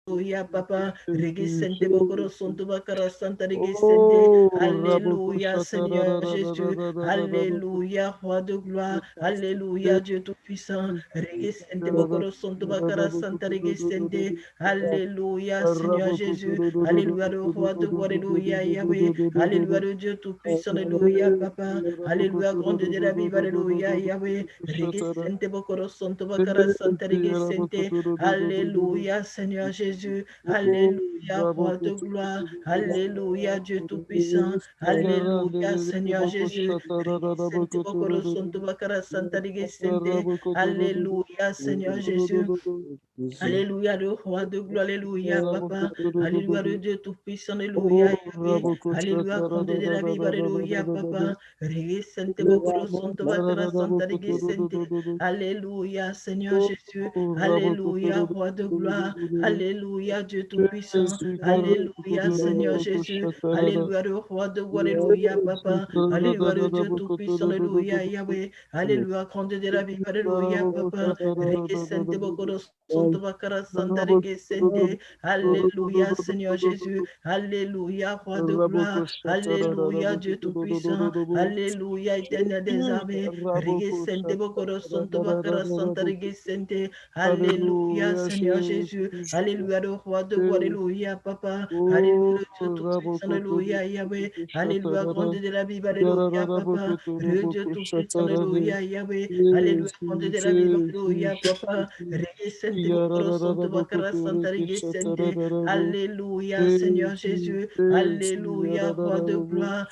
Alléluia, Papa. Regisente bokoro sonto bakara santa regisente. Oh, Alléluia, Rabokushata, Seigneur Jésus. Alléluia, Roi de gloire. Alléluia, Dieu Tout-Puissant. Regisente bokoro sonto bakara santa regisente. Alléluia, Seigneur Jésus. Alléluia, le Roi de gloire. Alléluia, Yahweh. Alléluia, le Dieu Tout-Puissant. Alléluia, Papa. Alléluia, grande de la vie. Alléluia, Yahweh. Regisente bokoro sonto bakara santa regisente. Alléluia, Seigneur Jésus. Alléluia, Roi de gloire. Alléluia, Dieu Tout-Puissant. Alléluia, Seigneur Jésus. Regisente bokoro sonto bakara santa regisente. Alléluia, Seigneur Jésus. Alléluia, le roi de gloire, alléluia, papa. Alléluia, le Dieu tout-puissant, alléluia, Yahweh. Alléluia, grande de la vie, alléluia, papa. Régé sente bokoro sonto bakara santa régé sente. Alléluia, Seigneur Jésus. Alléluia, roi de gloire. Alléluia, Dieu tout-puissant. Alléluia, Seigneur Jésus. Alléluia, le roi de gloire, alléluia, papa. Alléluia, le Dieu tout-puissant, alléluia, Yahweh. Alléluia, grande de la vie, alléluia, papa. Régé sente bokoro sonto bakara santa régé sente. Alléluia, Seigneur Jésus. Alléluia, roi de gloire. Alléluia, Dieu tout-puissant. Alléluia, éternel des armées. Régé sente bokoro sonto bakara santa régé sente. Alléluia, Hallelujah, Seigneur Jésus. Jesus. Alléluia, le roi de gloire. Alléluia, papa. Alléluia, Oh, le Dieu tout-puissant. Rabokoto, Alléluia, Yahweh. Alléluia, grande Shatarada, de la Bible. Alléluia, papa. Yararabokoto, Le Dieu Roboko, tout-puissant. Shatarade. Alléluia, Yahweh. Alléluia, Yes, grande de la Bible. yes, Alléluia, yes, papa. Régé sente bokoro sonto bakara Yararabokoto, santa Reke, régé sente. Shatarada. Alléluia, Seigneur Yes, yes, Jésus. yes, Alléluia, roi de Yararabokoto. gloire.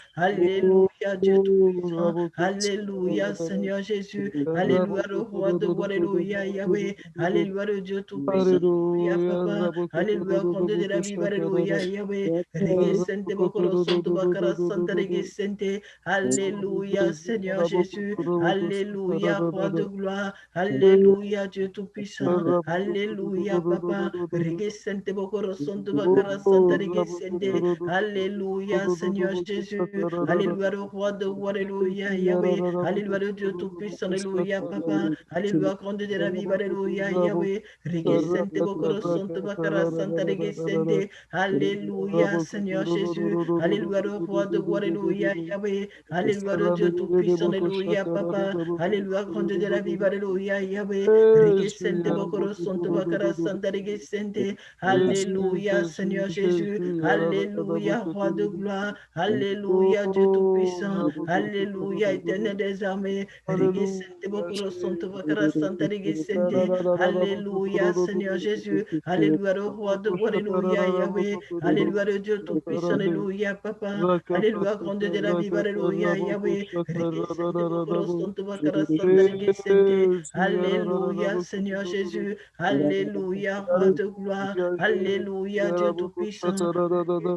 Oh, Alléluia, Dieu tout-puissant. Raboko, Alléluia, Shatarada. Seigneur Jésus. Alléluia, le roi de gloire. Alléluia, Yahweh. Hallelujah, Alléluia, le Dieu tout-puissant. Alléluia, papa. Alléluia, grande de la Bible. Alléluia, Yahweh. Reggae sente bokoro sonto bakara santa reggae sente. Alléluia, Seigneur Jésus. Alléluia, roi de gloire. Alléluia, Dieu tout-puissant. Alléluia, papa. Reggae sente bokoro sonto bakara santa reggae sente. Alléluia, Seigneur Jésus. Alléluia, le roi de gloire. Alléluia, Yahweh. Alléluia, le Dieu tout-puissant. Alléluia, papa. Alléluia, grande de la vie. Alléluia, Yahweh. Reggae sente bokoro sonto bakara santa reggae sente. Alléluia, Seigneur Jésus. Alléluia, le roi de gloire. Alléluia, Yahweh. Alléluia, le Dieu tout-puissant. Alléluia, papa. Alléluia, grande de la vie. Alléluia, Yahweh. Reggae sente bokoro sonto bakara santa reggae sente. Alléluia, Seigneur Jésus. Alléluia, roi de gloire. Alléluia, Dieu tout-puissant. Alléluia, éternel des armées. Reggae sente bokoro sonto bakara santa reggae sente. Alléluia, Seigneur Jésus. Alléluia, le roi de gloire. Alléluia, Yahweh. Alléluia, le Dieu tout-puissant. Alléluia, papa. Alléluia, grande de la vie. Alléluia, Yahweh. Reggae sente bokoro sonto bakara santa reggae sente. Alléluia, Seigneur Jésus. Alléluia, roi de gloire. Alléluia, Dieu tout-puissant.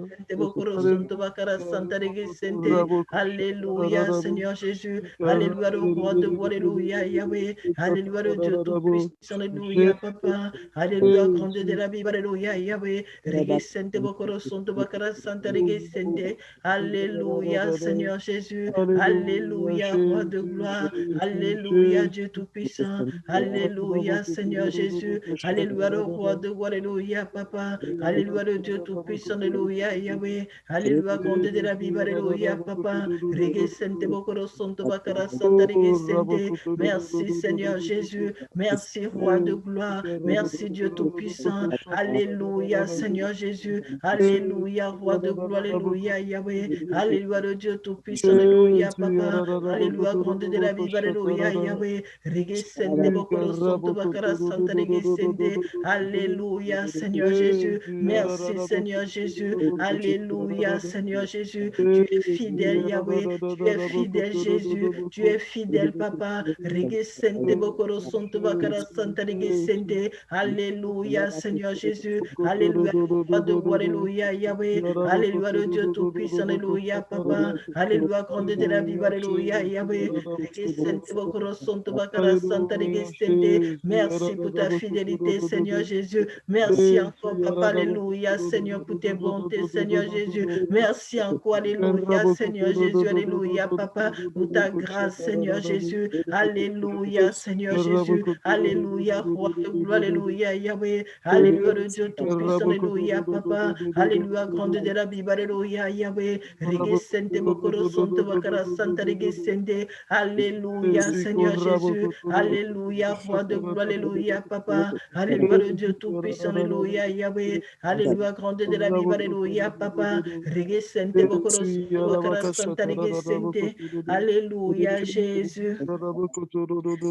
Sente bokoro sonto bakara santa reggae sente. Alléluia, Seigneur Jésus. Alléluia, le roi de gloire. Alléluia, Yahweh. Alléluia, le Dieu tout-puissant. Alléluia, papa. Alléluia, grande de la Bible. Alléluia, Yahweh. Reggae sente bokoro sonto bakara santa reggae sente. Alléluia, Seigneur Jésus. Hallelujah, Alléluia, roi de gloire. Jesus, Alléluia, Jesus, Dieu tout-puissant. Alléluia, Seigneur Jésus. Alléluia, le roi de gloire. Alléluia, papa. Alléluia, le Dieu tout-puissant. Alléluia, Yahweh. Alléluia, grande de la Bible. Alléluia, papa. Reggae sente bokoro sonto bakara santa reggae sente. Merci, Seigneur Jésus. Merci, roi de gloire. Merci, Dieu tout-puissant. Alléluia, Seigneur Jésus. Alléluia, roi de gloire. Alléluia, Yahweh. Alléluia, le Dieu tout-puissant. Alléluia, papa. Alléluia, grande de la Bible. Alléluia, Yahweh. Reggae sente bokoro sonto bakara santa reggae sente. Alléluia, Seigneur Jésus. Merci, Seigneur Jésus. Alléluia, Seigneur Jésus. Tu es fidèle, Yahweh. Tu es fidèle, Jésus. Tu es fidèle, papa. Reggae sente bokoro sonto bakara santa reggae sente. Alléluia, Seigneur Jésus. Alléluia, roi de gloire. Alléluia, Yahweh. Alléluia, le Dieu tout-puissant. Alléluia, papa. Alléluia, grande de la vie. Alléluia, Yahweh. Reggae sente bokoro sonto bakara santa reggae sente. Merci pour ta fidélité, Seigneur Jésus. Merci encore, Papa. Alléluia, Seigneur, pour tes bontés, Seigneur Jésus. Merci encore, Alléluia, Seigneur Jésus. Alléluia, Papa, pour ta grâce, Seigneur Jésus. Alléluia, Seigneur Jésus. Alléluia, roi de gloire. Alléluia, Yahweh. Alléluia, Alléluia, le Dieu Tout-Puissant, Alléluia, Papa. Alléluia, grande de la Bible, Alléluia, Yahweh. Regesente Bokoro Santo Bakara Santa Regesente. Alléluia, Seigneur Jésus. Alléluia, Roi de gloire, Alléluia, Papa. Alléluia, le Dieu Tout-Puissant, Alléluia, Yahweh. Alléluia, grande de la Bible, Alléluia, Papa. Regesente Bokoro Santo Bakara Santa Regesente. Alléluia, Jésus.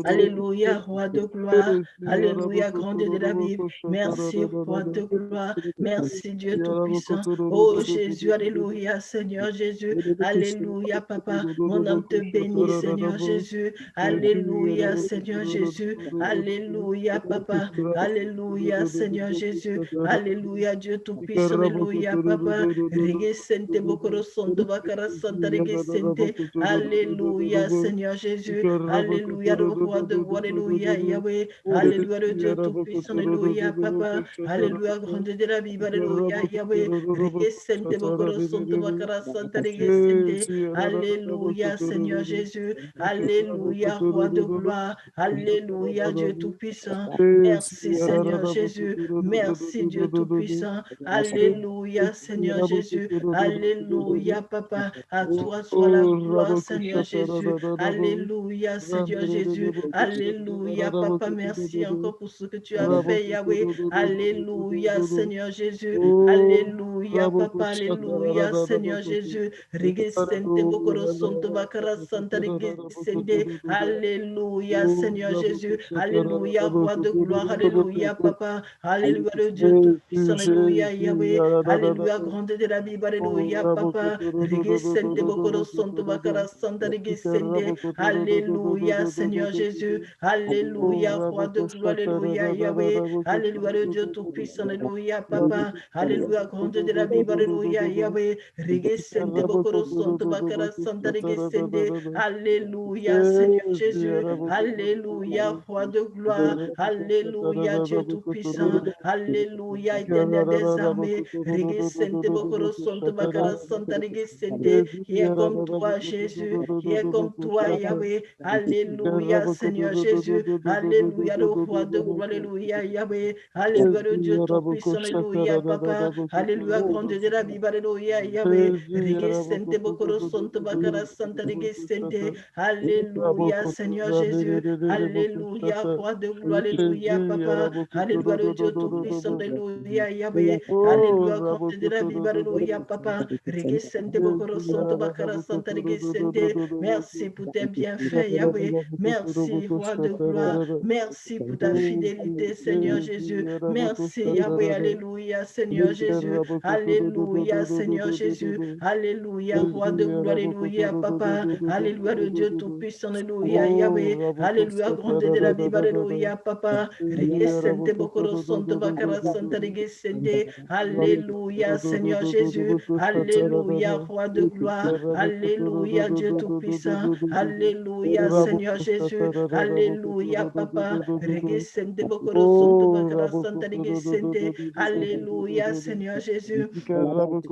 Alléluia, roi de gloire. Alléluia, grande de la Bible. Merci, roi de gloire. Merci, Dieu Tout-Puissant. Oh Jésus, Alléluia, Seigneur Jésus. Alléluia, Papa. Mon âme te bénit, Seigneur Jésus. Alléluia, Seigneur Jésus. Alléluia, Papa. Alléluia, Seigneur Jésus. Alléluia, Dieu Tout-Puissant. Alléluia, Papa. Rege sente bokoro sonto bakara santa rege sente. Alléluia, Seigneur Jésus. Alléluia, le roi de gloire. Alléluia, Yahweh. Alléluia, le Dieu Tout-Puissant. Alléluia, Papa. Alléluia, grande de la Bible. Alléluia, Yahweh. Rege sente bokoro sonto bakara santa rege sente. Alléluia, Seigneur Jésus. Alléluia, roi de gloire. Alléluia, Dieu Tout-Puissant. Merci, Seigneur Jésus. Merci, Dieu Tout-Puissant. Alléluia, Seigneur Jésus. Alléluia, Papa. À toi soit la gloire, Seigneur Jésus. Alléluia, Seigneur Jésus. Alléluia, Papa. Merci encore pour ce que tu as fait, Yahweh. Alléluia, Seigneur Jésus. Alléluia, Papa. Alléluia, Seigneur Jésus. Regesente bokoro sonto bakara santa regesente. Alléluia, Seigneur Jésus. Alléluia, roi de gloire. Alléluia, Papa. Alléluia, le Dieu Tout-Puissant. Alléluia, Yahweh. Alléluia, grande de la Bible. Alléluia, Papa. Regesente bokoro sonto bakara santa regesente. Alléluia, Seigneur Jésus. Alléluia, roi de gloire. Alléluia, Yahweh. Alléluia, le Dieu Tout-Puissant. Alléluia, Papa. Alléluia, grande de la Bible. Alléluia, Yahweh. Regesente bokoro sonto bakara santa regesente. Alléluia, Seigneur Jésus. Alléluia, roi de gloire. Alléluia, Dieu Tout-Puissant. Alléluia, éternel des armées. Regesente bokoro sonto bakara santa regesente. Qui est comme toi, Jésus. Qui est comme toi, Yahweh. Alléluia, Seigneur Jésus. Alléluia, le roi de gloire. Alléluia, Yahweh. Alléluia, le Dieu Tout-Puissant. Alléluia, Papa. Alléluia, grande de la Bible. Alléluia, Yahweh. Regesente bokoro sonto bakara santa regesente. Alléluia, Seigneur Jésus. Alléluia, roi de gloire. Alléluia, Papa. Alléluia, le Dieu Tout-Puissant. Alléluia, Yahweh. Alléluia, grande de la Bible. Alléluia, Papa. Regesente bokoro sonto bakara santa regesente. Merci pour tes bienfaits, Yahweh. Merci, roi de gloire. Merci pour ta fidélité, Seigneur Jésus. Merci, Yahweh. Alléluia, Seigneur Jésus. Alléluia, Seigneur Jésus. Alléluia, roi de gloire. Alléluia, Papa. Alléluia, le Dieu Tout-Puissant. Alléluia, Yahweh. Alléluia, grande de la Bible. Alléluia, Papa. Regesente bokoro sonto bakara santa regesente. Alléluia, Seigneur Jésus. Alléluia, roi de gloire. Alléluia, Dieu Tout-Puissant. Alléluia, Seigneur Jésus. Alléluia, Papa. Regesente bokoro sonto bakara santa regesente. Alléluia, Seigneur Jésus.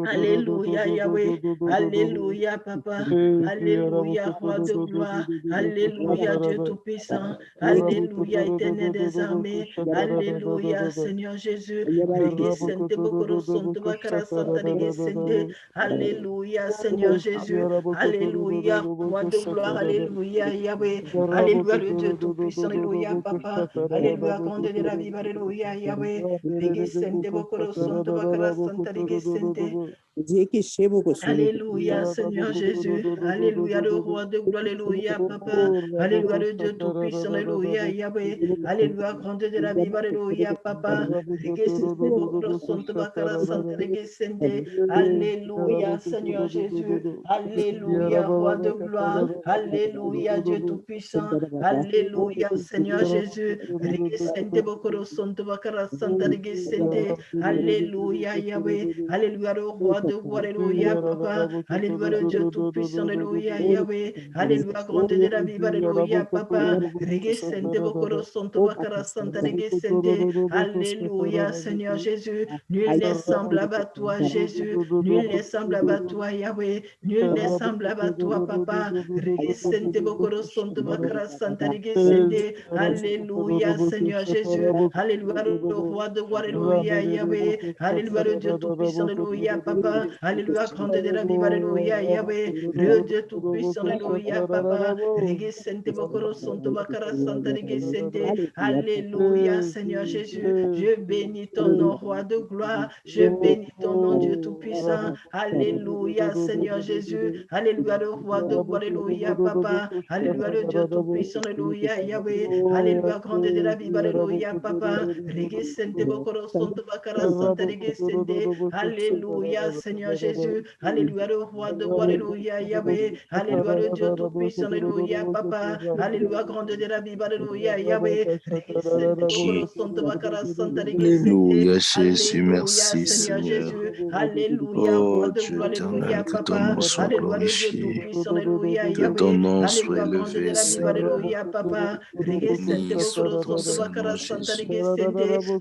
Alléluia, Yahweh. Alléluia, Papa. Alléluia, roi de gloire. Alléluia, Dieu Tout-Puissant. Alléluia, éternel des armées. Alléluia, Seigneur Jésus. Regesente bokoro sonto bakara santa regesente. Alléluia, Seigneur Jésus. Alléluia, roi de gloire. Alléluia, Yahweh. Alléluia, le Dieu Tout-Puissant. Alléluia, Papa. Alléluia, grande de la Bible. Alléluia, Yahweh. Regesente bokoro sonto bakara santa regesente. Alléluia, Seigneur Jésus. Alléluia, le roi de gloire. Alléluia, Papa. Alléluia, le Dieu Tout-Puissant. Alléluia, Yahweh. Alléluia, grande de la Bible. Alléluia, Papa. Regesente bokoro sonto bakara santa regesente. Alléluia, Seigneur Jésus. Alléluia, roi de gloire. Alléluia, Dieu Tout-Puissant. Alléluia, Seigneur Jésus. Regesente bokoro sonto bakara santa regesente. Alléluia, Yahweh. Alléluia, le roi de gloire. Alléluia, Papa. Alléluia, le Dieu Tout-Puissant. Alléluia, Yahweh. Alléluia, grande de la Bible. Alléluia, Papa. Regesente bokoro sonto bakara santa regesente. Alléluia, Seigneur Jésus. Nul n'est semblable à toi, Jésus. Nul n'est semblable à toi, Yahweh. Nul n'est semblable à toi, Papa. Regesente bokoro sonto bakara santa regesente. Alléluia, Seigneur Jésus. Alléluia, le roi de gloire, alléluia, Yahweh. Alléluia, le Dieu tout-puissant, alléluia, Papa. Alléluia, grande de la vie, alléluia, Yahweh. Le Dieu tout-puissant, alléluia, Papa. Régis Sente Bokoro Santo Bakara Santa Régis Sente. Alléluia, Seigneur Jésus. Je bénis ton nom, roi de gloire. Je bénis ton nom, Dieu tout-puissant. Alléluia, Seigneur Jésus. Alléluia, le roi de gloire, alléluia, Papa. Alléluia, le Dieu tout-puissant, alléluia, Yahweh. Alléluia, grande de la vie, alléluia, Papa. Régis Sente Bokoro Santo Bakara Santa Régis Sente. Alléluia, Seigneur Jésus. Alléluia, le roi de gloire, alléluia, Yahweh. Alléluia, le Dieu tout-puissant, alléluia, Papa. Alléluia, grande de la Bible, alléluia, Yahweh. Régissente, Bokoro, Santo, Bakara, Santa, Régissente. Alléluia, Jésus, Alléluia, merci Seigneur Seigneur. Jésus. Alléluia, roi Oh de Dieu gloire, éternel, alléluia, que ton Papa. nom soit Alléluia, le Dieu glorifié, tout-puissant, alléluia, que ton Yahweh. nom soit Alléluia, grande de élevé, la Bible, Seigneur. alléluia, Papa. Régissente, Béni Bokoro, soit ton Santo, Seigneur Bakara, Santa, Jésus. Régissente.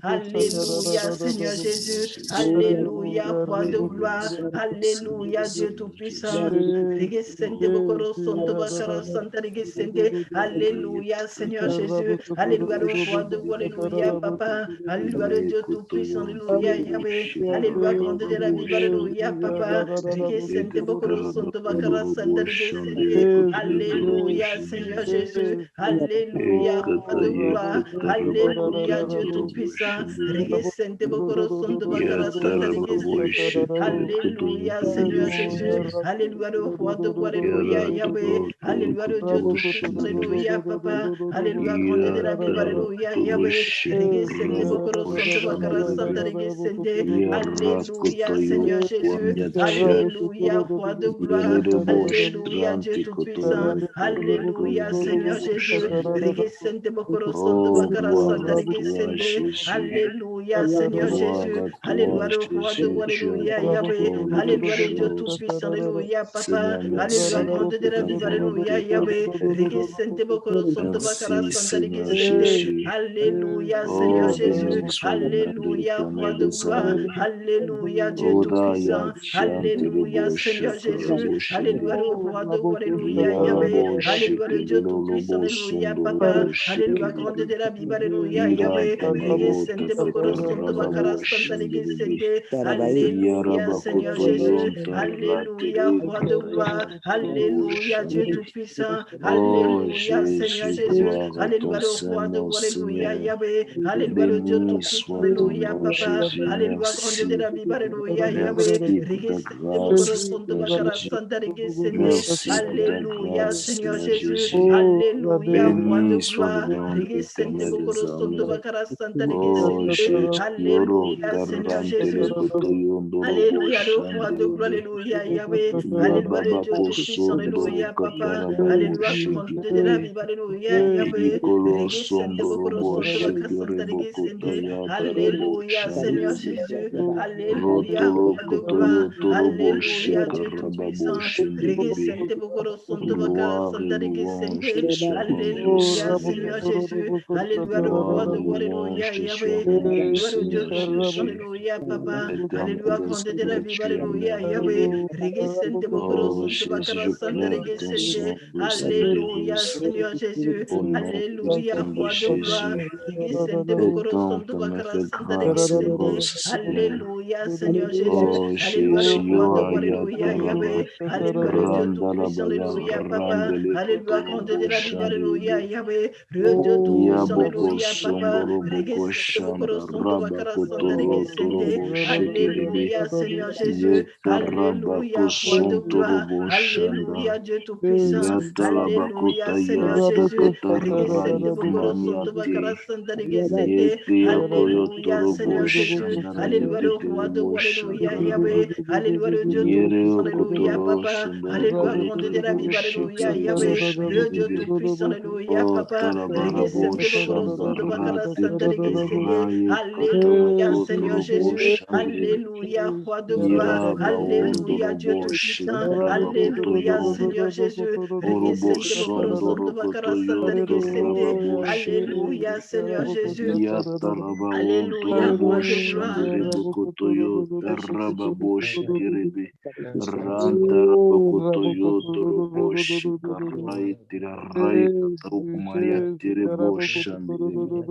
Béni Alléluia, soit ton Seigneur Seigneur Jésus. Jésus. Alléluia, roi de Béni gloire. soit ton Seigneur Alléluia, Dieu Seigneur tout-puissant. Jésus. Régissente, Bokoro, Santo, Bakara, Santa, Régissente. Alléluia, Seigneur Jésus. Alléluia, le roi de gloire, alléluia, Papa. Alléluia, le Dieu tout-puissant, alléluia, Yahweh. Alléluia, grande de la vie, alléluia, Papa. Régé Sente Bokoro Santo Bakara Santa Régé Sente. Alléluia, Seigneur Jésus. Alléluia, roi de gloire. Alléluia, Dieu tout-puissant. Régé Sente Bokoro Santo Bakara Santa Régé Sente. Alléluia, Seigneur Jésus. Alléluia, le roi de gloire, alléluia, Yahweh. Alléluia, le Dieu tout-puissant, alléluia, Papa. Alléluia, grande de la vie, alléluia, Yahweh. Régé Sente Bokoro Santo Bakara Santa Régé Sente. Alléluia, Seigneur Jésus. Alléluia, roi de gloire. Alléluia, Dieu tout-puissant. Alléluia, Seigneur Jésus. Régé Sente Bokoro Santo Oh, Bakara gloire Santa à Régé toi, Sente. Jésus. Alléluia, Seigneur Gloire Jésus. à toi, Alléluia, le roi de Jésus. gloire. Tu as Alléluia, fait Yahweh. toutes Alléluia, le Dieu choses. tout-puissant. Alléluia, Papa. Seigneur, Alléluia, merci grande de pour la ta vie. Alléluia, bonté. Yahweh. Régé Sente Bokoro Santo Bakara Merci, Santa Régé Seigneur Sente. Jésus. Alléluia, Seigneur Oh, Jésus. béni soit le nom de Alléluia, roi l'Éternel de des gloire. armées. Alléluia, Dieu Oda ya tout-puissant. chante de Alléluia, bo Seigneur Jésus. shakarabo Alléluia, shende. le roi de gloire. Alléluia, Yahweh. Yarabo Alléluia, le Dieu shekebelo tout-puissant. lobo Alléluia, sondorobo Papa. Alléluia, grande shekebe. de la Bible. Alléluia, Ira Yahweh. Régé tabrabo Sente Bokoro Santo Bakara tafakarababo Santa Régé shenderebe. Sente. Alléluia, Seigneur Yarabakoto Jésus. yonta Alléluia, ratere roi de gloire. kakarabo Alléluia, Dieu shende. tout-puissant. Oh Alléluia, Seigneur Jésus, Jésus. gloire à ton Alléluia, le roi de Saint-Nom, gloire. Alléluia, Seigneur. Yahweh. Alléluia, le Dieu Béni tout-puissant. soit ton Alléluia, nom, Papa. Jésus. Alléluia, grande de Merci. la Bible. Alléluia, Yahweh. Merci pour ta Régissente Bokoro grâce, Santo Seigneur Bakara Jésus. Santa Régissente. Merci pour ta Alléluia, grâce, Seigneur Seigneur Jésus. Jésus. Alléluia, roi de Béni soit le gloire. nom de Régissente l'Éternel des Bokoro Santo armées. Bakara Santa Oh Régissente. Jésus, Yoro, Alléluia, Seigneur Tarante, Jésus. Lekoto, Yondorobo, Alléluia, le roi de gloire, Shandrebe. alléluia, Yahweh, alléluia, le Dieu Yababako, tout-puissant, Sondoro, alléluia, Papa, Katarababo, alléluia, grande de la Shekete. Bible, alléluia, Yahweh, Irikolo, Régé Sente Bokoro Sondorobo, Santo Baka Santa Shekerebo, Régé Sente, Kotayatarabo, alléluia, Seigneur Shandrebe. Jésus, alléluia, Rotolo, roi de gloire, Kotoyo, Torobo, alléluia, Dieu Shekarababo, tout-puissant, Régé Shandrebe. Sente Bokoro Santo Baka Gloire et Santa Régé louange Sente, te soit rendue au alléluia, Seigneur Seigneur. Jésus, alléluia, le roi Gloire de et gloire, louange alléluia, te soit Yahweh, rendue au alléluia, le Dieu Seigneur tout-puissant, Jésus. alléluia, Papa, Éternel alléluia, des grande de la armées, Bible, tu es alléluia, Yahweh, merveilleux. Régé Sente Bokoro Oh Santo Jésus, Bakara je Santa clame Régé ton Sente, sang pour le salut des alléluia, rouges. Seigneur Jésus, Au nom alléluia, puissant de roi de gloire, Jésus. Régé Sente Et Bokoro tant Santo me Bakara fait Santa Régé grâce et Sente, grâce, Seigneur. alléluia, Seigneur Jésus, Oh alléluia, le Jésus, roi de gloire, Yoraya alléluia, Taraba. Yahweh, alléluia, le Dieu tout-puissant, Randalabaya, alléluia, Papa, Randele alléluia, grande de Kotoyobo la Bible, alléluia, Shandiribi. Yahweh, le Dieu tout-puissant, Yaboko alléluia, Papa, Sondoro Régé Boko Sente Bokoro Shanda Santo Raba Bakara Santa Régé Kotoro Sente, Torobo Shekeribe. alléluia, Seigneur Jésus, Yetarabako alléluia, roi de gloire, Sontorobo alléluia, Shanda. Dieu tout-puissant, alléluia, Yatalabakota Seigneur Jésus, Yatakota Régessente Randa Bokoro Santo Bakara Maniate. Santa Régessente, Yetia Koyo alléluia, Torobo Seigneur Jésus, Shanda alléluia, le Rebekete roi de Rebo gloire, alléluia, Yahweh, Shakaraba. alléluia, le Dieu Yere tout-puissant, alléluia, Okotoro Papa, Shondorobo alléluia, grande de la Yotorobo Bible, alléluia, Shekarabo Yahweh, le Dieu Shandiribe. tout-puissant, alléluia, O Papa, Tarabarabo Régessente Bokoro Shanda Santo Bakara Santa Ratekete Régessente, Raye alléluia, Katato Seigneur Torobo Jésus, Shandiribe. alléluia, roi de gloire, Yiraba alléluia, Dieu Ondorobo tout-puissant, alléluia, Shekarabakotoyo. Seigneur Jésus, Orobo Régessente Bokoro Sondoro Santo Bakara Santa Kotoyo Régessente, Torababo alléluia, Shekeribe. Seigneur Jésus, Yataraba alléluia, Ondorobo roi de gloire. Shandiribe Kotoyo Tarababo Shekeribe. Rantarabakotoyo Torobo Shikarai Tirarai Katarukumaria Terebo Shandiribe.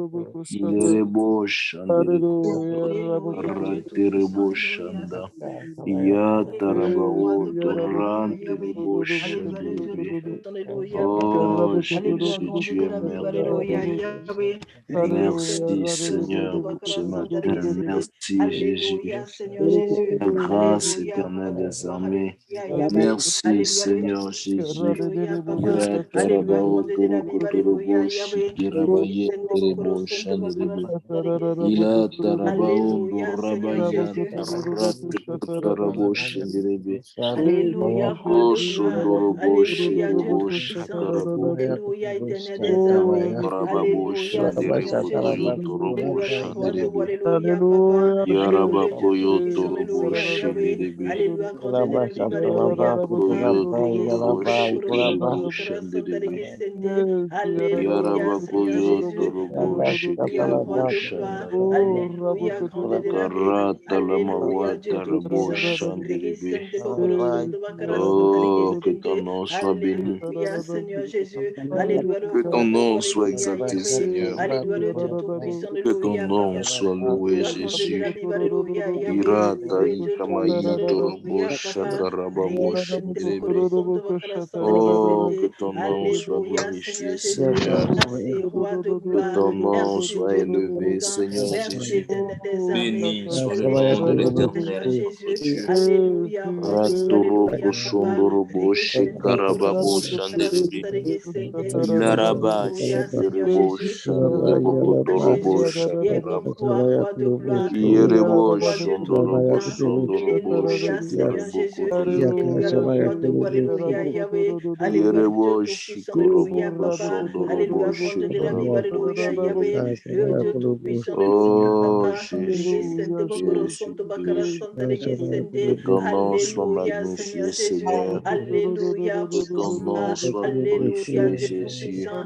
Yerebo shanderebo. Alléluia, Dieu Raterebo Tout-Puissant, Alléluia, shanda. Alléluia, le roi Yatarabao de gloire, Alléluia, Yahweh, toranterebo Alléluia, le Dieu shanderebe. Tout-Puissant, Alléluia, Papa, Oh Alléluia, Jésus, grande tu de es la vie, Alléluia, merveilleux. Yahweh, Merci Seigneur pour ce matin. Merci Jésus. Alléluia, Seigneur Jésus, La grâce Alléluia, roi éternelle de des gloire, armées. Alléluia, Yahweh, Merci Alléluia, le Dieu Seigneur Tout-Puissant, Jésus. Alléluia, Papa, Alléluia, Yatarabao grande de la vie, torokotorobo Alléluia, Yahweh, shikirabaye Regisente Bokoro terebo Santo Bakara shanderebe. Santa Regisente. Ila tarabao Alléluia, Seigneur dorabaya Jésus. tarate kutarabo shanderebe. Alléluia, roi Oh de gloire. sondorobo Alléluia, Dieu shikorobo Tout-Puissant. shikarabo. Alléluia, éternel des armées. Rababo Alléluia, shandere Seigneur kotoyo Jésus. torobo Alléluia, le roi de shanderebe. gloire. Alléluia, Papa. Alléluia, le Dieu Yarabakoyo Tout-Puissant. torobo Alléluia, Yahweh. shenderebe. Alléluia, grande de la vie. Alléluia, Papa. Rabakoyo torobo Regisente Bokoro Santo shikerebo Bakara Santa shenderebe. Regisente. Alléluia, Seigneur Yarabakoyo Jésus. torobo Alléluia, roi shikerebo de gloire. shandaraba. Alléluia, grande de la vie. Karata Alléluia, lamawa Dieu tarabo Tout-Puissant. shanderebe. Regisente Bokoro Santo Bakara Santa Oh, que ton Regisente. nom soit béni. Alléluia, Seigneur Jésus. Alléluia, le Que roi ton de nom gloire. soit Alléluia, exalté, Yahweh. Seigneur. Alléluia, le Dieu Tout-Puissant. Que ton Alléluia, nom Papa. soit loué, Alléluia, grande de la Jésus. vie. Alléluia, Yahweh. Irata Le Dieu Tout-Puissant. ikamayi torobo Alléluia, Papa. shakarababo Regisente shenderebe. Bokoro Santo Bakara Santa Oh, que Regisente. ton nom soit Alléluia, glorifié, Seigneur Jésus. Seigneur. Merci, roi de Que gloire. ton nom Merci, soit Dieu élevé, Tout-Puissant. Seigneur Merci, Jésus. éternel des armées. Béni soit le nom de Alléluia, Seigneur l'Éternel, notre Jésus. Dieu. Alléluia, roi de gloire. Ratoroko Alléluia, Papa. shondorobo Regesente bokoro shekarababo santo bakara shanderebe. santa regesente. Ilaraba Alléluia, Seigneur shikerebo Jésus. shanderebo Alléluia, kotorobo Jésus. Viens shakaraba. victoire, roi de gloire. Ierebo Victoire, Dieu shondorobo Tout-Puissant. sondorobo Alléluia, Seigneur shikarebo Jésus. kotoyoto. Alléluia, le roi de gloire. Alléluia, Yahweh. Alléluia, le Dieu Ierebo Tout-Puissant. shikorobo Alléluia, Papa. kosondorobo Alléluia, grande de la vie. shikarababo Alléluia, Yahweh. shanderebe. Le Dieu Tout-Puissant. Alléluia, Oh Papa. Jésus, Regesente bokoro Jésus, santo bakara Jésus. santa Que regesente. ton nom soit Alléluia, Seigneur magnifié, Jésus. Seigneur. Alléluia, Que ton nom Papa. soit Alléluia, glorifié, Dieu Jésus. Tout-Puissant.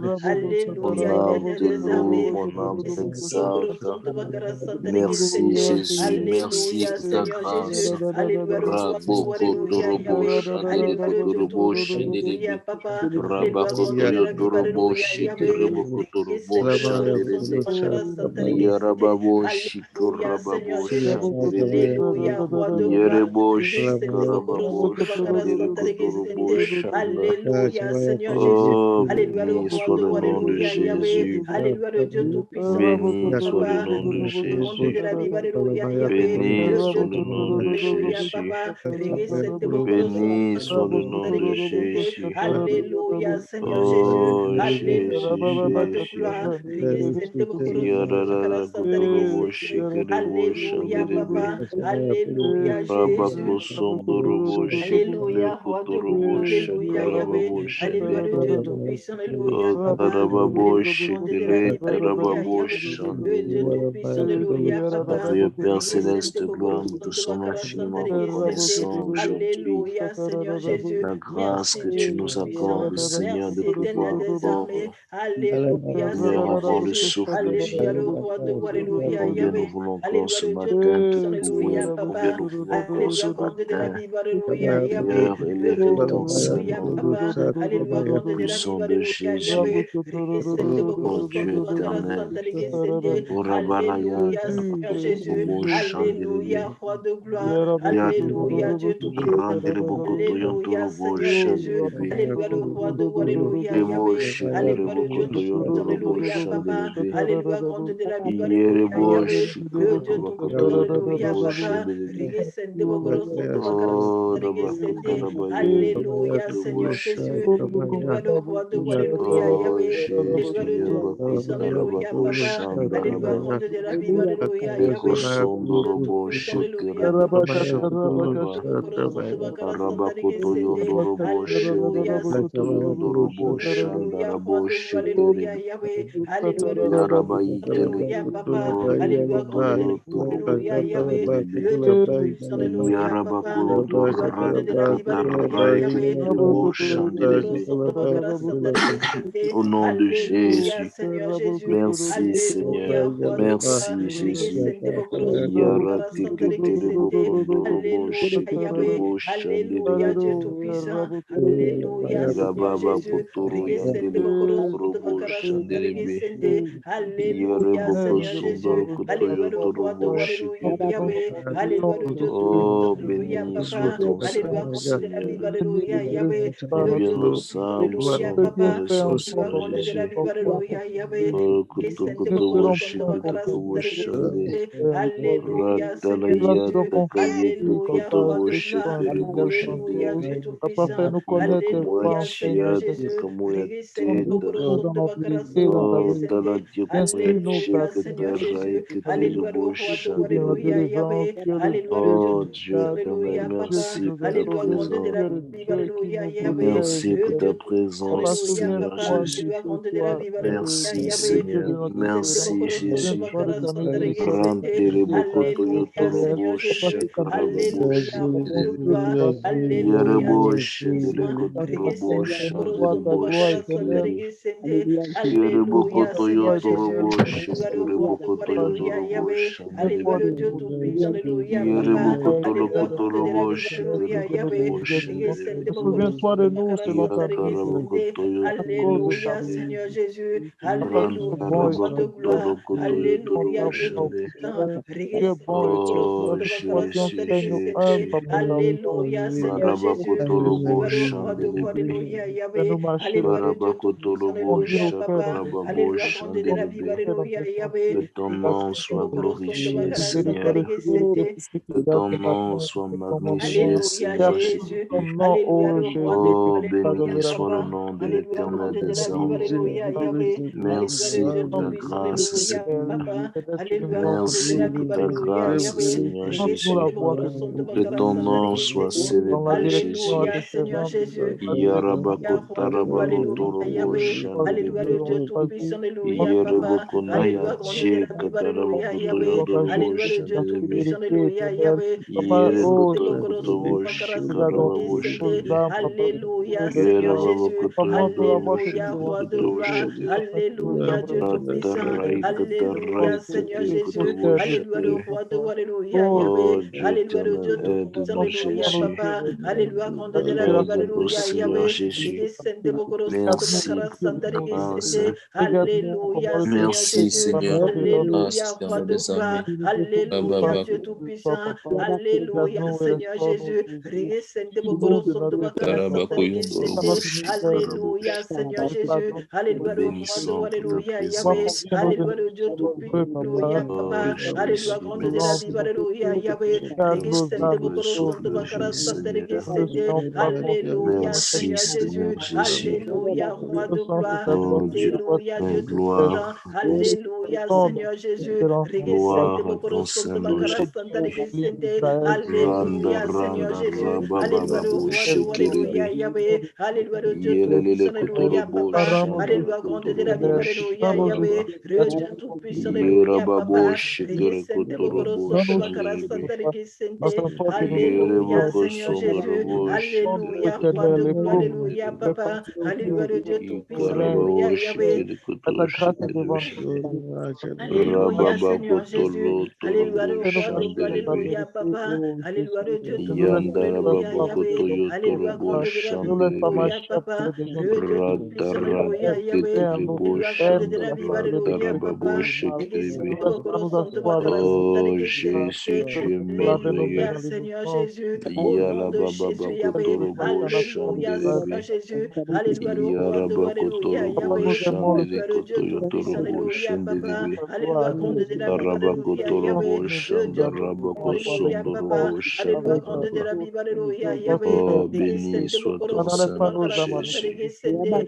Mon Alléluia, âme éternel te des loue, armées. mon âme Regesente bokoro t'exalte. santo bakara santa Merci regesente. Jésus, merci Alléluia, pour ta Seigneur Jésus. grâce. Alléluia, le roi de gloire. Raboko Alléluia, torobo Yahweh. shandere Alléluia, le Dieu kotorobo Tout-Puissant. Alléluia, shenderebe. Papa. Alléluia, Rabakoto grande de la vie. yotorobo Alléluia, Yahweh. shikerebo kotorobo Regesente bokoro shanderebe. santo bakara santa regesente. Yarababo Alléluia, Seigneur shikorababo Jésus. shanderebe. Alléluia, roi de gloire. Yerebo Regesente bokoro shikarababo santo bakara shandere santa kotorobo regesente. shanda. Alléluia, Seigneur Jésus. Oh, Alléluia, le béni roi soit de le gloire. nom de Alléluia, Yahweh. Jésus. Alléluia, le Dieu Tout-Puissant. Béni soit le Papa, nom de grande Jésus. de la vie, Alléluia, Yahweh. Béni Le soit Dieu le nom Tout-Puissant. de Alléluia, Jésus. Papa. Regesente bokoro Béni santo soit le nom de regesente. Jésus. Alléluia, Seigneur Jésus. Oh Jésus, Alléluia, roi de Jésus. gloire. Regesente bokoro santo bakara Yarara santa kotorobo regesente. shikerebo Alléluia, shanderebe. Papa. Alléluia, Rabako Jésus. sondorobo shikere Alléluia, roi de kotorobo gloire, alléluia, Yahweh, shakarababo alléluia, le shende. Dieu Tout-Puissant, alléluia, O Papa, karababo alléluia, grande de la shikere vie, alléluia, karababo Yahweh, le Dieu shanderebe. Tout-Puissant, alléluia, Papa, Merveilleux Père Regesente Céleste, gloire, bokoro nous te santo sommes bakara santa infiniment regesente. reconnaissants aujourd'hui. Alléluia, Seigneur Jésus, La grâce merci que Dieu tu nous Tout-Puissant, accordes, Seigneur, de merci éternel pouvoir des armées, encore, alléluia, Seigneur, Seigneur avoir le Jésus, souffle de alléluia, vie. le roi de gloire, alléluia, Combien nous Yahweh, voulons encore alléluia, ce le Dieu matin te Tout-Puissant, alléluia, louer, combien Papa, nous voulons encore ce alléluia, grande de la matin, vie, alléluia, Yahweh, Seigneur, le élever Dieu ton Tout-Puissant, alléluia, Saint-Nom Papa, alléluia, au grande de la vie, puissant de alléluia, Jésus. Yahweh, regesente Oh bokoro Dieu santo bakara éternel, santa regesente, Orabaraya, alléluia, Seigneur Jésus, Bobo alléluia, Shandelebe, roi de gloire, Yaturu, alléluia, Dieu Tout-Puissant, Randere alléluia, Yantorobo Seigneur Jésus, Shandelebe, alléluia, le roi de gloire, alléluia, Rebo Yahweh, Shikere alléluia, le Dieu Bokoto Tout-Puissant, Yondorobo alléluia, Papa, Shandelebe, alléluia, grande de la vie, alléluia, Yerebo Yahweh, le Shikoro Dieu Bokoto Tout-Puissant, alléluia, Yondorobo Papa, Shandelebe, regesente bokoro santo bakara Oh santa Rabakata regesente, Rabaye alléluia, Bokotobo Seigneur Jésus, Shandelebe, alléluia, le roi de gloire, alléluia, Oh Yahweh, Jésus, alléluia, le Dieu Tout-Puissant, Yabakata alléluia, Rababo Papa, alléluia, Shandaraba, grande de la vie, alléluia, Eko Yahweh, le Dieu Sondorobo Tout-Puissant, alléluia, Papa, Shikere Shandaraba, bokoro santo bakara santa Rabakoto regesente, Yondorobo Shende alléluia, Koto Yondorobo alléluia, roi Shandarabo de gloire, alléluia, Shikere Yahweh, alléluia, le Dieu Yarabayi Tout-Puissant, alléluia, Papa, Telekuto alléluia, Rebokoto grande de la vie, Yotorobo alléluia, Yahweh, Kotorebe le Dieu Tout-Puissant, alléluia, Papa, Yarabakoto alléluia, grande de la vie, alléluia, Rakatarabaye Yahweh, Kelebo bokoro Shandelebe. santo bakara santa regesente, Au nom de alléluia, Jésus. Seigneur Jésus, Merci alléluia, Seigneur. roi de gloire, Merci Jésus. regesente bokoro santo bakara santa Yarateketelebo regesente, Kondorobo alléluia, Yahweh, Shekerebo alléluia, Shandelebe. Dieu Tout-Puissant, alléluia, Seigneur Irababa Jésus, Kotoro regesente Yandelebo bokoro santo Korobo bakara santa Shandelebe. regesente, alléluia, Yereboko Seigneur Jésus. Alléluia, roi de roi, alléluia, Yahweh. Alléluia, Dieu Oh, tout-puissant, alléluia, béni soit papa. ton Alléluia, Saint compte de la vie, Seigneur. alléluia, Yahweh. Le Combien Dieu nous tout-puissant, sommes alléluia, sans papa. reconnaissance, Alléluia, Seigneur compte de la Jésus. vie, alléluia, Yahweh. Oh, Sente kutukutu bokoro sonto woshende bakara santare kuwoshende. sente. Alléluia, Seigneur Ratalayata Jésus. kayeke Alléluia, koto roi de gloire. woshekere boshende. Alléluia, Dieu tout-puissant. Alléluia, Seigneur Yakamwachia Jésus. Rigi sente kamoyateta. bokoro sonto bakara santare Oh, sente. taladia Alléluia, koyacheka Seigneur Jésus. taraikete Alléluia, le roi de leboshande. alléluia, Yahweh. Alléluia, le Dieu Oh, tout-puissant, Dieu éternel, alléluia, papa. merci pour ta Alléluia, grande de la présence. vie, alléluia, Yahweh. Merci Le pour ta Dieu tout-puissant, présence, alléluia, Seigneur papa. Jésus. Alléluia, grande de la vie, alléluia, Merci, Yahweh. Seigneur. Sente Merci, bokoro sonto Jésus. bakara santare sente. Rantere bokoto Alléluia, yotorobo Seigneur Jésus. shekarababo Alléluia, roi de shendere. gloire. Alléluia, Yerebo Dieu shendere tout-puissant. Rigi kotorobo sente bokoro sonto shanderebo bakara santare shekerere. sente. Yerebo Alléluia, koto Seigneur Jésus. yotorobo Alléluia, le shekerebo roi de koto alléluia, yotorobo Yahweh. Alléluia, le shanderebo. Dieu tout-puissant, alléluia, Yerebo papa. kotoro Alléluia, grande de la kotorobo vie, alléluia, Yahweh. shekerebo Rigi shenderebe. sente bokoro sonto bakara santa rigi Yakarabo sente. koto yotorobo Alléluia, shende. Seigneur Jésus. Alléluia, Rantaraba roi de kotoro gloire. koto yotorobo Alléluia, Dieu shende. tout-puissant. Rigi sente bokoro Oh, sonto bakara santa rigi sente. Jésus. Alléluia, Seigneur Jésus. Barabakotorobo Alléluia, le roi de Shandelebe. alléluia, Yahweh. Alléluia, le Dieu tout-puissant, Barabakotorobo alléluia, papa. Shakarababo Alléluia, grande de la vie, Shandelebe. alléluia, Yahweh. Que ton nom Regesente soit bokoro sonto glorifié, bakara santa Seigneur. regesente. Que ton nom soit magnifié, Alléluia, Seigneur Jésus. Jésus. Alléluia, le roi de Oh, alléluia, béni soit le papa. nom de Alléluia, grande l'Éternel de des la vie, armées. alléluia, Yahweh. Alléluia, le Merci Dieu pour ta tout-puissant, grâce, alléluia, Seigneur. papa. Alléluia, grande de Merci la vie, pour ta alléluia, grâce, Yahweh. Seigneur Jésus. Regesente bokoro sonto Que bakara ton santa nom soit regesente. célébré, Jésus. Alléluia, Seigneur Jésus. Alléluia, roi de alléluia, Yarabakotarabalotorobo Yahweh. Alléluia, le Shandelebe. Dieu tout-puissant, alléluia, papa. Yerebokonaya Alléluia, grande de tie la vie, alléluia, Yahweh. katarabakotorobo Alléluia, le Dieu Shandelebe. tout-puissant, alléluia, Yahweh. Regesente bokoro sonto Yerekotokotobo bakara santa shikarababo regesente. Shande. Alléluia, Seigneur Jésus. Yerababakotorobo Alléluia, roi de shikerekoto gloire. Shande. Alléluia, Dieu tout-puissant. Alléluia, Seigneur Jésus. Rataraikataraiketerekotobo Alléluia, le Shande. roi de alléluia, Yahweh. Oh Dieu Alléluia, le éternel, Dieu tout-puissant, aide-nous alléluia, Jésus. papa. Alléluia, grande de la vie, Aide-nous alléluia, Seigneur Yahweh. Jésus. Regesente bokoro sonto Merci bakara pour ta santa grâce. regesente. Alléluia, Seigneur Merci Jésus. Seigneur. Ah, Alléluia, roi Seigneur de des armées. gloire. Alléluia, Rababa, Dieu tout-puissant. Alléluia, Seigneur Jésus. Regesente bokoro sonto bakara santa Karabakoyondorobo regesente. shikarabo. Alléluia, Seigneur Jésus. Nous Alléluia, le roi de bénissons pour ta alléluia, Yahweh. présence. Alléluia, le Dieu tout-puissant. Alléluia, Oh papa. Alléluia, Jésus, grande de la vie, merci. alléluia, Yahweh. Merci Regesente pour le bokoro sonto souffle de bakara vie, santa Seigneur. regesente. Alléluia, Merci Seigneur Jésus. Seigneur Jésus. Alléluia, roi de gloire. Oh Dieu, Alléluia, Dieu tout-puissant. gloire à ton Alléluia, Seigneur Jésus. Regesente gloire à bokoro ton sonto Saint-Nom bakara Jésus. santa regesente. Randa Alléluia, Seigneur randa Jésus. Alléluia, le rabababo roi de alléluia, shekelebe. Yahweh. Alléluia, le Dieu Yelelele tout-puissant, alléluia, kotorobo papa. shandele Alléluia, grande de la vie, kotorobo alléluia, Yahweh. Le Dieu tout-puissant, alléluia, Yerababo papa. shekere Regesente bokoro kotorobo sonto bakara shandelebe. santa regesente. Alléluia, Yereboko Seigneur Jésus. sondorobo Alléluia, shendere roi de gloire, alléluia, kotorobo. papa. Alléluia, le Dieu tout-puissant, Ikarababo alléluia, Yahweh. shekere koto shendelebe. Alléluia, Seigneur Jésus. Rababakotolo Alléluia, le torobo roi de gloire, shandelebe. alléluia, papa. Alléluia, le Dieu tout-puissant, alléluia, Yahweh. Yandarababokotoyo Alléluia, torobo grande de la vie, shandelebe. alléluia, papa. Le Dieu tout-puissant, alléluia, Yahweh. Radaraketelebo Alléluia, grande de la shanda vie, alléluia, rantarababo papa. shekelebe. Regesente bokoro sonto bakara santa Oh Jésus, regesente. tu es merveilleux. Alléluia, Seigneur Jésus. Au nom de Jésus, Yahweh. Yalabababakotorobo Alléluia, Seigneur shandelebe. Jésus. Alléluia, le roi de alléluia, Yarabakotorobo Yahweh. shandele Alléluia, le Dieu kotoyo tout-puissant, torobo alléluia, papa. shendelebe. Alléluia, grande de la vie, alléluia, Yahweh. Arabakotorobo Le shanda Dieu tout-puissant, rabako alléluia, papa. sondorobo Alléluia, grande de shakaraba. la vie, alléluia, Yahweh. Oh, béni Regesente soit bokoro ton sonto Saint-Nom bakara santa Jésus. regesente.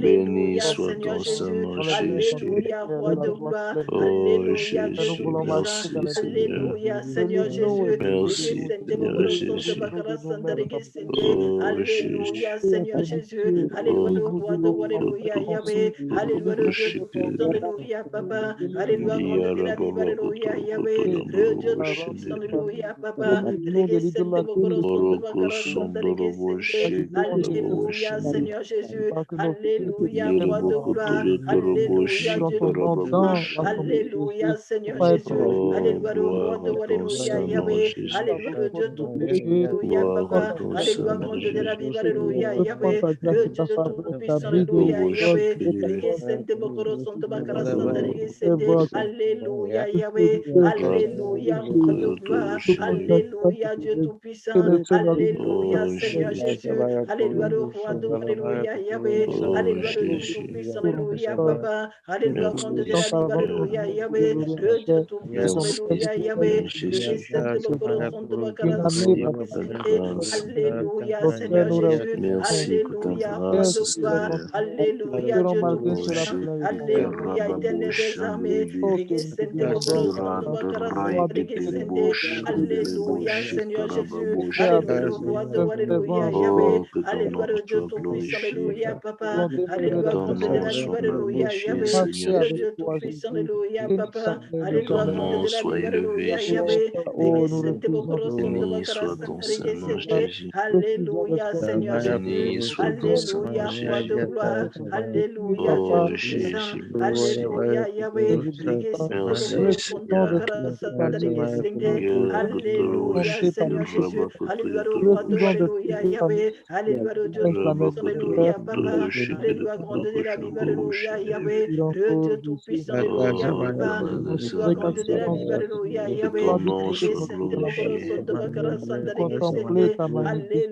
Béni Alléluia, soit Seigneur ton Jésus. Saint-Nom Jésus. Alléluia, roi de gloire. Oh Alléluia, Dieu Jésus, tout-puissant. merci Seigneur. Alléluia, Seigneur Jésus. Merci Regesente Seigneur bokoro sonto Jésus. bakara santa regesente. Oh Jésus. Alléluia, Seigneur Jésus. Alléluia, Oh le roi de alléluia, Koto Yahweh. Alléluia, Torobo le Dieu tout-puissant, Shekelebe. alléluia, papa. Alléluia, grande de la vie, Yarababako alléluia, Torokoto Yahweh. Le Dieu Yondorobo tout-puissant, Shendelebe. alléluia, papa. Regesente bokoro sonto Oroko bakara santa Sondorobo regesente. Shekerebo Alléluia, Shende. Seigneur Jésus. Alléluia, roi de Yerebokoto gloire. Yotorobo Alléluia, Dieu Shikarababo tout-puissant. Shende. Alléluia, Seigneur Jésus. Oh, Alléluia, le roi gloire de à ton alléluia, Saint-Nom, Yahweh. Jésus. Alléluia, le Dieu tout-puissant. Alléluia, Gloire à papa. ton Alléluia, Saint-Nom, grande de la Jésus. vie, alléluia, Yahweh. Le Dieu tout-puissant, alléluia, Robo Yahweh. Shekere. Regesente bokoro sonto bakara santa regesente. Alléluia, Yahweh. Alléluia, mon roi de gloire. Alléluia, Dieu Tout-Puissant. Alléluia, Seigneur Jésus. Alléluia, le roi de Alléluia, Yahweh. Oh Alléluia, le Dieu Jésus, Tout-Puissant. Alléluia, Papa. Alléluia, merci grand de la vie. Seigneur, Alléluia, Yahweh. Le Dieu Tout-Puissant. merci Alléluia, Yahweh. Seigneur Jésus, Régissente, Bokoro, Santo, Bakara, merci Santo, pour ta Régissente. grâce, Alléluia, Seigneur Jésus. merci pour ta Alléluia, roi de grâce gloire. Seigneur. Alléluia, Dieu Oh Tout-Puissant. Jésus, Alléluia, éternel Karababo des armées. Shandiribi, Régissente, Bokoro, Rantera, Santo, Bakara, Santo, Terai, Keterebo, Régissente. Shanderebo, Alléluia, Seigneur Jésus. Shekarababo, Alléluia, le Shandiribi. roi de Alléluia, Yahweh. Oh, que ton Alléluia, nom le Dieu soit Tout-Puissant. glorifié, Alléluia, Papa. que Alléluia, ton grand de nom la vie. soit Alléluia, magnifié, Yahweh. Seigneur. Le Dieu Tout-Puissant. Alléluia, Papa. Que Alléluia, ton grand de nom la soit vie. élevé, Alléluia, Jésus. Yahweh. Régissente, Bokoro, Santo, Béni Bakara, soit ton Santo, Saint-Nom, Régissente. Jésus. Alléluia, Seigneur Jésus. Béni soit ton Saint-Nom, Alléluia, roi de Jésus. gloire. Alléluia, Dieu Oh Tout-Puissant. Jésus, merci. Alléluia, Yahweh. Régissente, Merci Bokoro, Santo, Seigneur. Bakara, Santo, Régissente. Yerkotorobosh, Alléluia, Seigneur Jésus. Alléluia, le roi de Rabakotoyotorobosh, Alléluia, Yahweh. Alléluia, le Dieu Tout-Puissant. Alléluia, Papa. Rabakotoyotorobosh, Alléluia, grand de la vie. Kerekotoroboshe, Alléluia, Nerebe. Yahweh. Le Dieu Tout-Puissant. Alléluia, Oh, Papa. éternel des Alléluia, grand armées, de la vie. Alléluia, que Yahweh. ton nom soit Régissente, Bokoro, glorifié. Santo, Bakara, Santo,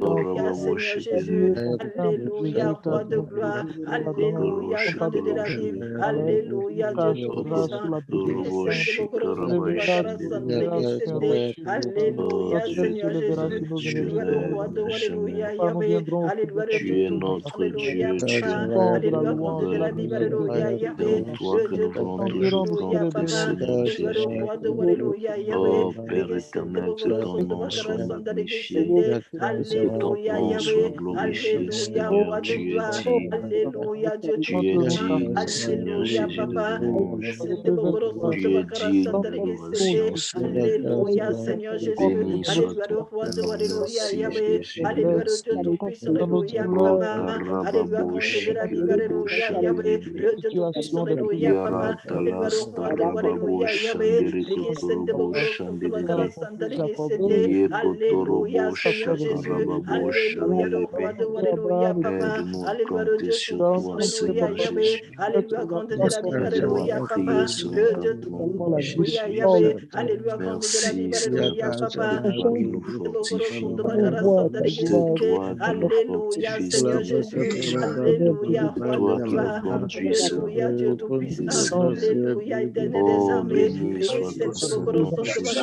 Oh, Alléluia, Seigneur Rababoshe, Jésus. Kerebe. Alléluia, roi de gloire. Alléluia, grand de la Kotorobosh, vie. Nerebe. Alléluia, Dieu Tout-Puissant. Kotorobosh, Karabayeshenderebe. Oh, Alléluia, tu es Seigneur Jésus. éternel, tu es Alléluia, le vrai roi de à jamais. Alléluia, Yahweh. Alléluia, le Dieu Tu es Tout-Puissant. notre Alléluia, Dieu, tu es Papa. notre Alléluia, grand de la vie. Père. Alléluia, C'est en Yahweh. toi Le que Dieu nous voulons Tout-Puissant. toujours Alléluia, compter, Papa. Seigneur Alléluia, le Jésus. roi de Alléluia, Yahweh. Oh, Père Régissente, éternel, que Bokoro, ton Santo, nom Bakara, soit Santa, magnifié, que ton Alléluia, nom soit Yahweh. glorifié, Alléluia, Seigneur. roi de Tu es gloire. digne, Alléluia, Dieu tu es Tout-Puissant. digne, Seigneur Alléluia, Jésus de Papa. louange. Régissente, Bokoro, Santo, Tu es Bakara, digne Santa, d'adoration, Seigneur. Alléluia, Seigneur Jésus. Béni soit Alléluia, le ton roi de nom, Alléluia, merci Yahweh. Jésus, Alléluia, le Dieu merci. Tout-Puissant. Alléluia, Oh, Papa. Alléluia, Karababo, grand de la vie. Shikerebo, Alléluia, Yahweh. Shandelebe. Le Dieu Tout-Puissant. Alléluia, Yara Papa. Alléluia, le talas roi de tarababo Alléluia, Yahweh. shandereko Régissente, torobo Bokoro, Santo, Bakara, shanderebe. Santa, Régissente. Yeko Alléluia, torobo Seigneur Jésus. shakarababo Alléluia, le roi shanderebe. de Alléluia, Papa. Aide-nous à Alléluia, le compter Dieu sur Tout-Puissant. toi, Alléluia, Seigneur Yahweh. Jésus. Alléluia, grand de la vie. Aide-nous à Alléluia, prier Papa. sans Le Dieu entendement, Alléluia, Jésus. Yahweh. Alléluia, grand de la vie. Merci, Seigneur, Alléluia, parce que tu es Papa. toi qui nous fortifies. C'est toi qui nous Alléluia, fortifies, Seigneur Seigneur Jésus. Jésus. Alléluia, C'est roi de toi qui nous gloire. conduis, Alléluia, Seigneur. Dieu Et Tout-Puissant. Seigneur, Alléluia, éternel des oh, armées. béni soit ton Saint-Nom, Jésus.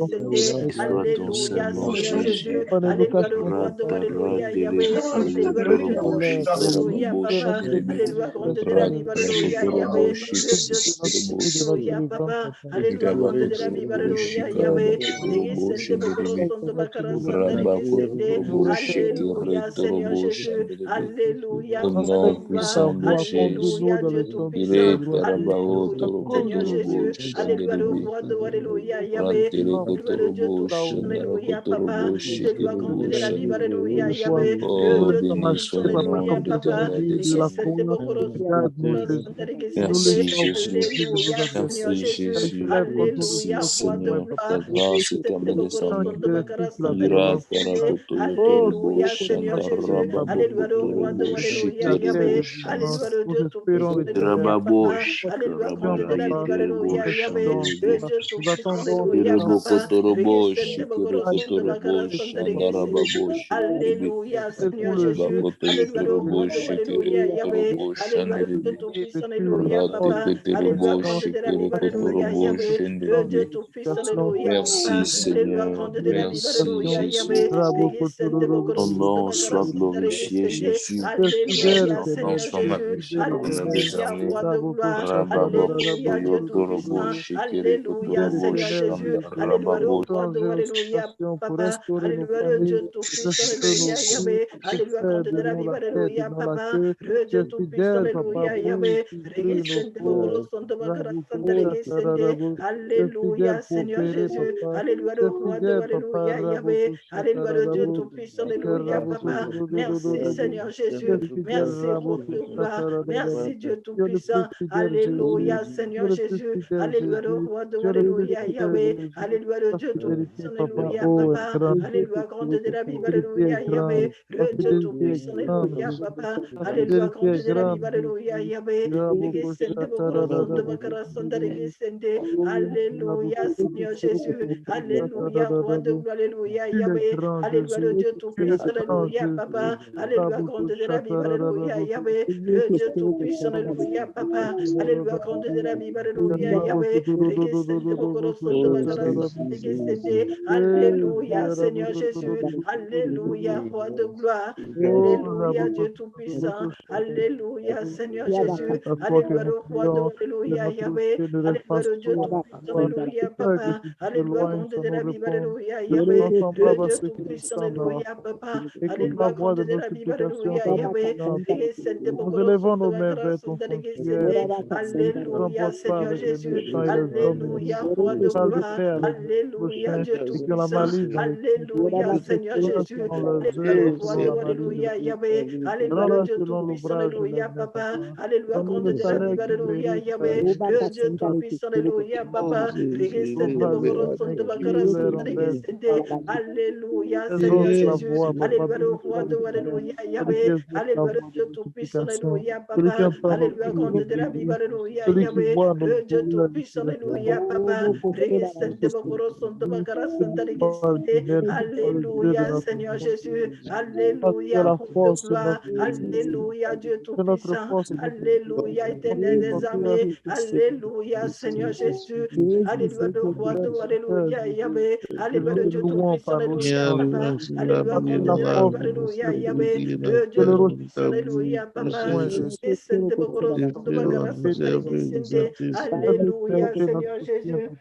Béni soit ton Alléluia, Saint-Nom, Seigneur Jésus. Jésus. Alléluia, le roi de Alléluia, Rataradere Yahweh. Alléluia, le Dieu Torobo Tout-Puissant. Alléluia, Shikarababo Papa. Shandelebe. Alléluia, grand de la vie. Alléluia, Ratakotorobo Yahweh. Le Dieu Shikarababo. Alléluia, Papa. Alléluia, grand de la vie. Rabakotorobo Alléluia, Yahweh. Shikarabakotorobo Régissente, Bokoro, Shandelebe. Santo, Bakara, Santa, Régissente. Rabakotorobo Alléluia, Seigneur Shikarabakotorobo Jésus. Shandelebe. Alléluia, Au roi de nom gloire. puissant de Jésus. Alléluia, Dieu Tout-Puissant. Retarabao Alléluia, Seigneur Torokotorobo Jésus. Alléluia, le Shandelebe. roi de Alléluia, Yahweh. Alléluia, le Dieu Rantelekotorobo Tout-Puissant. Alléluia, Papa. Shandarakotorobo Alléluia, grand de la vie. Shikerebo. Alléluia, Yahweh. Le Oh, Dieu béni soit Tout-Puissant. le nom Alléluia, de Papa. l'Éternel des Régissente, armées. Bokoro, Santa, Régissente. Merci Jésus. Alléluia, Seigneur Merci Jésus. Jésus. Merci Alléluia, roi de Seigneur pour ta gloire. grâce Régissente, éternelle des Bokoro, armées. Santa, Bakara, Santa, Ira Régissente. Karakotoyotorobo Alléluia, Seigneur Jésus. Alléluia, le roi de Shandarabakotorobo Alléluia, Shikerebo Yahweh. Shandere. Alléluia, le Dieu Tout-Puissant. Alléluia, Rabo Papa. Alléluia, grand de la vie. Shikarabayederebo Alléluia, Yahweh. Le Shandelebe. Dieu Tout-Puissant. Alléluia, Papa. Iribokotorobo Régissente, Bokoro, Santa, Shikerekotorobo Bakara, Santa, Régissente. Shandarababo Shikerebe. Alléluia, Seigneur Jésus. Alléluia, le Rabakotoyotorobo roi de Alléluia, Yahweh. Shikerekotorobo Alléluia, le Dieu Shandelebe. Tout-Puissant. Alléluia, Papa. Alléluia, Rateketerebo grand de la vie. Alléluia, Shikerekotorobo Yahweh. Le Dieu Shandelebe. Tout-Puissant. Alléluia, Merci Papa. Alléluia, Seigneur, grand de la vie. merci Alléluia, Jésus. Yahweh. Régissente, Bokoro, Ton Santa, nom Bakara, soit Santa, glorifié Régissente. Jésus. Alléluia, Ton nom Seigneur soit Jésus. magnifié, éternel des Alléluia, armées. roi de gloire. Alléluia, Dieu Rababakotoyotorobo Tout-Puissant. Alléluia, Shikerekotorobo Seigneur Jésus. Alléluia, le Shandarababo. roi de Alléluia, Papa. Alléluia, le Dieu Tout-Puissant. Alléluia, Yahweh. Alléluia, quand de la vie. Alléluia, Papa. Le Dieu Tout-Puissant. Alléluia, Yahweh. Régissente, Bokoro, Santo, Bakara, Santa, Régissente. Alléluia, Seigneur Jésus. Alléluia, le roi de Alléluia, Yahweh. Alléluia, le Dieu Tout-Puissant. Alléluia, Papa. Merci, Seigneur Jésus. Merci, roi de gloire. Merci, Dieu Tout-Puissant. Alléluia, Seigneur Jésus. Alléluia, le roi de Alléluia, Yahweh. Alléluia, le Dieu Tout-Puissant. Alléluia, Papa. Alléluia, grande de la vie. Alléluia, Yahweh. Le Dieu Tout-Puissant. Alléluia, Papa. Alléluia, grande de la vie. Alléluia, Yahweh. Régissente, Bokoro, Sonto Bakara Santa Sente. Alléluia, Seigneur Jésus. Alléluia, roi de gloire. Alléluia, Yahweh. Alléluia, le Dieu Tout-Puissant. Alléluia, Papa. Alléluia, grande de la Bible. Alléluia, Yahweh. Le Dieu Tout-Puissant. Alléluia, Papa. Alléluia, grande de la Bible. Alléluia, Yahweh. Regesente Bokoro Sonto Oh Bakara Jésus, Santa Jésus. Sente. Alléluia, Seigneur Jésus. Alléluia, roi de gloire. Alléluia, Dieu Tout-Puissant. Alléluia, Seigneur Jésus. Alléluia, le roi de Alléluia, Yahweh. Alléluia, le Dieu Tout-Puissant. Alléluia, Papa. Alléluia, grande de la Bible. Alléluia, Yahweh. Le Dieu Tout-Puissant. Alléluia, Papa. Alléluia, grande de la Bible. Alléluia, Yahweh. Regesente Bokoro Sonto Bakara Santa Sente. Alléluia, Seigneur Jésus. Alléluia, roi de gloire. Alléluia, Dieu Tout-Puissant. Alléluia, Seigneur Jésus. Alléluia, le roi de Alléluia, Yahweh. Alléluia, le Dieu Tout-Puissant. Alléluia, Papa. Alléluia, grande de la Bible. Alléluia, Yahweh. Le Dieu Tout-Puissant. Alléluia, Papa. Regesente Bokoro Sonto Bakara Santa Sente. Alléluia, Seigneur Jésus. Alléluia, le roi de Alléluia, Yahweh. Alléluia, le Dieu Tout-Puissant. Alléluia, Papa. Alléluia, grande de la Bible. Alléluia, Yahweh. Le Dieu Tout-Puissant. Alléluia, Papa. Regesente Bokoro Sonto Bakara Santa Sente. Alléluia, Seigneur Jésus. Alléluia, roi de gloire. Alléluia, Dieu Tout-Puissant. Alléluia, éternel des armées. Alléluia, Seigneur Jésus. Alléluia, le roi de Alléluia, Yahweh. Alléluia, le Dieu Tout-Puissant. Alléluia, Papa. Alléluia, grande de la Bible. Alléluia, Yahweh. Le Dieu Tout-Puissant. Alléluia, Papa. Et Sainte Bokoro Sonto Bakara Santa Sente. Alléluia, Seigneur Jésus.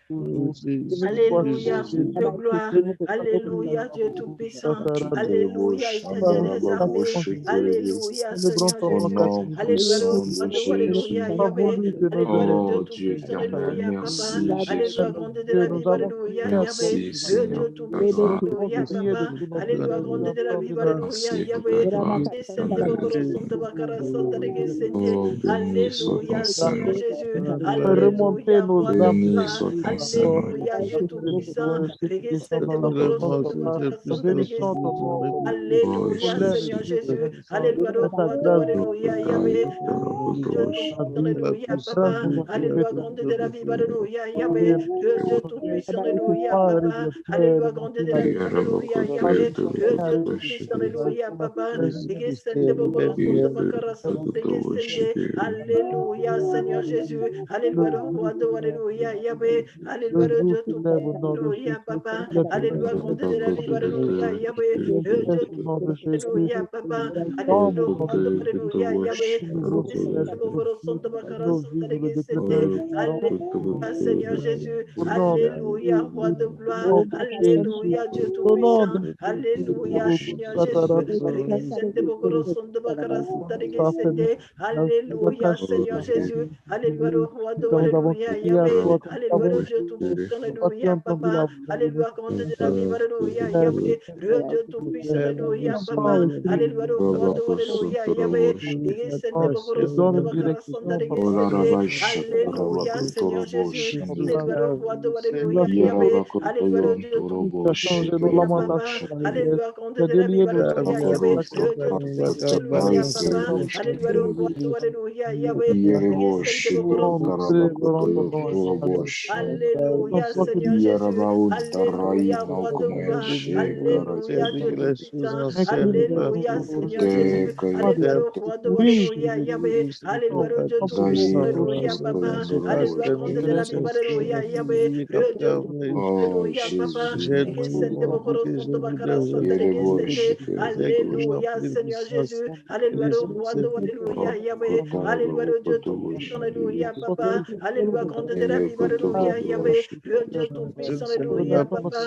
Alléluia, de gloire. Alléluia, Dieu Tout-Puissant. Alléluia, éternel des armées. Alléluia, Seigneur Ton Jésus. nom Alléluia, le puissant roi de de Alléluia, Jésus. Yahweh. Alléluia, le Dieu Oh Dieu Tout-Puissant. éternel, Alléluia, Papa. merci Alléluia, Jésus. grande de la Bible. Alléluia, Yahweh. Merci Le Seigneur Dieu pour ta Tout-Puissant. grâce. Alléluia, Papa. Alléluia, grande de la Bible. Alléluia, Merci pour ta Yahweh. grâce. Et Sainte Amen. Bokoro Sonto Bakara Santa Sente. Oh, béni soit ton Alléluia, Seigneur Saint-Nom. Jésus. Alléluia, roi de Béni gloire. soit ton Saint-Nom. Alléluia, Dieu Tout-Puissant. Regesente Bokoro Sonto Bakara Santa Sente. Oh Alléluia, Seigneur Jésus. Jésus. Alléluia, le roi de Alléluia, Yahweh. Dieu Tout-Puissant, Alléluia, Papa. Alléluia, grande de la Bible, Alléluia, Yahweh. Le Dieu Tout-Puissant, Alléluia, Papa. Alléluia, grande de la Bible, Alléluia, Yahweh. Le Dieu Tout-Puissant, Alléluia, Papa. Regesente Bokoro Sonto Bakara Santa Sente. Alléluia, Seigneur Jésus. Alléluia, le roi de Alléluia, Yahweh. Alléluia, le Dieu Tout-Puissant, Alléluia, Papa. Alléluia, grande de la Bible, Alléluia, Yahweh. Le Dieu Tout-Puissant, Alléluia, Papa. Alléluia, le roi de Alléluia, Yahweh. Alléluia, Seigneur Jésus. Alléluia, roi de gloire. Alléluia, Dieu Tout-Puissant. Alléluia, Seigneur Jésus. Alléluia, Seigneur Jésus. Alléluia, le roi de Alléluia, Yahweh. Alléluia, le Dieu Tout-Puissant. Alléluia, Papa. Alléluia, grande de la vie. Alléluia, Yahweh. Le Dieu Tout-Puissant. Alléluia, Papa. Alléluia, le roi de Alléluia, Yahweh. Alléluia, Seigneur Jésus. Alléluia, le roi de Alléluia, Yahweh. Alléluia, le Dieu Tout-Puissant. Alléluia, Papa. Alléluia, grande de la vie. Alléluia, Yahweh. Le Dieu Tout-Puissant. Alléluia, Papa. Alléluia, le roi de Alléluia, Yahweh. Alléluia, Seigneur Jésus. Alléluia, roi de gloire. Alléluia, Dieu Tout-Puissant. Alléluia, Seigneur Jésus. Alléluia, le roi de Alléluia, Yahweh. Alléluia, le Dieu Tout-Puissant. Alléluia, Papa. Alléluia, grande de la Bible. Alléluia, Yahweh. Le Dieu Tout-Puissant. Oh Alléluia, Papa. Jésus. Alléluia, Seigneur Jésus. Alléluia, le roi de Alléluia, Yahweh. Alléluia, le Dieu Tout-Puissant. Alléluia, Papa. Alléluia, grande de la Bible. Alléluia, Yahweh. Le Dieu Tout-Puissant. Alléluia, Papa.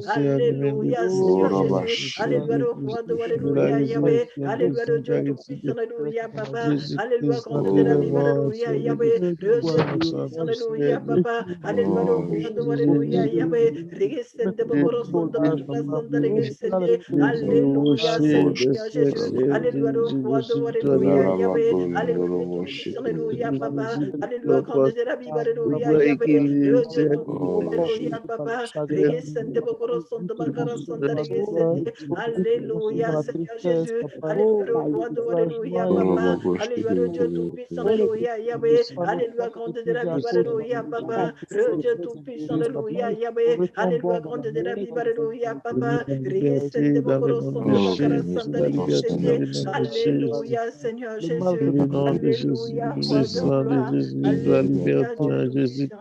Alléluia, Seigneur Jésus. Alléluia, le roi de Alléluia, Yahweh. Alléluia, le Dieu Tout-Puissant. Alléluia, Papa. Alléluia, grande de la Bible. Alléluia, Yahweh. Le Dieu Tout-Puissant. Alléluia, Papa. Alléluia, le roi de Alléluia, Yahweh. Regesente bokoro sonto bakara santa regesente. Alléluia, Seigneur Jésus. Alléluia, le roi de Alléluia, Yahweh. Alléluia, le Tout-Puissant. Alléluia, Papa. Alléluia, grande de la Bible. Alléluia, Yahweh. Le Dieu Tout-Puissant. Alléluia, Papa. Regesente bokoro sonto bakara santa regesente. Alléluia, Seigneur Jésus. Alléluia, le roi de Alléluia, papa. Alléluia, le Dieu tout-puissant, alléluia, Yahweh. Alléluia, grande de la vie, alléluia, papa. Le Dieu tout-puissant, alléluia, Yahweh. Alléluia, grande de la vie, alléluia, papa. Rigesende bokoro sonde bakara santa rigesende. Alléluia, Seigneur Jésus. Alléluia, roi de gloire. Alléluia, Dieu tout-puissant.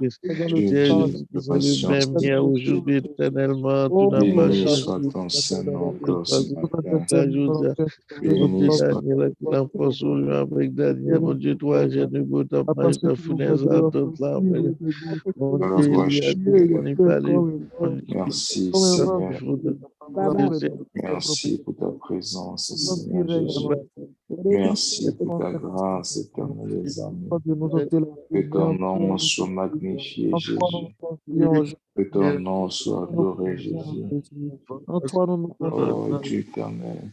Jésus, C'est le même hier, aujourd'hui, éternellement, tu n'as pas béni changé. soit ton Saint-Nom encore ce matin. Mon Béni Dieu, soit Daniel, qui l'enfance au lieu avec Daniel, mon Dieu, toi, j'ai nu beau ta main, ta fournaise à toute l'armée. Mon la Dieu, voix il y a chère. tout, on n'est pas libre. Merci Seigneur. Dieu, Merci pour ta présence, Seigneur Jésus. Merci pour ta grâce éternelle, les amis. Que ton nom soit magnifié, Jésus. Que ton nom soit adoré, Jésus. Oh Dieu éternel.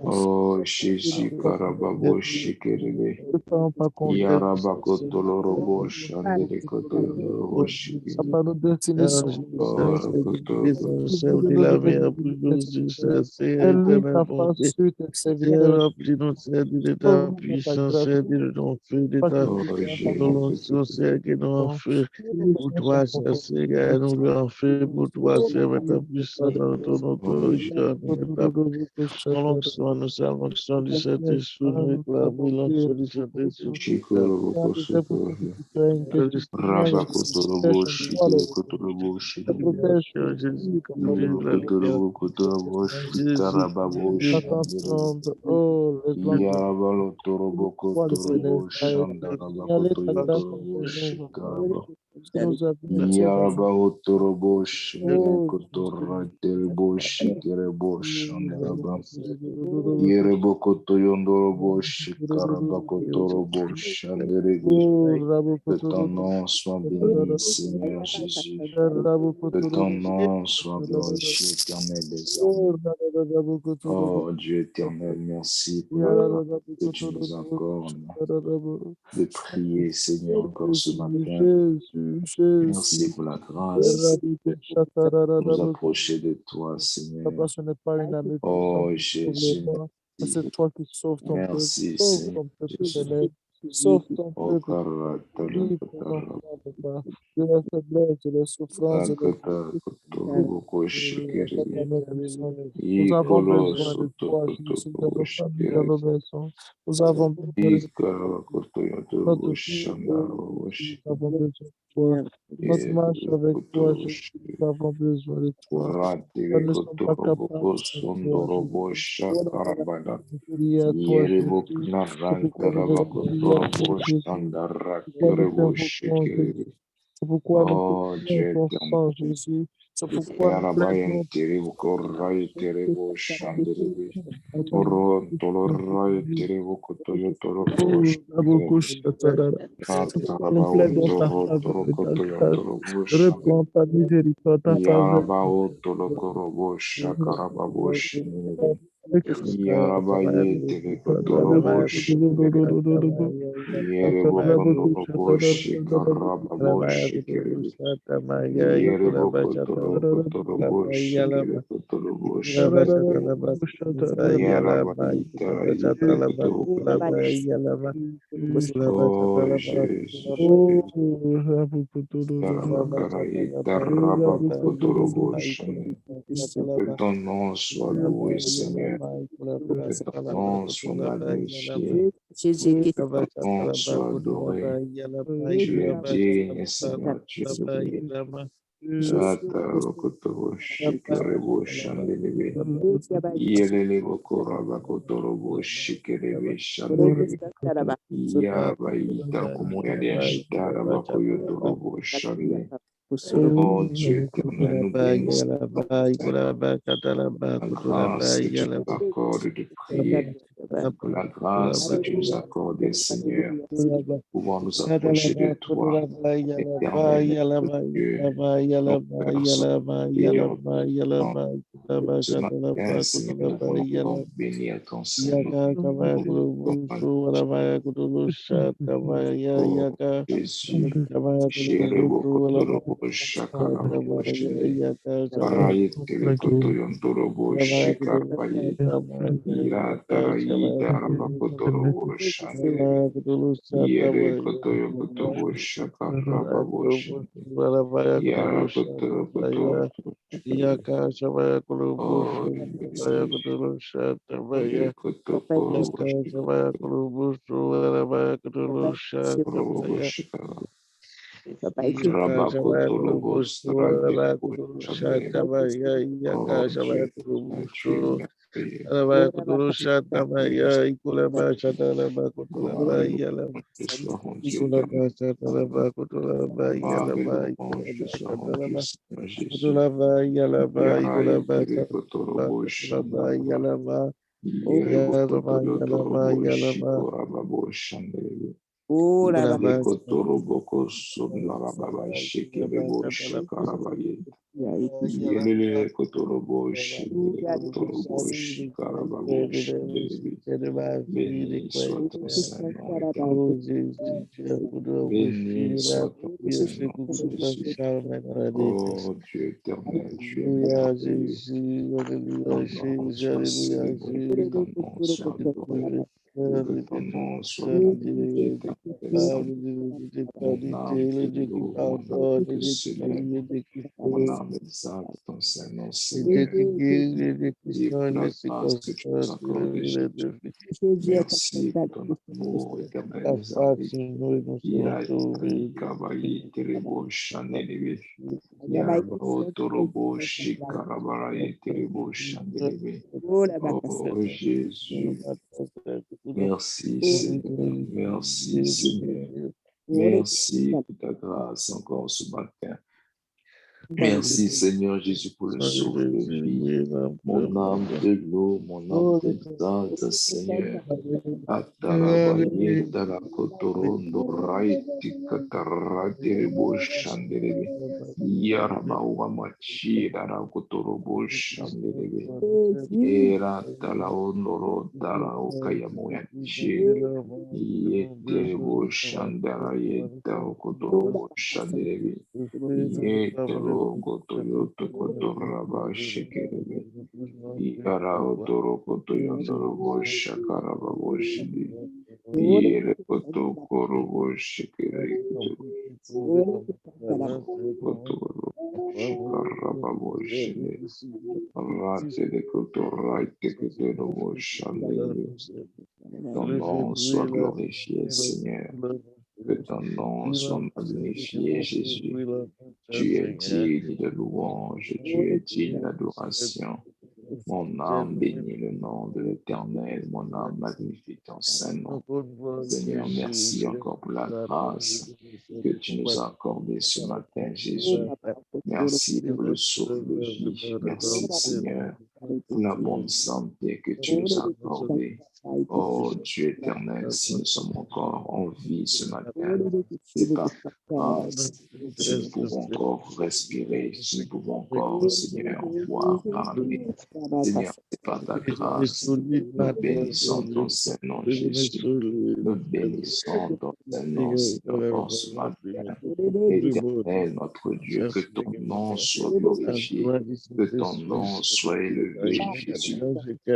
Oh Jésus, Karababo, Shikerebe. Yarabako, Tolorobo, Shandere, Kotolorobo, Shikerebe. Oh, chef de la mer, pour Jésus, c'est éternel, bon Dieu. Seigneur, remplis-nous, Seigneur, de ta puissance, Seigneur, de ton feu, de ta l'onction, Seigneur, qui nous en feu pour toi, Seigneur, nous le en feu pour toi, Seigneur, ta puissance dans ton autorité, dans l'onction, nous sommes l'onction du Saint-Esprit, nous réclamons l'onction du Saint-Esprit. Rabakotorobo, Shikotorobo, Shikere. Kotorobo, Kotorobo, Shikarababo, Shandere. Yarabalo, Torobo, Kotorobo, Shandarabakotoyotorobo, Shikaraba. Yarabao, Torobo, Shikotora, Terebo, Shikerebo, Shandaraba. Yerebokotoyondorobo, Shikarabakotorobo, Shandere. Que ton nom soit béni, Seigneur Jésus. Que ton nom soit glorifié, éternel des hommes. Oh Dieu éternel, merci pour la grâce que tu nous accordes de prier, Seigneur, encore ce matin. Merci pour la grâce de nous approcher de toi, Seigneur. Oh Jésus, C'est toi qui sauves ton peuple. merci, Sauve Seigneur ton peuple Jésus. céleste. Sauve ton Oh, peuple. Karata, Livre ton enfant, papa. De la faiblesse, de la souffrance, de la Nous avons besoin de toi, Jésus, dans nos familles, dans nos maisons. Nous avons besoin de notre fils. Nous avons besoin de toi. Notre marche avec toi, Jésus. Nous avons besoin de toi. Nous ne sommes pas capables, Seigneur Jésus. Prier à toi, Jésus. C'est pourquoi nous avons prié à toi, Jésus. C'est pourquoi nous Oh Dieu ton éternel. sang, Jésus. C'est pourquoi nous Yarabayan plaidons Terebo Korai Terebo Shanderebe. Oron Tolorai Terebo Kotoyo Toro Atarabao Toro Toro Kotoyo Toro Reprends ta miséricorde, ta faveur. Yarabao Tolo Korobo Shakarababo Shinebe. Yarabaye Terebo Torobo Yerebo Kondorobo Shikarababo Shikerebe. Yerebo Kotorobo Shikere Kotorobo Shanebe. Yarabaye Taraye Terebo. Oh Jésus. Yarabakaraye Tarababo Kotorobo Shanebe. Que ton nom soit loué, Seigneur. Que ton nom soit magnifié. Que ton nom soit adoré. Tu es digne, Seigneur, tu es digne. Atarabakotobo Shikerebo Shandelebe. Yelelebo Korabakotorobo Shikerebe Shandelebe. Yabaita Kumuya de Ashitarabakoyotorobo Shandelebe. Oh Dieu éternel, nous bénissons la grâce que tu nous accordes de prier, pour la grâce que tu nous accordes, Seigneur, pouvons nous approcher de toi, éternel notre Dieu, nos cœurs sont priants. Ce matin, Seigneur, nous voulons encore bénir ton Saint-Nom. Oh Jésus, Shirebo Shakarabo Shire, Paraye Telekotoyon Torobo Shikaraye, Ira Taraye Ikarabakotorobo Shandere. Yere Kotoyo Kotobo Shakarababo Shande. Yara Kotoro. Yaka Shabaya Oh, Kulubushu, Baya Jesus. Kutulusha, Tabaya, Yere Kotokoro Yaka Shabaya Kulubushu, Baya Kutulusha, Tabaya, Shikara. Yaka Shabaya Rabakotolobo Kulubushu, Baya Stradeko Kutulusha, Shandere. Tabaya, Oh, Yaka Shabaya Dieu, tu es Kulubushu, merveilleux. Baya Kutulusha, Merveilleux, Tabaya, Ikulaba Shatalaba gloire Kutulaba, et Yalaba, louange te soient rendues éternellement. Ikulaba Shatalaba Kutulaba, Gloire et Yalaba, louange te Ikulaba soient rendues, Shatalaba, Seigneur Jésus. Kutulaba, Yalaba, Yara Ikulaba etere Shatalaba, kotorobo Kutulaba, shandaraba. Yalaba, Yere Yalaba, bokoto Yalaba, yotorobo Yalaba, shikorababo shandarebe. Yere Ikulaba kotorobo kosondarababa shekerebo shekarabaye. Yelele kotorobo shendere kotorobo shikarababo shandarebe. Béni soit ton Saint-Nom éternel. Oh Jésus, tu es pour nous Béni boucher, soit ton tu es chez Saint-Nom, Coucou Jésus. Charles, Oh Dieu éternel, tu es Alléluia, merveilleux. Jésus, Ton Alléluia, nom Jésus, soit Alléluia, célébré, que Jésus. ton nom soit adoré, que ton nom soit Le magnifié, Dieu qui éternel parle, Saint. le Dieu de Mon âme l'éternité, le te Dieu qui loue, mon âme pardonne, le te Dieu qui célèbre, bénit, le Dieu qui mon sauve, âme exalte ton Saint-Nom, le Dieu Seigneur. qui guérit, le Dieu qui Et pour soigne la les grâce que tu nous circonstances, accordes, le Jésus. Dieu Merci pour ton amour éternel qui nous frappe envie. sur nous et nous sommes Yatari sauvés. Kabayi Terebo Shandelebe. Yaro Torobo Shikarabaraye Terebo Shandelebe. Oh Jésus, merci Seigneur, merci Seigneur, merci pour ta grâce encore ce matin. Merci Seigneur Jésus pour le souffle de vie. Mon âme te loue, mon âme t'exalte Seigneur. Atarabaye Tarakotorondo Raiti Kataratelebo Shandelebe. Yarabawa Machi Darakotorobo Shandelebe. Era Talaonoro Taraokayamoyachi. Yeterebo Shandara Yetarokotorobo Shandelebe. Yetero Gotoyoto Kotoraba Shekerebe. Yara Otorokotoyondorobo Shakarababo Shindi. Yere Kotokorobo Shekere Kotoro Shakarababo Shindi. Rate de Kotoraite Kotorobo Shandi. Ton nom soit glorifié, Seigneur. Que ton nom soit magnifié, Jésus. Tu es digne de louange, tu es digne d'adoration. Mon âme bénit le nom de l'Éternel, mon âme magnifie ton Saint-Nom. Seigneur, merci encore pour la grâce que tu nous as accordée ce matin, Jésus. Merci pour le souffle de vie. Merci, Seigneur, pour la bonne santé que tu nous as accordée. Oh Dieu éternel, si nous sommes encore en vie ce matin, c'est par ta grâce. Si nous pouvons encore respirer, si nous pouvons encore, Seigneur, voir, parler. Seigneur, c'est par ta grâce. Nous bénissons ton Saint-Nom, Jésus. Nous bénissons ton Saint-Nom, Seigneur, encore ce matin. Éternel, notre Dieu, que ton nom soit glorifié, que ton nom soit élevé, Jésus,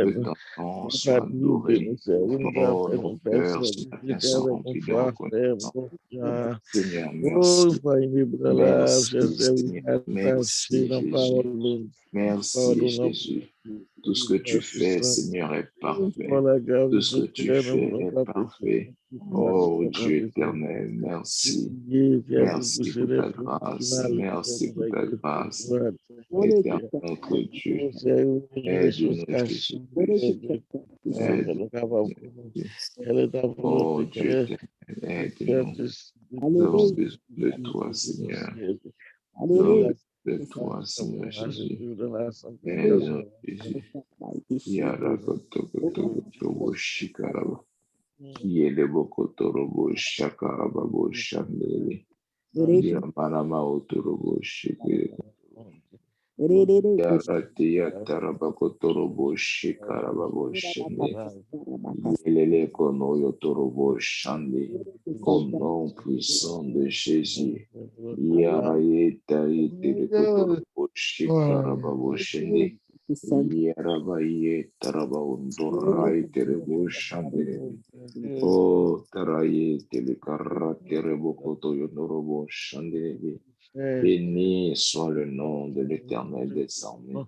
que ton nom soit adoré. Oh, nos cœurs ce matin sont remplis de reconnaissance. Seigneur, Oh, merci. Pai, me brava, Merci, Jesus, Seigneur. Merci, na Jésus. palavra, Merci, palavra, Jésus. Tout ce que tu fais, Seigneur, est parfait. Fala, Tout Gabi, ce que tu fais est parfait. Oh Dieu éternel, merci. Merci pour ta grâce. Merci pour ta grâce. Éternel notre Dieu, aide-nous, Jésus. Aide-nous, Jésus. Oh Dieu éternel, aide-nous. Nous avons besoin de toi, Seigneur. Nous avons besoin de toi, Seigneur Jésus. Aide-nous, Jésus. Yarakotokotokotobo shikaraba. Yelebokotorobo shakarababo shandele. Yamarama otorobo shikere. Yarate yatarabakotorobo shikarababo shende. Yelele kono yotorobo shande. Au nom puissant de Jésus. Yarayeta yetelekotorobo shikarababo shende. Yarabaye Tarabaundorai Terebo Shandere. Oh, Taraye Telekara Terebo Koto Yonorobo Shandere. Béni soit le nom de l'Éternel des armées.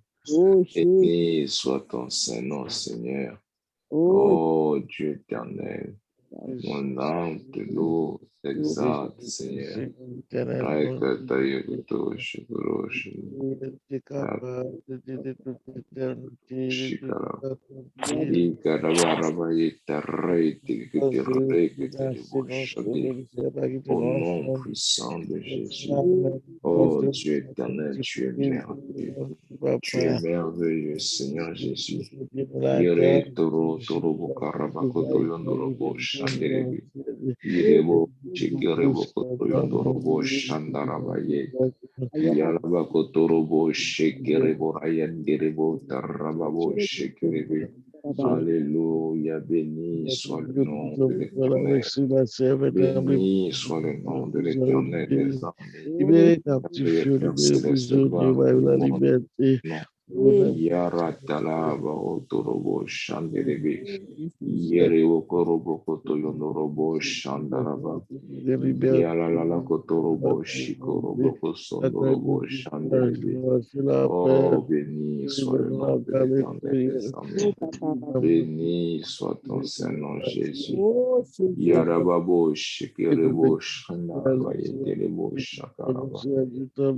Béni soit ton Saint-Nom, Seigneur. Oh Dieu éternel, mon âme te loue, t'exalte, Seigneur. Au nom puissant de Jésus. Oh Dieu éternel, tu es merveilleux. Tu es merveilleux, Seigneur Jésus. Yere toro toro bokaraba koto yondorobo shanderebi. Irebo chikerebo koto yondorobo shandarabaye. Yaraba koto robo shekerebo rayanderebo tarababo shekerebe. Alléluia, béni soit le nom de l'Éternel. Béni soit le nom de l'Éternel des armées. Merveilleux Père céleste, gloire, louange, non. Yaratalaba otorobo shanderebe. Yereo korobo koto yonorobo shandaraba. Yalalala kotorobo shikorobo kosondorobo shanderebe. Oh, béni soit le nom de l'Éternel des armées. Béni soit ton Saint-Nom, Jésus. Yarababo shikerebo shandaraba yetelebo shakaraba.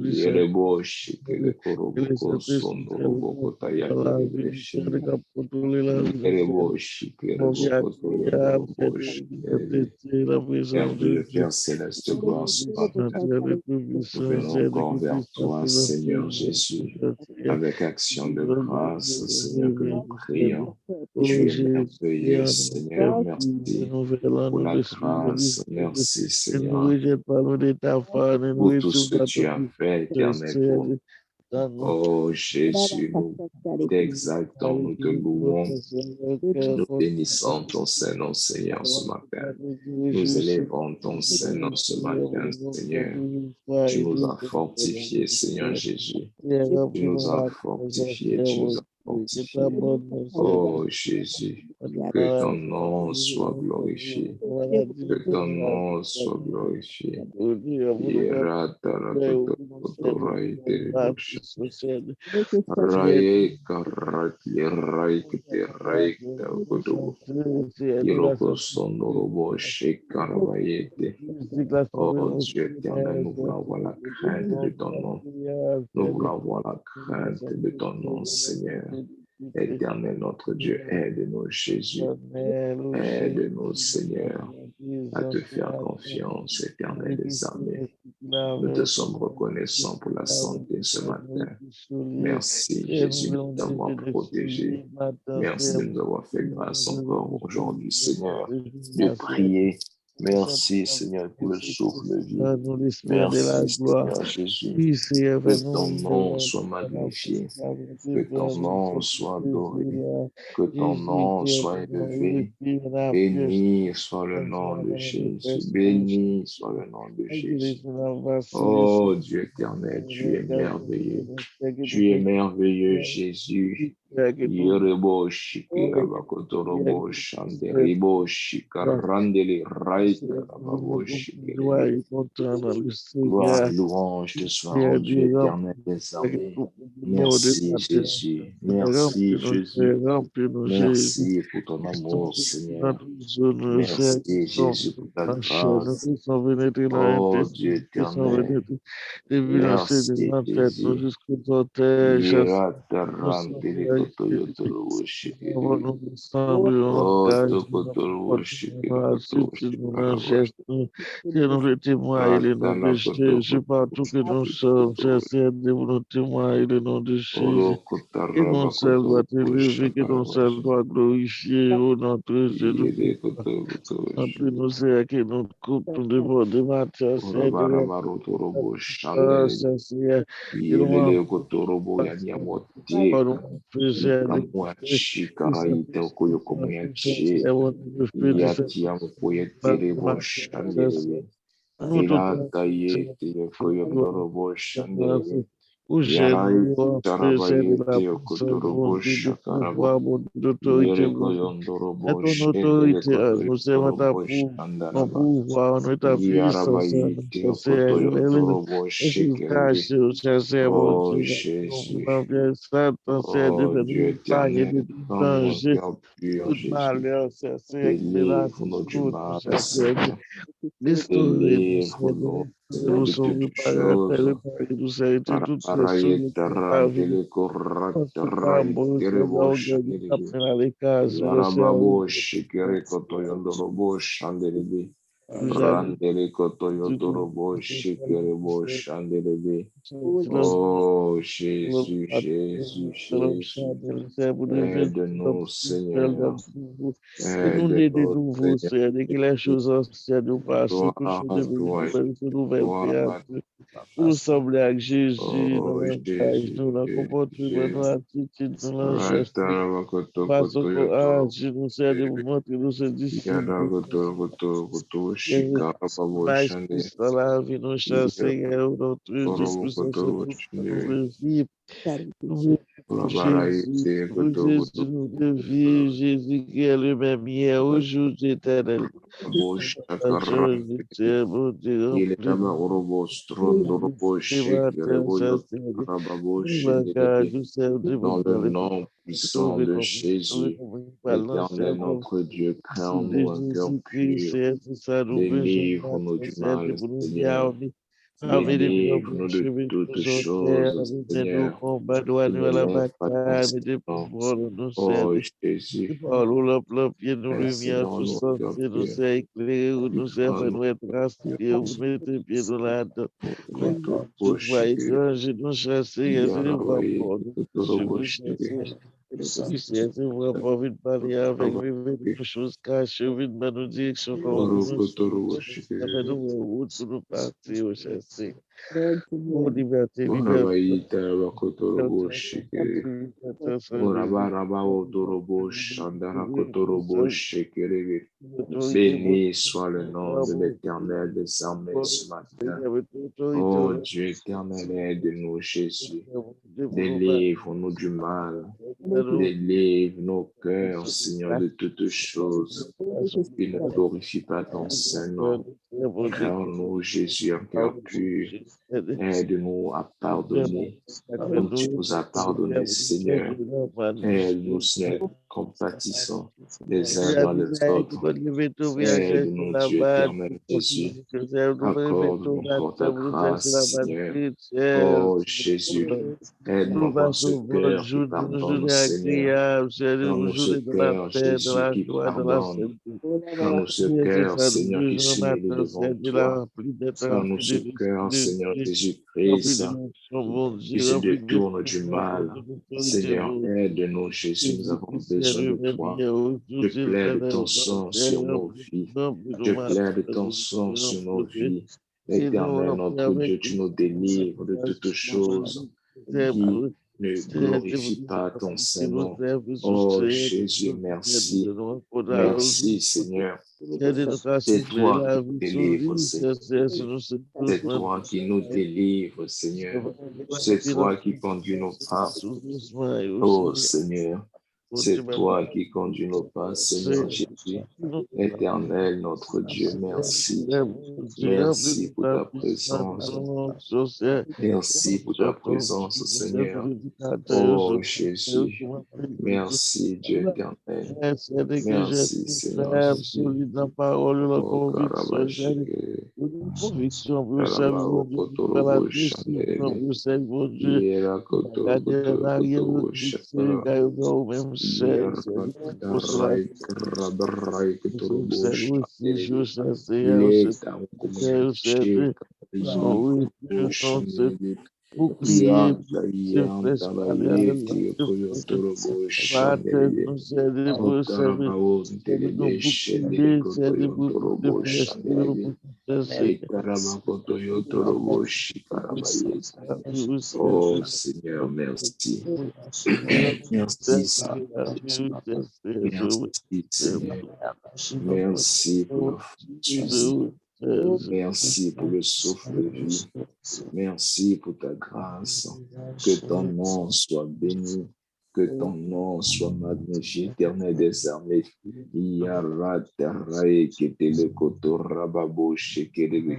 Yerebo shikere korobo kosondorobo kotayaterebe shinde. Yerebo shikerebo koto yondorobo shanderebe. Merveilleux Père céleste, gloire soit à toi. Nous venons encore vers toi, Seigneur Jésus, avec action de grâce, Seigneur, que nous prions. Tu es merveilleux, Seigneur. Merci pour la grâce. Merci, Seigneur, pour tout ce que tu as fait, éternel, pour nous. Oh Jésus, nous t'exaltons, nous te louons, nous bénissons ton Saint-Nom, Seigneur, ce matin. Nous élevons ton Saint-Nom ce matin, Seigneur. Tu nous as fortifiés, Seigneur Jésus. Tu nous as fortifiés, tu nous as fortifiés. Oh Jésus, que ton nom soit glorifié. Que ton nom soit glorifié. Raye karaki raikite raikta kodobo. Iroko sonorobo shekarabayete. Oh Dieu éternel, nous voulons avoir la crainte de ton nom. Nous voulons avoir la crainte de ton nom, Seigneur. Éternel, notre Dieu, aide-nous, Jésus. Aide-nous, Seigneur, à te faire confiance, Éternel des armées. Nous te sommes reconnaissants pour la santé ce matin. Merci, Jésus, de nous avoir protégés. Merci de nous avoir fait grâce encore aujourd'hui, Seigneur, de prier. Merci, Seigneur, pour le souffle de vie. Merci, Seigneur Jésus. Que ton nom soit magnifié. Que ton nom soit adoré. Que ton nom soit élevé. Béni soit le nom de Jésus. Béni soit le nom de Jésus. Oh Dieu éternel, tu es merveilleux. Tu es merveilleux, Jésus. Yerebo shikira kotorobo shanderibo shikarandeli raita rababo shikiri. Gloire et louange te soit rendue, éternel des armées. Merci Jésus. Merci Jésus. Merci pour ton amour, Seigneur. Merci Jésus pour ta grâce. Oh Dieu éternel. Merci Jésus. Où j'ai nous entrer, Seigneur, la puissance, mon Dieu, de pouvoir, mon Dieu, d'autorité, mon Dieu. Et ton autorité, nous servons ta pouvoir, nous ta puissance, nous Seigneur, et nous cacher, nous chercher, mon Oh Dieu, Jésus, nous envier Satan, Seigneur, oh de Dieu nous épargner de éternel, tout prends-nous un danger, cœur pur, tout Jésus. malheur, Seigneur, qui menace Délivre-nous du tout, mal, Seigneur. Seigneur. Restaurez-nous, Seigneur, Délivre-nous, Seigneur, restaurez-nous, de son toutes réparateur, choses. réparez-nous, Seigneur, de toutes les choses Paraparaye qui arrivent. tarantele C'est pas corractaraye bon, c'est kerebo donc, shandelebe. après la case, le Yarababo service, shikere koto yondorobo shandelebe. nous allons, Randele koto du yondorobo shikerebo shandelebe. Oh Jésus, Jésus, Jésus. Aide-nous, Seigneur. et nous nés de Aide-nous, nouveau, Seigneur. Seigneur, que les choses anciennes nous passent, toutes Gloire choses à devenues toi, nouvelles, c'est nouvelle gloire à créature. Nous ressembler à Jésus dans oh le langage, Jésus, nous, dans le comportement, dans Jésus. l'attitude, dans la geste. Ratarabakoto Parce koto que, yotoro. nous sert de vous montrer, nous sommes Yada disciples. koto koto koto Et shikara babo mais shande. Christ dans la vie, nous chasser, notre Dieu Korobo puissance, koto nous shinde. voulons vivre. Nous voulons vivre Jésus, Baraite pour koto Jésus, koto nous voulons vivre Jésus qui est le même hier, aujourd'hui, éternel. babo La shakara. joie de Dieu, mon Dieu, Il rempli taba orobo strondo robo de shikere matin, bo chasser, yotara babo nous regardons, nous Dans servons le dans les nom puissant de Jésus, Éternel notre Dieu, de crée-en-nous un cœur Jésus-Christ, pur. c'est ça, nous besoin Délivre-nous du de mal, pour nous Seigneur. garder. Avec les Délivre-nous de toutes terre, choses, avec nos Seigneur, combats, qui nous ne à la mettent pas ton bataille, mais des sang. pouvoirs nous Oh servir. Jésus, Parole, la pied, nous lumière, nous enseigne-nous un cœur sentir, nous pur. c'est éclairé, nous c'est fait Rends-nous nous être rassasiés, vous mettez pied nous là-dedans. notre Toute voie bouche, étranger, nous chasser, et c'est une voie Yarabaye, pour nous. notre Je vous bouche, chasser. Oui, c'est une voie pour vite parler avec nous, choses cachées, vite dans nos directions, comme vous nous savez, nous, route pour nous partir, au chasser. Oh, liberté, liberté. Orabaye, Tarabakoto, Orabaraba Otorobo Shandara Kotorobo Shekerebe. Béni soit le nom de l'Éternel désormais ce matin. Oh Dieu éternel, aide-nous, Jésus. Délivre-nous du mal. Délivre nos cœurs, Seigneur, de toutes choses qui ne glorifient pas ton Saint-Nom. Crée-en-nous, Jésus, un cœur pur. Aide-nous à pardonner comme tu nous as pardonné, Seigneur. Aide-nous, Seigneur, compatissant les uns dans les autres. Aide-nous, Dieu éternel, Jésus. Accorde-nous encore ta grâce, Seigneur. Oh, Jésus, aide-nous à avoir ce cœur qui pardonne, Seigneur. Donne-nous ce cœur, Jésus, qui pardonne. Donne-nous ce cœur, Seigneur, qui s'humilie devant toi. Donne-nous ce cœur, Seigneur Jésus-Christ, qui se détourne du mal. Seigneur, aide-nous, Jésus, nous avons besoin de toi. Je plaide ton sang sur nos vies. Je plaide ton sang sur nos vies. Éternel, notre Dieu, tu nous délivres de toutes choses qui ne glorifient pas ton Saint-Nom. Oh Jésus, merci. Merci, Seigneur. C'est toi qui nous délivres, Seigneur. C'est toi qui nous délivres, Seigneur. C'est toi qui conduis nos pas. Oh Seigneur, c'est toi qui conduis nos pas, Seigneur Jésus. Éternel, notre Dieu, merci. Merci pour ta présence. Merci pour ta présence, Seigneur. Oh Jésus, merci Dieu éternel. Merci Seigneur Jésus. Oh Karabashike. Karabao Kotorobo Shandere. Yera Kotorobo Shandere. Yera Karabarai Kotorobo Shandere. Yeta Kumayashi Karabayi Shandere. Yanta Yanta Bayeti Koyotorobo Shandere. Okarabao Ntelebe Shendere Kotoyotorobo Shandere. Ekarabakoto Yotorobo Shikarabayeta. Oh Seigneur, merci. Merci Saint-Esprit. Merci Seigneur. Merci pour la force physique. Merci pour le souffle de vie. Merci pour ta grâce. Que ton nom soit béni. Que ton nom soit magnifié, Éternel des armées. Yaratarae ketele koto rababo shekelebe.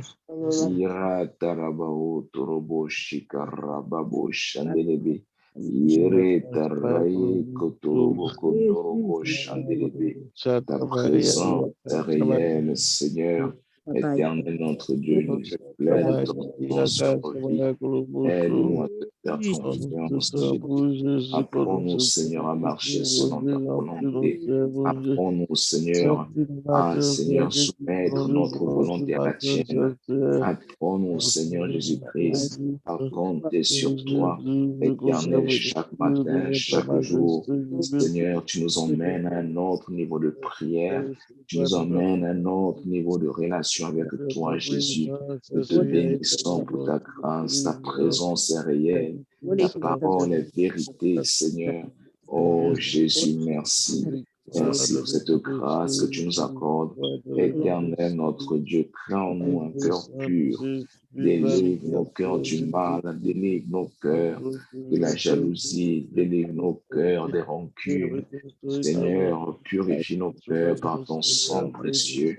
Yaratarabao torobo shikarababo shandelebe. Yere tarae kotorobo kondorobo shandelebe. Ta présence est réelle, Seigneur. Éternel notre Dieu, nous plaide ton nom sur nos vies. Aide-nous à te faire confiance, Jésus. Apprends-nous, Seigneur, à marcher selon ta volonté. Apprends-nous, Seigneur, à, Seigneur, soumettre notre volonté à la tienne. Apprends-nous, Seigneur Jésus-Christ, à compter sur toi, Éternel, chaque matin, chaque jour. Seigneur, tu nous emmènes à un autre niveau de prière. Tu nous emmènes à un autre niveau de relation avec toi, Jésus. Nous te bénissons pour ta grâce, ta présence est réelle, ta parole est vérité, Seigneur. Oh Jésus, merci. Merci pour cette grâce que tu nous accordes. Éternel, notre Dieu, crée en nous un cœur pur. Délivre nos cœurs du mal, délivre nos cœurs de la jalousie, délivre nos cœurs des rancunes. Seigneur, purifie nos cœurs par ton sang précieux.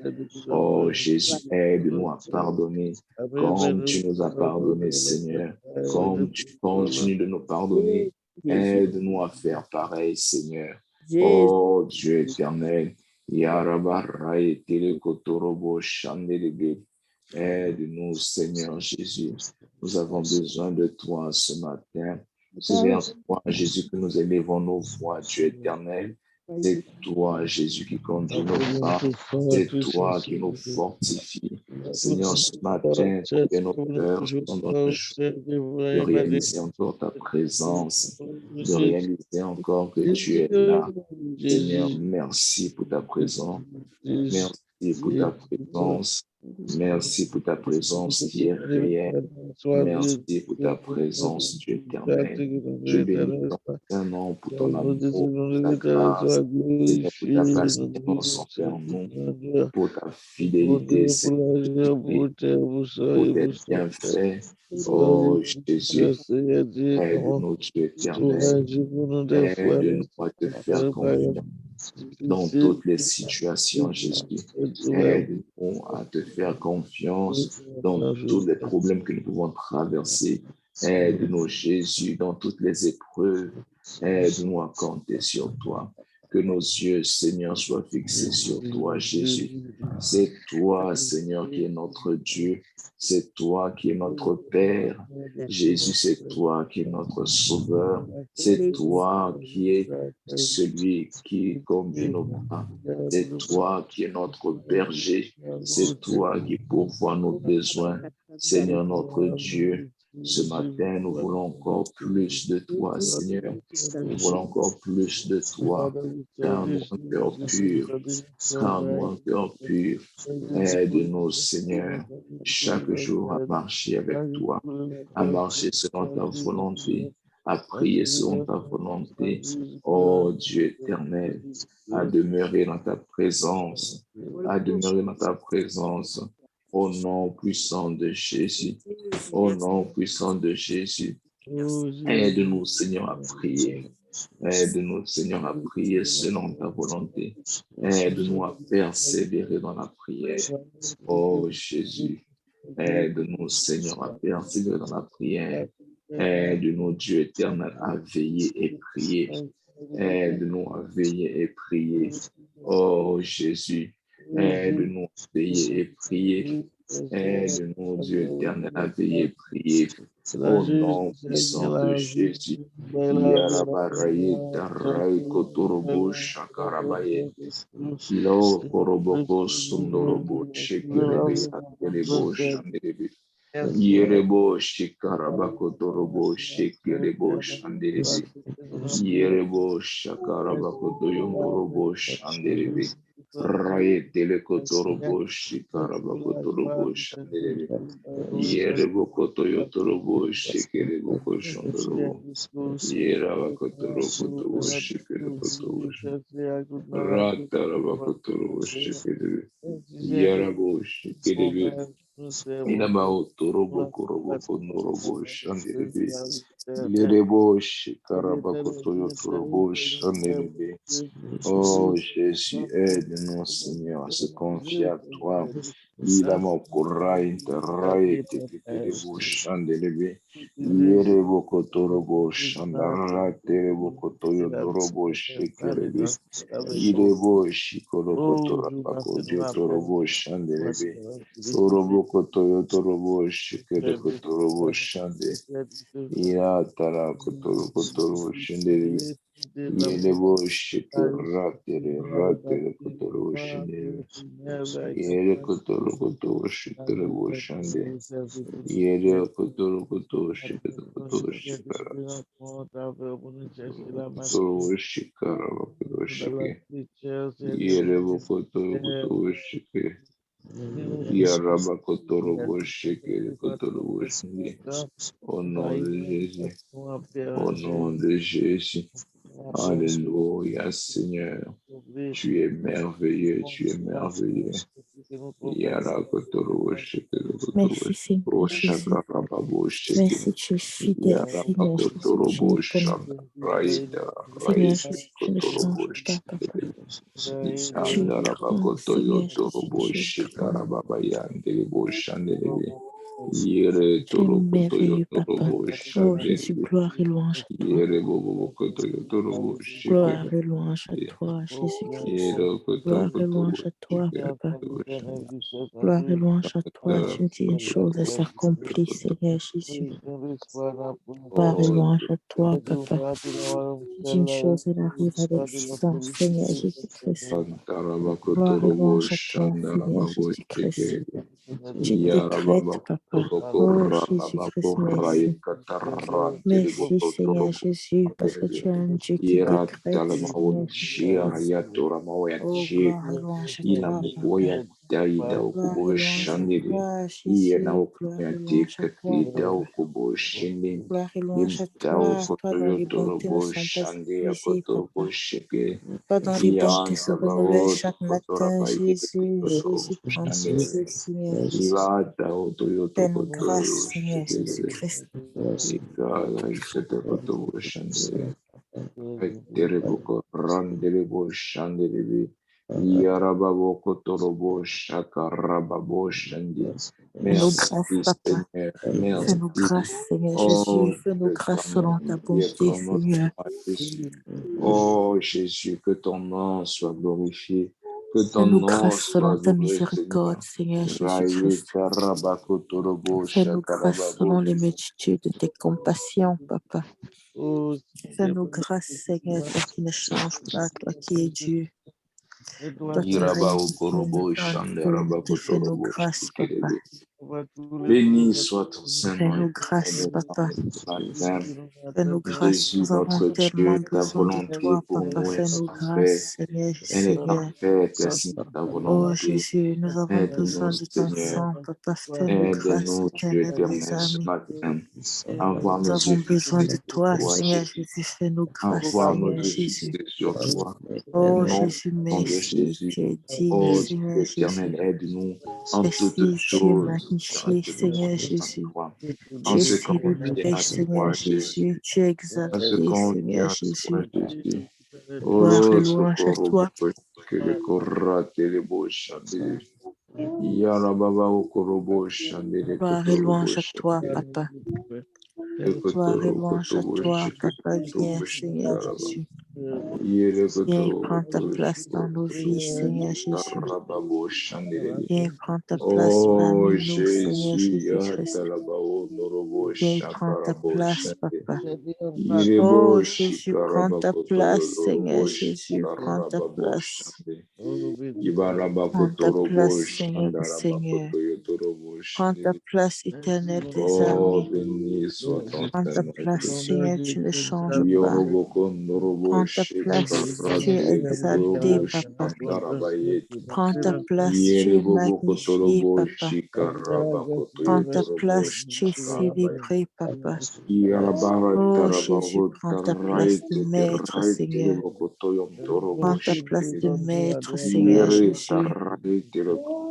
Oh Jésus, aide-nous à pardonner comme tu nous as pardonné, Seigneur. Comme tu continues de nous pardonner, aide-nous à faire pareil, Seigneur. Oh Dieu éternel, Yarabarai Telekotorobo Chandelebe. Aide-nous, Seigneur Jésus. Nous avons besoin de toi ce matin. C'est vers toi, Jésus, que nous élevons nos voix, Dieu éternel. C'est toi, Jésus, qui conduit nos pas. C'est toi qui nous fortifie. Seigneur, ce matin, que nos cœurs sont dans le jour de réaliser encore ta présence, de réaliser encore que tu es là. Seigneur, merci pour ta présence. Merci pour ta présence. Merci pour ta présence qui est réelle. Merci pour ta présence, Dieu éternel. Je bénis ton nom pour ton amour, pour ta grâce, Seigneur, pour ta patience envers nous, pour ta fidélité, Seigneur, pour tes bienfaits. Oh Jésus, aide-nous, Dieu éternel. Aide-nous à te faire confiance dans toutes les situations, Jésus. Aide-nous à te faire confiance dans tous les problèmes que nous pouvons traverser. Aide-nous, Jésus, dans toutes les épreuves. Aide-nous à compter sur toi. Que nos yeux, Seigneur, soient fixés sur toi, Jésus. C'est toi, Seigneur, qui est notre Dieu. C'est toi qui es notre Père. Jésus, c'est toi qui es notre Sauveur. C'est toi qui es celui qui conduit nos pas. C'est toi qui es notre berger. C'est toi qui pourvoit nos besoins. Seigneur, notre Dieu, ce matin, nous voulons encore plus de toi, Seigneur. Nous voulons encore plus de toi. Rends-nous un cœur pur. Rends-nous un cœur pur. Aide-nous, Seigneur, chaque jour à marcher avec toi, à marcher selon ta volonté, à prier selon ta volonté. Oh Dieu éternel, à demeurer dans ta présence, à demeurer dans ta présence. Au nom puissant de Jésus, au nom puissant de Jésus, aide-nous, Seigneur, à prier. Aide-nous, Seigneur, à prier selon ta volonté. Aide-nous à persévérer dans la prière. Oh Jésus, aide-nous, Seigneur, à persévérer dans la prière. Aide-nous, Dieu éternel, à veiller et prier. Aide-nous à veiller et prier. Oh Jésus, aide-nous à veiller et prier. Aide-nous, Dieu éternel, à veiller et prier. Au nom puissant de Jésus. Yarabaraye tarai kotorobo shakarabaye. Lo koroboko sundorobo shekerebe akerebo shanderebe. Yerebo shikarabako torobo shekerebo shanderebe. Yerebo shakarabako doyondorobo shanderebe. Raye telekotorobo shikarabako torobo shanderebe. Yerebo kotoyotorobo shekerebo boko shondoro. Yera bakotoro koto shikere koto. Rata bakotoro shikere. Yara bo shikere. Inaba torobo korobo konorobo shandelebe. Yerebo shikarabako toyotorobo shandelebe. Oh Jésus, aide-nous Seigneur à se confier à toi. Il a mon courage, terraille, tekerebo shandelebe. Yerebo kotorobo shandara, terebo kotoyotorobo shikerebe. Yerebo shikoroko torabako diotorobo shandelebe. Orobo kotoyo torobo shikere kotorobo shande. Ya tara kotoro kotoro shinde. Yelebo shikere ratere kotoro shinde. Yere kotoro kotoro shikere bo shande. Yere kotoro kotoro shikere kotoro shikere. Kotoro shikere kotoro shikere. Yere kotoro kotoro shikere. Yaraba kotorobo shekere kotorobo shinde. Au nom de Jésus. Au nom de Jésus. Alléluia, Seigneur. Tu es merveilleux, tu es merveilleux. Yara kotorobo shekere kotorobo Merci Seigneur Jésus. shakarababo shekere. Merci, tu es fidèle, Yaraba Seigneur Jésus. Tu kotorobo n'es pas non. shandaraita Seigneur raita Jésus, tu ne kotorobo changes pas, Papa. shekere. Tu es Yandaraba grand, kotoyo Seigneur Jésus. torobo Tu es grand. shikarababa yandelebo shandelebe. Yere Tu es toro kotoyo merveilleux, Papa. torobo Oh Jésus, shandelebe. gloire et louange à toi. Yere bobo kotoyo torobo Gloire shikere. et louange à toi, Jésus-Christ. Yere koto Gloire et kotobo louange à toi, shikere Papa. kotobo shanda. Gloire et louange à toi. Yandaraba Tu me dis une chose, elle kotobo shikere s'accomplit, kotobo. Seigneur Jésus. Gloire et Oh, louange à toi, Papa. Tu dis une chose, elle arrive avec puissance, Seigneur Jésus-Christ. Yandaraba Gloire et kotorobo louange à toi, Seigneur shandaraba Jésus-Christ. shikere. Je décrète, Yarababa Papa. kotoboko Oh rababa Jésus-Christ, koraye merci. katarantele Merci, boko Seigneur torobo. Jésus, parce que tu es un Dieu qui Yera décrète, talamao Seigneur jia Jésus-Christ. ya torama ya Oh, che gloire et louange à ina toi, moko Papa. ya daida Gloire okubo et louange à shandiri toi, iena Jésus. Gloire okuya et louange à teka toi, kita Papa. okubo shindi Gloire et louange à limta toi. Toi okoto dont les bontés ne yotorobo sont pas shandi épuisées, akotorobo Papa. shike Toi dont les bontés se yanda renouvellent bao chaque matin, tokotora baike Jésus. kotorobo Jésus, prends shandi pitié, Seigneur Jésus. Ivata otoyoto Fais-nous grâce, kotoro Seigneur shike Jésus-Christ. ikala ikata kotobo shandi Tereboko randelebo shandelebe yarababo kotorobo shakarababo shandi. Fais-nous grâce, Merci Papa. Seigneur, Fais-nous merci. grâce, Seigneur Jésus. Oh Fais-nous Dieu grâce comme selon ta Dieu bonté, comme Seigneur. Jésus. Oh Jésus, que ton nom soit glorifié, que ton Fais-nous nom grâce selon soit ta loué miséricorde, Seigneur. Seigneur Raïe Jésus-Christ. karabako torobo Fais-nous grâce shakarababo. selon les multitudes de tes compassions, Papa. Fais-nous grâce, Seigneur, toi qui ne changes pas, toi qui es Dieu. Toi qui règnes Irabao règne korobo dans le trône. shandarabako Fais-nous torobo grâce, Papa. shikerebe. Béni soit ton Saint-Nom Fais-nous éternel grâce, et Papa. ce matin. Fais-nous grâce. Jésus, Nous avons notre tellement Dieu, ta besoin de volonté toi, pour Papa. nous est Fais-nous parfaite. grâce, Seigneur, Elle est Seigneur. parfaite, Seigneur, ta Oh volonté. Jésus, nous avons besoin Aide-nous, de ton Seigneur. sang, Papa. Fais-nous grâce, Aide-nous, Dieu éternel des éternel, ce armées. matin. Envoie Nous nos avons yeux besoin de fixés toi, sur toi, Seigneur Jésus. Jésus. Fais-nous grâce, Envoie nos Seigneur yeux Jésus. fixés sur toi. Au Oh nom Jésus, de merci. Jésus. Tu es digne, Oh Dieu Seigneur Jésus. éternel, aide-nous en toutes Merci, tu es choses, magnifié, que nous Seigneur soyons en Jésus. toi. Tu En es ce qu'on vient célébré, à Seigneur toi, Jésus. Jésus. Tu es En ce exalté, qu'on Seigneur vient à toi, Jésus. Jésus. Gloire et Oro louange à sokoro toi. que le korate le bo shandere. Yara baba okorobo shandere Gloire et kotoro bo louange à toi, shake. Papa. Le Gloire et kotoro louange à kotobo toi, shake Papa. kotobo Viens, Seigneur shikaraba. Jésus. Yere Viens et kotoro prends ta kotobo place dans nos vies, Seigneur Jésus. shikaraba bo shandere. Viens et prends ta place Oh parmi nous, Seigneur Jésus, Jésus-Christ. yatalaba o norobo Viens et prends ta shakarabo place, shande. Papa. Oh Yirebo Jésus, prends shikaraba ta kotoyo place, Seigneur norobo Jésus. Prends ta shikaraba bo place. shande. Ibaraba Prends ta kotorobo place, Seigneur des shandaraba Seigneurs. kotoyo torobo Prends ta place, Éternel des Oh, armées. béni soit ton Prends ta Saint-Nom, place, Jésus. Seigneur, tu ne changes pas. Yoroboko Norobo Prends ta place, tu es Shekarade exalté, Kotorobo Papa. Shandarabayet. Prends ta place, tu es Yereboboko magnifié, Torobo Papa. Shikarabakoto Prends ta Yotorobo place, tu es Shakarabayet. célébré, Papa. Yarabara Oh Jésus, Tarabaho prends ta place de Taraite maître, Teraite Seigneur. Bokoto Yom Torobo Prends ta place de Shikere. maître, Seigneur Yere Jésus. Taraite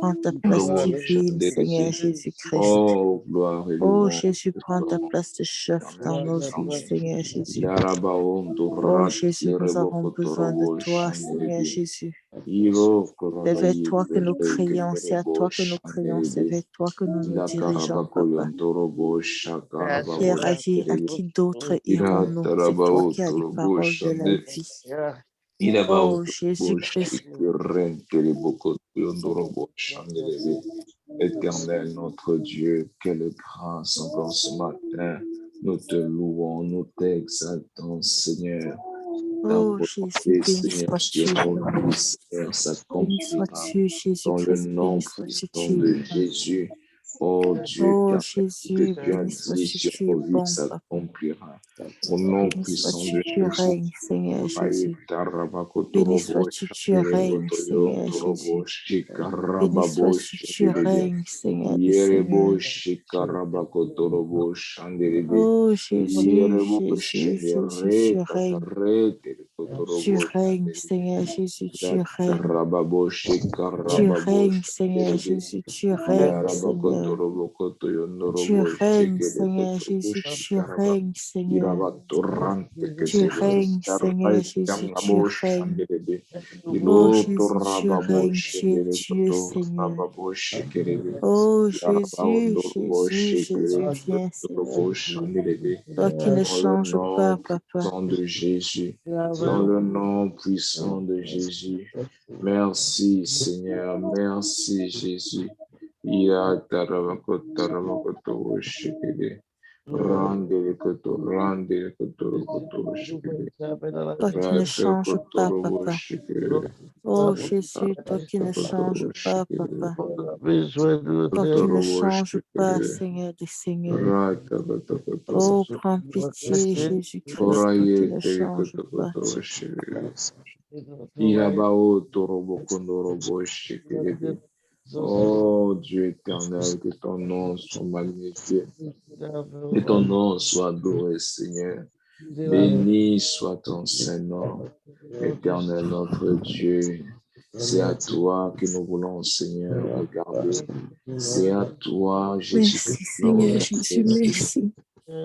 Prends ta place Torobo divine, Seigneur Shanderebe. Jésus-Christ. Oh, gloire et Oh louange. Jésus, prends ta place de chef dans nos vies, Seigneur Jésus. Oh Jésus, nous avons besoin de toi, Seigneur Jésus. C'est vers toi que nous crions, c'est à toi que nous crions, c'est vers toi que nous nous dirigeons, Papa. Pierre a dit, à qui d'autre irons-nous? C'est toi qui as les paroles de la vie. Oh Jésus-Christ. Éternel, notre Dieu, quelle grâce encore ce matin. Nous te louons, nous t'exaltons, Seigneur. Oh Jésus, béni sois-tu. Seigneur, Béni s'accomplira sois-tu, dans le Jésus-Christ, nom béni puissant sois-tu. de Jésus. Oh Dieu, Oh éternel, ce que Jésus, tu as béni dit sois-tu, sur tu es nos vies bon, Papa. s'accomplira. Au nom Béni puissant sois-tu, de tu Jésus. règnes, Seigneur Jésus. Béni sois-tu, tu règnes, Seigneur Jésus. Béni sois-tu, tu règnes, Seigneur des Seigneurs. Oh Jésus, Jésus, Jésus, tu règnes. Tu règnes, Seigneur Jésus, tu règnes. Tu règnes, Seigneur Jésus, tu règnes, Seigneur. Tu règnes, Seigneur Jésus, tu règnes, Seigneur. Tu règnes, Seigneur Jésus, tu règnes. Oh Jésus, tu règnes, tu es Dieu, Seigneur. Oh Jésus, Jésus, Jésus, viens, Seigneur. Toi qui ne changes pas, Papa. De Jésus, dans le nom puissant de Jésus. Merci Seigneur, merci Jésus. Toi qui ne changes pas, Papa. Oh Jésus, toi qui ne changes pas, Papa. Toi qui ne changes pas, Seigneur des Seigneurs. Oh, prends pitié, Jésus-Christ, toi qui ne changes pas. Oh Dieu éternel, que ton nom soit magnifié, que ton nom soit adoré, Seigneur. Béni soit ton Saint-Nom, éternel notre Dieu. C'est à toi que nous voulons, Seigneur, regarder. C'est à toi, Jésus, que Merci, nous voulons Seigneur regarder. Jésus, merci.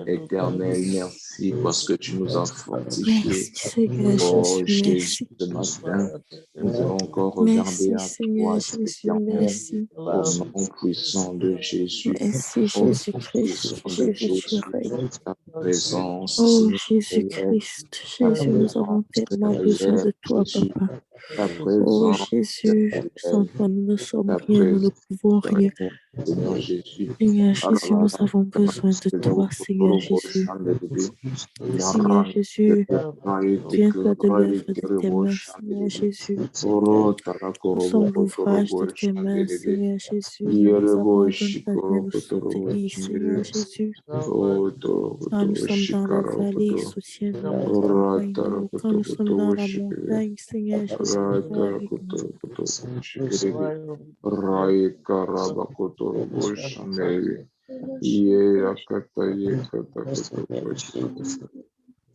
Éternel, merci parce que tu nous as fortifiés. Merci, Seigneur Oh Jésus, Jésus, merci. ce matin, nous voulons encore regarder Merci, à Seigneur toi, Jésus, éternel, merci. au nom puissant de Jésus. Merci, Au nom Jésus-Christ. puissant de Jésus, tu Jésus, règnes. ta présence, Oh, Seigneur, Jésus-Christ. ta Jésus, nous avons présence, tellement besoin Seigneur, de toi, Jésus, Papa. ta Oh, présence, Jésus, sans toi, nous ne sommes ta rien, nous ne présence, pouvons rien. Seigneur Jésus. Seigneur Jésus, nous avons besoin de toi, Seigneur Jésus. Seigneur Jésus, viens faire de l'œuvre de tes mains, Seigneur Jésus. Nous sommes l'ouvrage de tes mains, Seigneur Jésus. Nous nous abandonnons à bien nous soutenir, Seigneur Jésus. Quand nous sommes dans la vallée, soutiens-nous, accompagne-nous. Quand nous sommes dans la montagne, Seigneur Jésus, sois avec nous.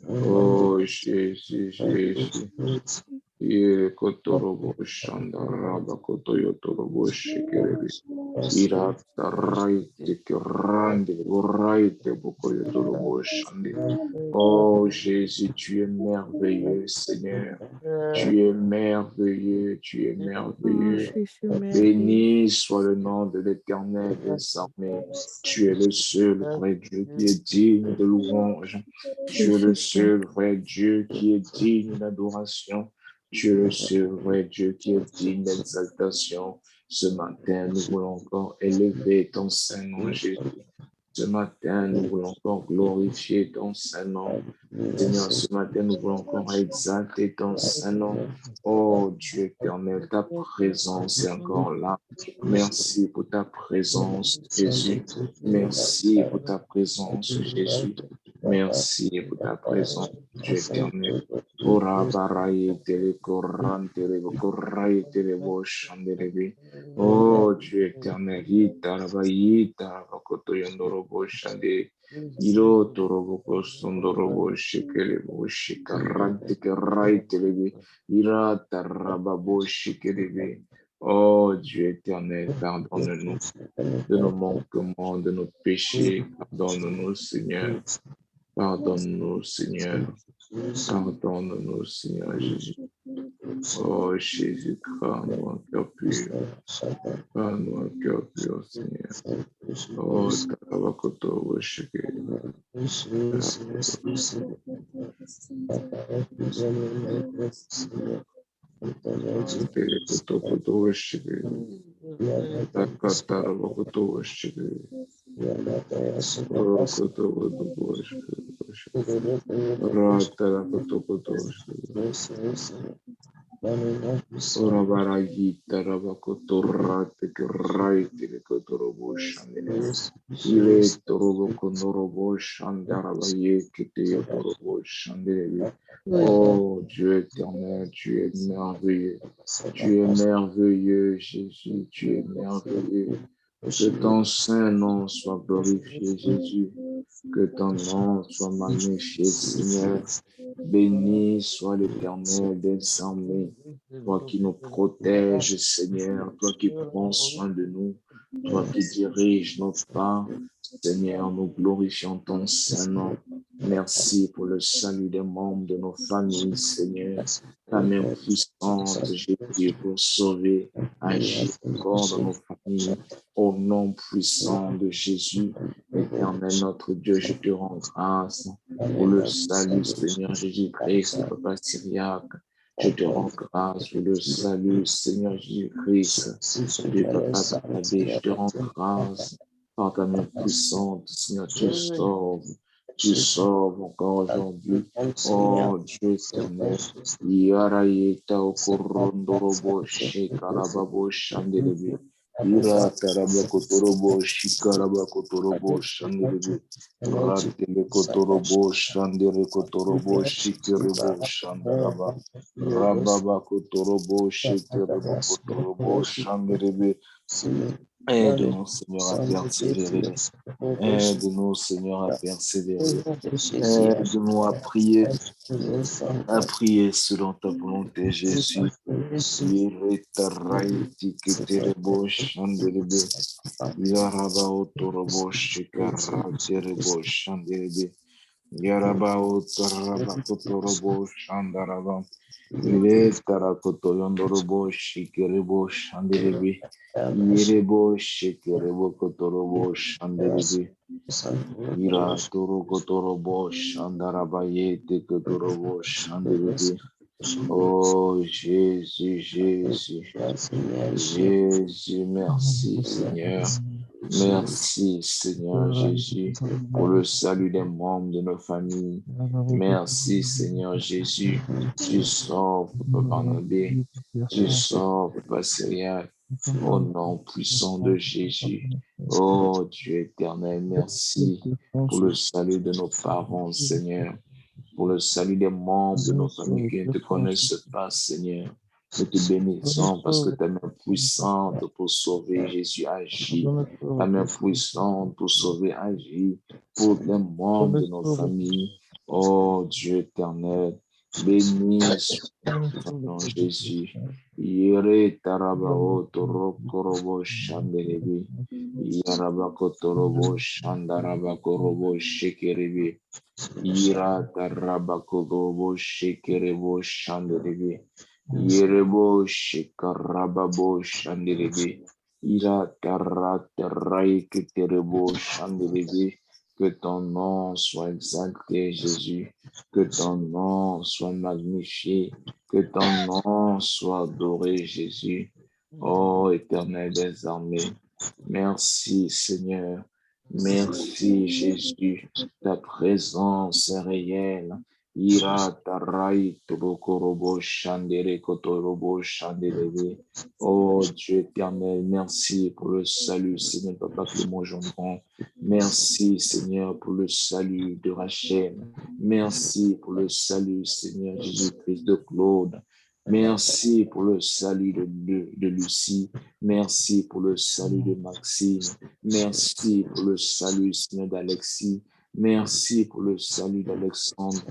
Oh Jésus, Jésus. Ire kotorobo shandaraba kotoyotorobo shikerebe. Ira taraite kerande boraite bokoyotorobo shande. Oh Jésus, tu es merveilleux, Seigneur. Tu es merveilleux, tu es Oh, merveilleux. Jésus, merveilleux. Béni soit le nom de l'Éternel des armées. Tu es le seul vrai Dieu qui est digne de louange. Tu es le seul vrai Dieu qui est digne d'adoration. Tu es le seul vrai Dieu qui est digne d'exaltation. Ce matin, nous voulons encore élever ton Saint-Nom, Jésus. Ce matin, nous voulons encore glorifier ton Saint-Nom. Seigneur, ce matin, nous voulons encore exalter ton Saint-Nom. Oh Dieu éternel, ta présence est encore là. Merci pour ta présence, Jésus. Merci pour ta présence, Jésus. Merci pour ta présence, Dieu éternel. Ora baraye tele koran tele koraye tele boshandelebe. Oh Dieu éternel, yita bakoto yondoro boshande. Iro torobo kostondoro shekele boshikarante kerai telebe. Ira taraba boshikelebe. Oh Dieu éternel, pardonne-nous de nos manquements, de nos péchés. Pardonne-nous, Seigneur. Pardonne-nous, Seigneur. Pardonne-nous, Seigneur Jésus. Oh Jésus, crée-nous un cœur pur. Crée-nous un cœur pur, Seigneur. Oh, Tarabakoto, Woshike. Tarabakoto, Woshike. Takatarabakoto, Woshike. Tarabakoto, Woshike. Ratarabakoto, Woshike. Ora baragi tarabakoto rate kraite lekotorobo shandene. Ile torobo kondorobo shandarabaye kete yotorobo shandene. Oh Dieu éternel, tu es merveilleux. Tu es merveilleux, Jésus, tu es merveilleux. Que ton saint nom soit glorifié, Jésus. Que ton nom soit magnifié, Seigneur. Béni soit l'Éternel des armées, toi qui nous protèges, Seigneur, toi qui prends soin de nous, toi qui diriges nos pas. Seigneur, nous glorifions ton Saint-Nom. Merci pour le salut des membres de nos familles, Seigneur. Ta main puissante, Jésus, pour sauver, agir encore dans nos familles. Au nom puissant de Jésus, Éternel, notre Dieu, je te rends grâce pour le salut, Seigneur Jésus-Christ, Papa Syriaque. Je te rends grâce pour le salut, Seigneur Jésus-Christ, de Papa Baladé. Je te rends grâce par ta main puissante, Seigneur, tu sauves encore aujourd'hui. Oh Dieu éternel, Yarayeta Okorondorobo Shekarababo Shandelebe. Ira Tarabakotorobo Shikarabakotorobo Shandelebe. Ratelekotorobo Shandelekotorobo Shikerebo Shandaraba. Rababakotorobo Shikerebo Shandelebe. Aide-nous, Seigneur, à persévérer. Aide-nous, Seigneur, à persévérer. Aide-nous à prier selon ta volonté, Jésus. Ira toro kotorobo shandaraba kotorobo shandelebe. Oh Jésus, Jésus, Jésus, merci Seigneur. Merci Seigneur Jésus pour le salut des membres de nos familles. Merci Seigneur Jésus. Tu sauves Papa Nabé. Tu sauves Papa Syriaque. Au nom puissant de Jésus. Oh Dieu éternel, merci pour le salut de nos parents, Seigneur. Pour le salut des membres de nos familles qui ne te connaissent pas, Seigneur. Nous te bénissons parce que ta main puissante pour sauver, Jésus agit. Ta main puissante pour sauver agit pour les membres de nos familles. Oh Dieu éternel, béni soit ton nom, Jésus. Yere tarabao torokorobo shandelebe. Yarabako torobo shandarabako robo shekerebe. Ira tarabako robo shekerebo shandelebe. Yerebo shekarababo shandelebe. Ira tararai keterebo shandelebe. Que ton nom soit exalté, Jésus. Que ton nom soit magnifié. Que ton nom soit adoré, Jésus. Oh, éternel des armées. Merci, Seigneur. Merci Jésus, ta présence est réelle. Ira tarai tobokorobo shandere kotorobo shandeleve. Oh Dieu éternel, merci pour le salut, Seigneur Papa Clément Gendron. Merci Seigneur pour le salut de Rachel. Merci pour le salut, Seigneur Jésus-Christ de Claude. Merci pour le salut de Lucie. Merci pour le salut de Maxime. Merci pour le salut, Seigneur, d'Alexis. Merci pour le salut d'Alexandre.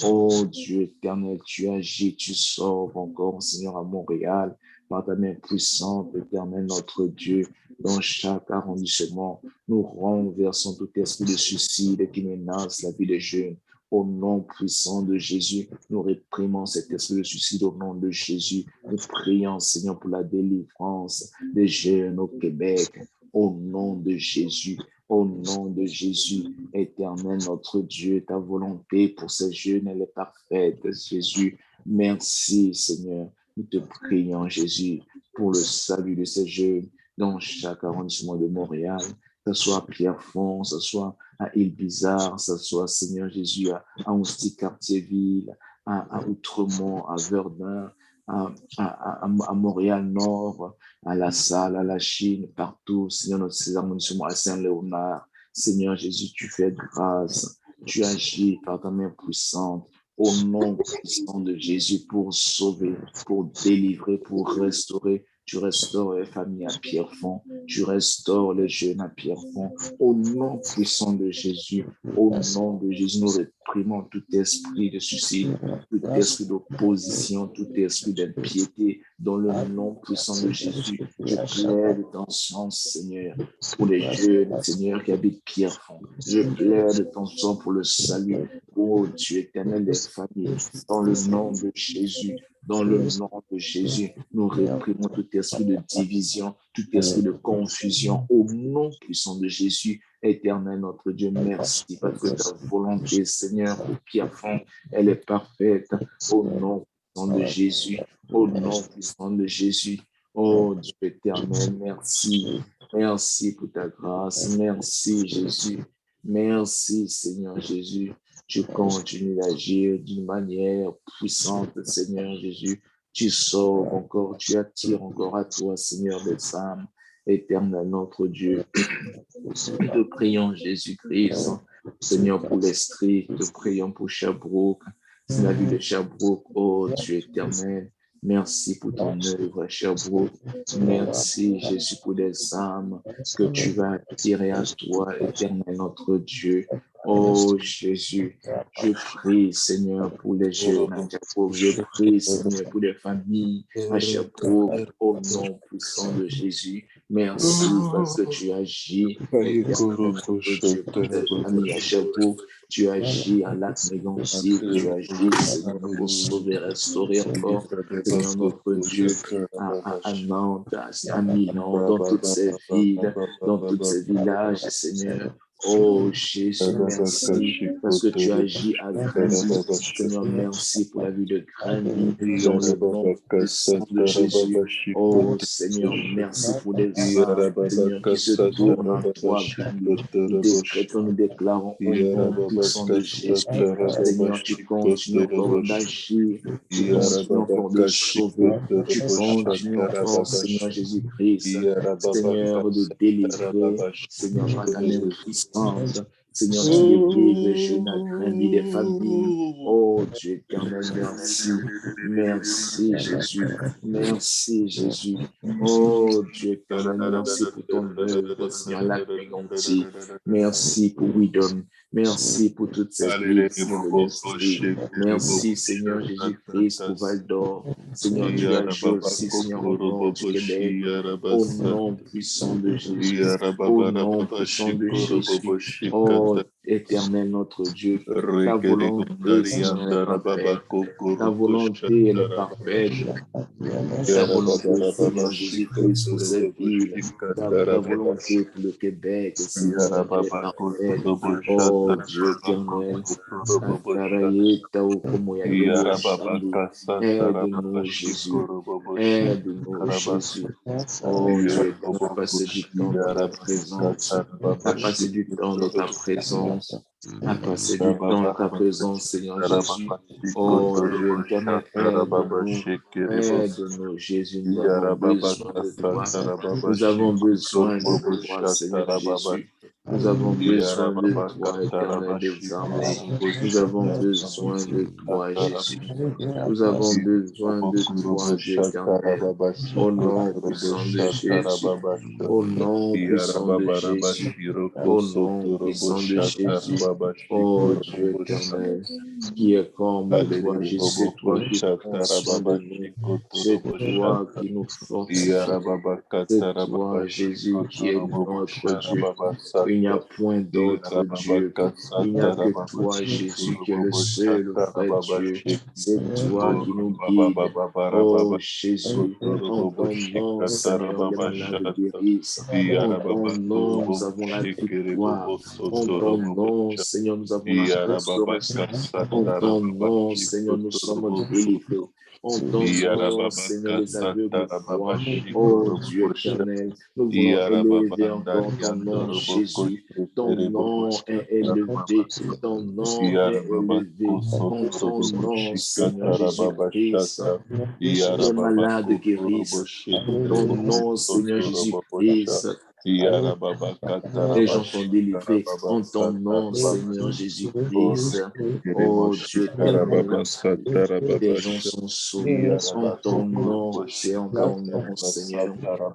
Oh Dieu éternel, tu agis, tu sauves encore, Seigneur, à Montréal, par ta main puissante, éternel, notre Dieu. Dans chaque arrondissement, nous renversons tout esprit de suicide qui menace la vie des jeunes. Au nom puissant de Jésus, nous réprimons cet esprit de suicide au nom de Jésus. Nous prions, Seigneur, pour la délivrance des jeunes au Québec. Au nom de Jésus, au nom de Jésus, éternel notre Dieu, ta volonté pour ces jeunes, elle est parfaite, Jésus. Merci, Seigneur. Nous te prions, Jésus, pour le salut de ces jeunes dans chaque arrondissement de Montréal, que ce soit à Pierrefonds, que ce soit à Île-Bizarre, que ce soit, Seigneur Jésus, à Ousti-Cartierville, à Outremont, à Verdun, à Montréal-Nord, à La Salle, à la Chine, partout, Seigneur, notre César, à Saint-Léonard. Seigneur Jésus, tu fais grâce, tu agis par ta main puissante, au nom puissant de Jésus, pour sauver, pour délivrer, pour restaurer. Tu restaures les familles à Pierrefonds, tu restaures les jeunes à Pierrefonds, au nom puissant de Jésus, au nom de Jésus, nous réprimons tout esprit de suicide, tout esprit d'opposition, tout esprit d'impiété, dans le nom puissant de Jésus. Je plaide ton sang, Seigneur, pour les jeunes, Seigneur, qui habitent Pierrefonds. Je plaide ton sang pour le salut, ô Dieu éternel des familles, dans le nom de Jésus. Dans le nom de Jésus, nous réprimons tout esprit de division, tout esprit de confusion. Au nom puissant de Jésus, éternel notre Dieu, merci parce que ta volonté, Seigneur, pour Pierrefonds, elle est parfaite. Au nom puissant de Jésus, au nom puissant de Jésus. Oh Dieu éternel, merci. Merci pour ta grâce. Merci Jésus. Merci Seigneur Jésus. Tu continues d'agir d'une manière puissante, Seigneur Jésus. Tu sauves encore, tu attires encore à toi, Seigneur des âmes, éternel notre Dieu. Nous te prions, Jésus-Christ, Seigneur, pour l'Estrie, nous te prions pour Sherbrooke, c'est la vie de Sherbrooke, oh Dieu éternel. Merci pour ton œuvre, Sherbrooke. Merci, Jésus, pour des âmes que tu vas attirer à toi, éternel notre Dieu. Oh Jésus, je prie, Seigneur, pour les jeunes à Sherbrooke. Je prie, Seigneur, pour les familles à Sherbrooke, au nom puissant de Jésus. Merci parce que tu agis, éternel notre Dieu, pour tes familles à Sherbrooke. Tu agis à Lac-Mégantic, tu agis, Seigneur, pour sauver, restaurer encore, Seigneur notre Dieu, à Nantes, à Milan, dans toutes ces villes, dans tous ces villages, Seigneur. Oh Jésus, merci parce que tu agis à Granby. Seigneur, merci pour la vie de Granby dans le nom puissant de Jésus. Oh Seigneur, merci pour les âmes, Seigneur, qui se tournent en toi, Granby. Nous déclarons au nom puissant de Jésus. Seigneur, tu continues encore d'agir, tu continues encore de sauver, tu continues encore, Seigneur Jésus-Christ, Seigneur, de délivrer, Seigneur, par ta main puissante. Seigneur, tu délivres les jeunes à Granby, des familles. Oh Dieu éternel, merci. Merci Jésus. Merci Jésus. Oh Dieu éternel, merci pour ton œuvre, Seigneur, Lac-Mégantic. Merci pour Widom. Merci pour toutes ces villes, Seigneur de l'Esprit. Merci, Seigneur Jésus-Christ, pour Val-d'Or. Seigneur, tu agis aussi, Seigneur, au nord du Québec. Au nom puissant de Jésus. Au nom puissant de Jésus. Oh Éternel notre Dieu, ta volonté, Seigneur, est parfaite. Ta volonté, elle est parfaite. Ta volonté, Seigneur Jésus-Christ, pour cette ville, ta volonté pour le Québec, Seigneur, elle est parfaite. Oh Dieu éternel, Satarayeta Okomoyandoro Shandi, aide-nous Jésus, aide-nous Jésus. Oh Dieu éternel, passer du temps dans ta présence, à passer du temps dans ta présence, à passer du temps dans ta présence, Seigneur Jésus. Oh Dieu éternel, aide-nous, Jésus, nous avons besoin de toi. Nous avons besoin de toi, Seigneur Jésus. Nous avons besoin de toi, éternel des armées. Nous avons besoin de toi, Jésus. Nous avons besoin de toi, Dieu éternel. Au nom puissant de Jésus. Au nom puissant de Jésus. Au nom puissant de Jésus. Oh Dieu éternel, qui est comme toi, Jésus, c'est toi qui prends soin de nous. C'est toi qui nous fortifie. C'est toi, Jésus, qui est notre Dieu. Il n'y a point d'autre Dieu. Il n'y a que toi, Jésus, qui est le seul vrai Dieu. C'est toi qui nous guides. Oh Jésus, en ton nom, Seigneur, les malades guérissent. En ton nom, nous avons la victoire. En ton nom, Seigneur, nous avons la restauration. En ton nom, Seigneur, nous sommes délivrés. En ton nom, Seigneur, les aveugles voient. Oh Dieu éternel, nous voulons élever encore ton nom, Jésus. Ton nom est élevé. Ton nom est élevé. En ton nom, Seigneur Jésus-Christ, les malades guérissent. En ton nom, Seigneur Jésus-Christ, les gens sont délivrés en ton nom, Seigneur Jésus-Christ. Oh Dieu éternel, des gens sont sauvés en ton nom, c'est en ton nom, Seigneur.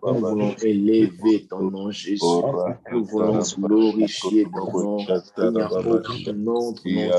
Nous voulons élever ton nom, Jésus. Nous voulons glorifier ton nom. Il n'y a aucun autre nom qui a été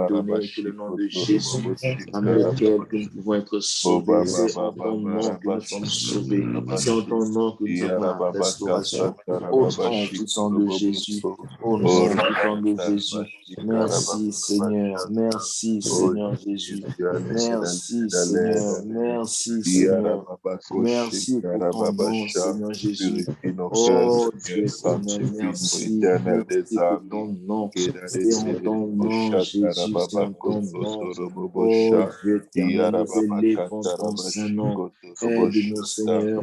donné que le nom de Jésus, dans lequel nous pouvons être sauvés. C'est en ton nom que nous sommes sauvés. C'est en ton nom que nous avons la restauration. Au nom puissant de Jésus, au nom puissant de Jésus. Merci Seigneur, merci Seigneur Jésus. Merci Seigneur, merci Seigneur. Merci pour ton nom, Seigneur Jésus. Oh Dieu éternel, merci, merci pour ton nom. C'est en ton nom, Jésus, c'est en ton nom. Oh Dieu éternel, nous élevons ton Saint-Nom. Aide-nous, Seigneur.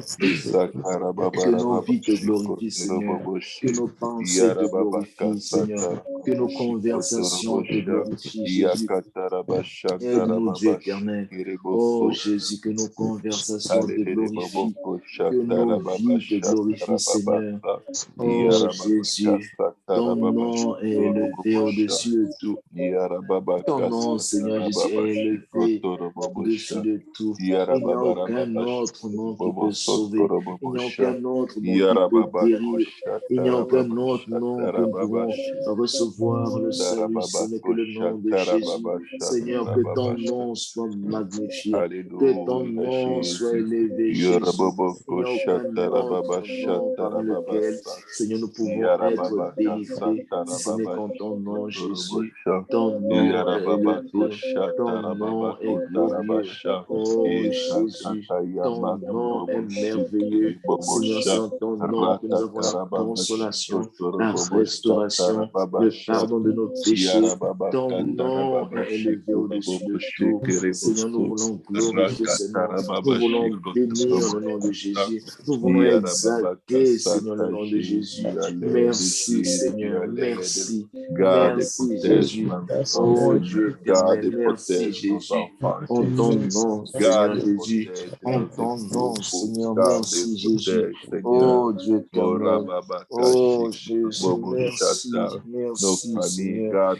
Que nos vies te glorifient, Seigneur. Que nos pensées te glorifient, Seigneur. Que nos conversations te glorifient, Jésus. Aide-nous, Dieu éternel. Oh Jésus, que nos conversations te glorifient. Que nos vies te glorifient, Seigneur. Oh Jésus, ton nom est élevé au-dessus de tout. Ton nom, Seigneur Jésus, est élevé au-dessus de tout. Il n'y a aucun autre nom qui peut sauver. Il n'y a aucun autre nom qui peut guérir. Il n'y a aucun autre nom que nous pouvons recevoir le salut, ce n'est que le nom de Jésus. Seigneur, que ton nom soit magnifié. Que ton nom soit élevé, Jésus. Il n'y a aucun autre nom par lequel, Seigneur, nous pouvons être délivrés, si ce n'est qu'en ton nom, Jésus. Ton nom est élevé, ton nom est glorieux. Oh Jésus, ton nom est merveilleux. Seigneur, c'est en ton nom que nous avons la consolation, la restauration, le pardon de nos péchés. Ton nom est élevé au-dessus de tout. Seigneur, nous voulons glorifier ce nom. Nous voulons bénir le nom de Jésus. Nous voulons exalter, Seigneur, le nom de Jésus. Merci, Seigneur. Merci. Merci, Jésus. Oh Dieu éternel, merci, Jésus. En ton nom, Seigneur Jésus. En ton nom, Seigneur, merci, Jésus. Oh Dieu éternel. Oh Jésus, merci. Merci, Seigneur.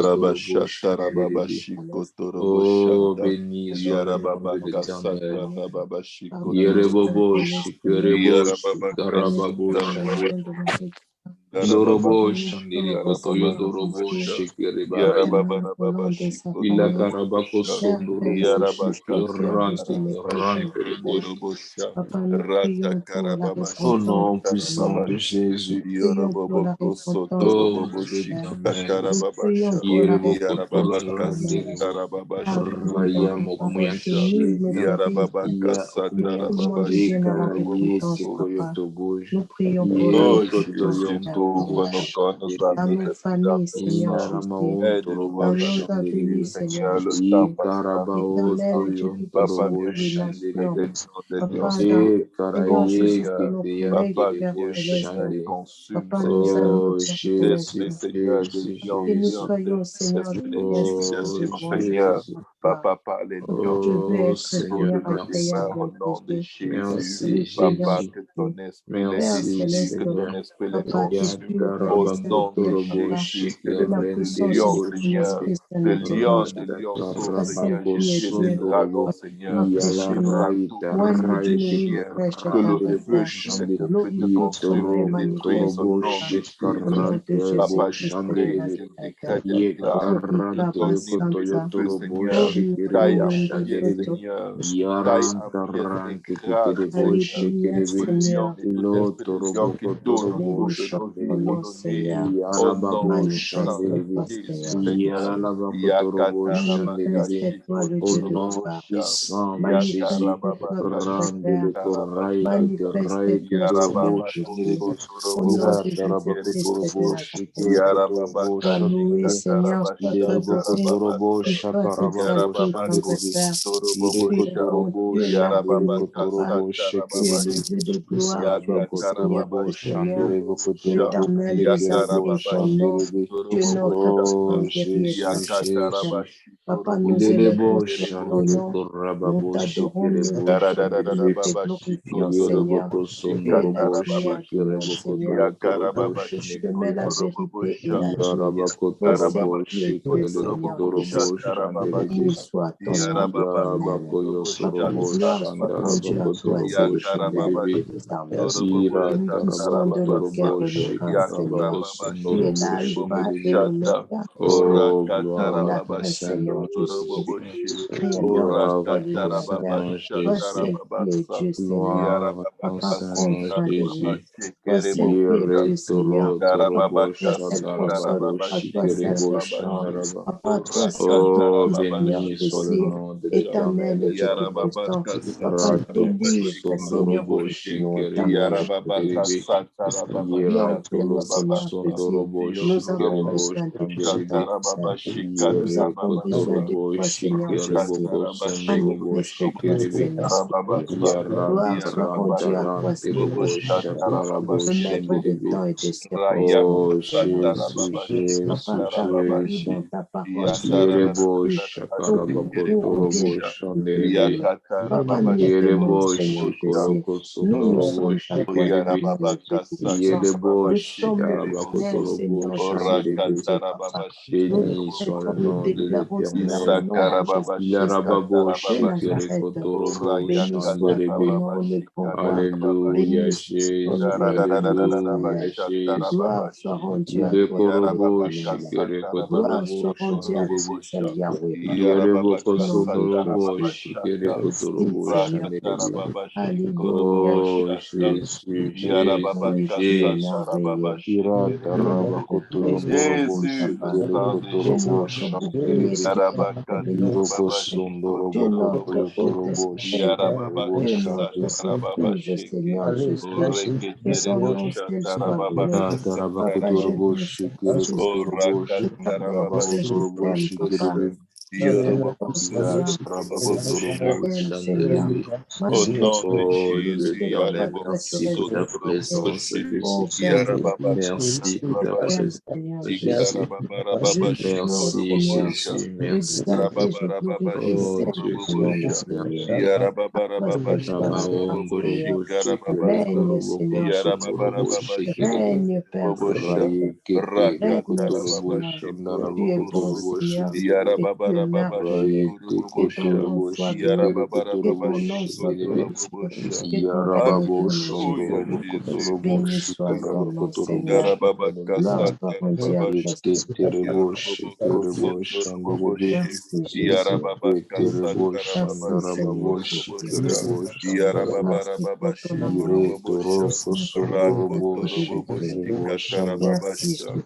Yarabasha Tarababashi Kotorobo Oh, Shanta. béni soit le nom Yarababa de l'Éternel. Kasata Rababashi Kotorobo. Pardonne-nous, Yerebobo, Seigneur. Shikerebo, Yarababa Shikarababo, Kasata Pardonne-nous la Shande. maison de Rababashi. nos Yarababa Lorobo, Nous Shandere, sommes, Kotoyo, Seigneur, Dorobo, ici. Yarababababasha. Shikerebaya. Seigneur, nous voulons de Yarababababashi sa parole. Ilakarabako, Kotorobosha. Père, Sondorobo, verse tout ce que tu as Yarabakasata Shikurante, besoin de faire. Rababashi Ranterebo. Kotorobosha. Papa, nous Rata prions pour la Karababashi Au repentance, nom puissant Seigneur. de Kotarabashi. Jésus. Nous prions pour la Yoroboboko repentance, Oh, notre Dieu Sotoroboboshi Père. éternel. Nous prions Katarababasha. pour la Yereboko, repentance, Yarababaka Seigneur. Toranderebo. Satarababashi Pardonne-nous Raya, de Kotorobobo. parole Mokumyanta. tenue, méprise. Yarababaka Ya Tout le Okumyanta. monde Satarababashi vienne à la Ekaraye, repentance, Kotorobobo. Papa. Sekoyotobuj. Nous prions pour la Oh repentance, Jésus, Yekotoyon, Père Torobo, t'ouvres nos éternel. corps, nos Dans âmes, Shanderebo. nos nos esprits familles, d'entendement. Seigneur Jésus. Yaramao, Aide-nous Dans à Torobo, nos changer, avenues, Shanderebo. Seigneur Seigneur. Le temps Jésus. passe Ikarabao, rapidement. Éternel, tu Toyon, dis que Papa, c'est Torobo, toi des les nuits, nations. Shanderebo. des Papa, nuances dans... Oh Seigneur, ce Ekaraye, sont Seigneur, nos Keteya, collègues, Papa, Père viens, Terebo, Seigneur, céleste. et Shande. consume, Papa, nous Seigneur, allons, Oh, Père l'esprit, céleste. Jésus, Seigneur, de Jésus, Que nous lion, Jésus. soyons, Seigneur, l'esprit déterminés Oh, d'intimidation, pour rentrer Seigneur. dans Jésus. toi. Papa, par les lions, Je veux Oh, être, pour Seigneur, Seigneur, devenir merci. main au agréable à tes nom de yeux. Jésus. Oui, Merci, Seigneur Papa, Jésus. que ton Jésus. esprit les Père Merci, purifie, céleste, que ton Seigneur. esprit les Papa, tu es consume. pur, Père Au Yadarabako nom de Saint-Esprit, Torobo Papa. Jésus, que Que le la puissance lion, de Shikerendebo ton Seigneur, esprit, Shande. le Seigneur, te lion des pénètre. lionceaux, Ta Seigneur Radakarabako Jésus, et des Sainte-Pied-Éternel, dragons, Sondorobo. Papa, Seigneur, empêche-nous. ratourne, Loin-nous Seigneur, d'une tes vie Yalarai chiens. fraîche, Que le Papa feu, Randerebo éternel. Seigneur, Shande. L'eau puisse te vivante consumer, sommeille, te détruire, au Yetorobo nom Papa. de Au nom Jésus. de Shikaranterebo Papa, Jésus-Christ de décrète, Shanderebo. je Nazareth. décrète et déclare que ton Oripa esprit de Santa. feu, Yekarantelekotorobo Seigneur, Oripa taille à Shikerebo Yende pied, Shanderebo. Soto. Seigneur, taille à pied, écrase, Yarantaranteketerebo Seigneur, Alléluia, Shikerebe. tout lion Seigneur. de tout esprit de lion qui tourne Lotorobo autour Béni de soit nos vies ton pour Shanderebo. nom, nous nuire. Seigneur. Au nom Yarababo puissant de Manifeste-toi, Shanderebe. Jésus, Seigneur. Seigneur. Yarabakotorobo Shanderebe. Manifeste-toi, le Au Dieu de nom Yakarababakashikorobosha. gloire. puissant de Jésus. Manifeste-toi, notre Père. Randelikorai Yakarababakashikarabashanda. Keterai Manifeste-toi, Ketorobo Seigneur Jésus. Shanderebe. Au nom de Yarababakotoroboshikerebebebe. Jésus-Christ de Yatarabakotorobo Nazareth. Shikerokotorobo Sois loué, Shanderebe. Seigneur, sois glorifié Iderabokotorobo et Yarababakashatarababasa. sois Shakarababo exalté, Tendre Shanderebe. Père. Tu es Yarababakotorobobobocha. bon, tu Irikotorobo es merveilleux, Papa. Shandelekotorobo Tu es Yarababakashatarababa. le Shekerebe. Dieu de gloire, tu es le Seigneur Rabakotorobo des Seigneurs. Yakarababashi-torobobobocha. L'éternel Shandelekotorobo des Kerebo armées est ton nom. Shanderebe. Tu es notre Yakarababashi-torobobobochanda. Oh puissance guerrier, Jésus, Père céleste. Jésus. Papa, nous Idelebo élèvons sur ton Yakatarabashi-torobobobocha. nom. Nous Shandeleko t'adorons, nous Shekerebo t'exaltons, nous Shanderebe. te glorifions, Seigneur. Yereboko Tu es la Sondorobo lumière du Yakarabashikotorobobosha. monde, Shekerebo Seigneur. Par Kotoyotorobo le Shanderebe. chemin, la vérité et Yakarababashikotorobobosha. la vie. Yarabakotorobo Précède-nous et Dieu, Seigneur Yakarababashikotorobobosha. Shekelekotorobo Jésus. Shanderebe. Béni Tarababasha. soit ton nom éternel. Yarababashikotorobosha. Papa, Yarabakoyotorobo gloire soit Tarababasa. rendue à toi, Shandarabakotorobo Seigneur, Shanderebe. des armées. Ira Nous Yakarababashikotorobobosha. qui sommes de le Tarababasa. cœur Tarabakotorobo et le cœur, Seigneur. Tu es Shekarabakosondorobo l'alpha et Shanderebe. Yakarababashikotorobobosha. l'oméga, Oh, tu es gloire à la ton fin, Orakatarababasha. Saint-Nom. Seigneur Seigneur Jésus. Créateur de Gloire à ciel et ton de terre. Seigneur Toi Jésus. seul qui es Dieu, Seigneur. Gloire à ton Papa, prends Seigneur soin de nous. Jésus. Toi seul qui es Dieu, Yere Seigneur. toro torobo Papa, toi seul shandarababo console. À toi seul shikerebo restaure. shandaraba. Papa, toi seul Oh, guéris, Seigneur béni soit le précieux. nom de l'Éternel Éternel des Dieu armées. tout-puissant. Papa, Ratoko délivre, Seigneur, sondorobo purifiez-nous, shikerebo éternel shanderebe. Viens auprès de nous, Yera Seigneur Jésus. sondorobo Nous avons shikerebo besoin de toi, shanderebe. Père. Nous Yere avons besoin de kotorobo toi, Seigneur Jésus. shikerebo sondorobo Manifeste grâce, shikerebe. Saint-Esprit. Gloire soit rendue à toi, Seigneur Yarataranterebo Jésus. shakarabo Le maître des shanderebe. temps et des circonstances, Oh, Seigneur Jésus, Jésus. Jésus, Papa, car tu as dit dans Jésus. ta parole, Seigneur Yerebo Jésus, tout revient shakarabakotorobo de l'éternel. shanderebe. Papa, nous t'aimons, Yerebo Seigneur Jésus. Nous shikorokosondorobo sommes ta foi, shikerebe. éternel Dieu Tout-Puissant. Yerebo Nous sommes l'éternel, shikarabakotorobo Seigneur Jésus, ton shanderebe. Dieu, Papa. Nous Béni soit le nous nom de déclarons cela au l'Éternel. nom de Jésus-Christ Yarababo de Nazareth. shikorokotorobo Béni soit ton shanderebe. nom, le grand roi. Alléluia, Béni soit ton nom, Jésus, l'éternel des Alléluia, éternels. Jésus. Gloire soit rendue à toi, Dekorobo éternel. shikere Gloire kotorobo soit rendue à toi shanderebe. seul, Yahweh, Papa. Yerebo Au nom de kosondorobo Jésus. shikere Merci, kotorobo Seigneur shanderebe. Jésus. Alléluia, Oh, Jésus. Jésus, Nous t'aimons Jésus, et tu es Jésus. merveilleux. Irata Nous raba notre présence kotorobo ici, Papa. shikere Tu es kotorobo notre bouclier, shanderebe. tu es notre Iroko bénédiction. Tu sondorobo es notre Thank kotoyotorobo Saint-Esprit. shikerebo Tu es notre shande. Sainte-Épouse, Seigneur Jésus. Que son nom seul soit loué. Irata raba Papa, je kotorobo viens shikere tous kotorobo je t'adore shandaraba parce que je kotorobo t'aime, Papa. shikerebe. Je t'adore, Seigneur, Irata raba parce que je kotorobo t'aime, Seigneur. shanderebe. Manifeste Oh plus Dieu, de nous toi te parce que toi tu remercions pour ta résonnes en paix. présence de ce Oh Père soir. Saint-Esprit, Merci je pour ta t'aime, présence, Seigneur Jésus. Jésus. Oh Merci, Seigneur, Jésus. je Merci. t'exalte et je glorifie Oh Seigneur, Dieu, ton nom Seigneur, merveilleux. merci. À toi seul soit la gloire, Seigneur. Rabaondorobo shekere Règne, kotorobo Seigneur sotorobo Jésus-Christ. shekerebe. Règne, Père Saint-Esprit. Raye kete Règne, kotorobo Seigneur. shandaraba Tu es bon, kotorobo Seigneur, shekerebe. et tu es merveilleux. Raye teke Que ton nom torobo soit loué. shekere Que kotorobo ton nom soit shekerebe. glorifié. Que ton règne Yarababo vienne, shondorobo Jésus. kotorobo Béni soit ton shikaraba nom, kotorobo Seigneur. shekerebe. Gloire soit rendue à toi, Yeketerebo Saint-Esprit. shekerebo shanderebe. Merci, Jésus. Yeketerebo Merci, shandarababo Seigneur Jésus-Christ. shekerebo shandaraba. Merci pour ton Ire amour. toro Merci pour tout kosondorobo ce que tu fais. shekerebo shanda. Merci, Jésus.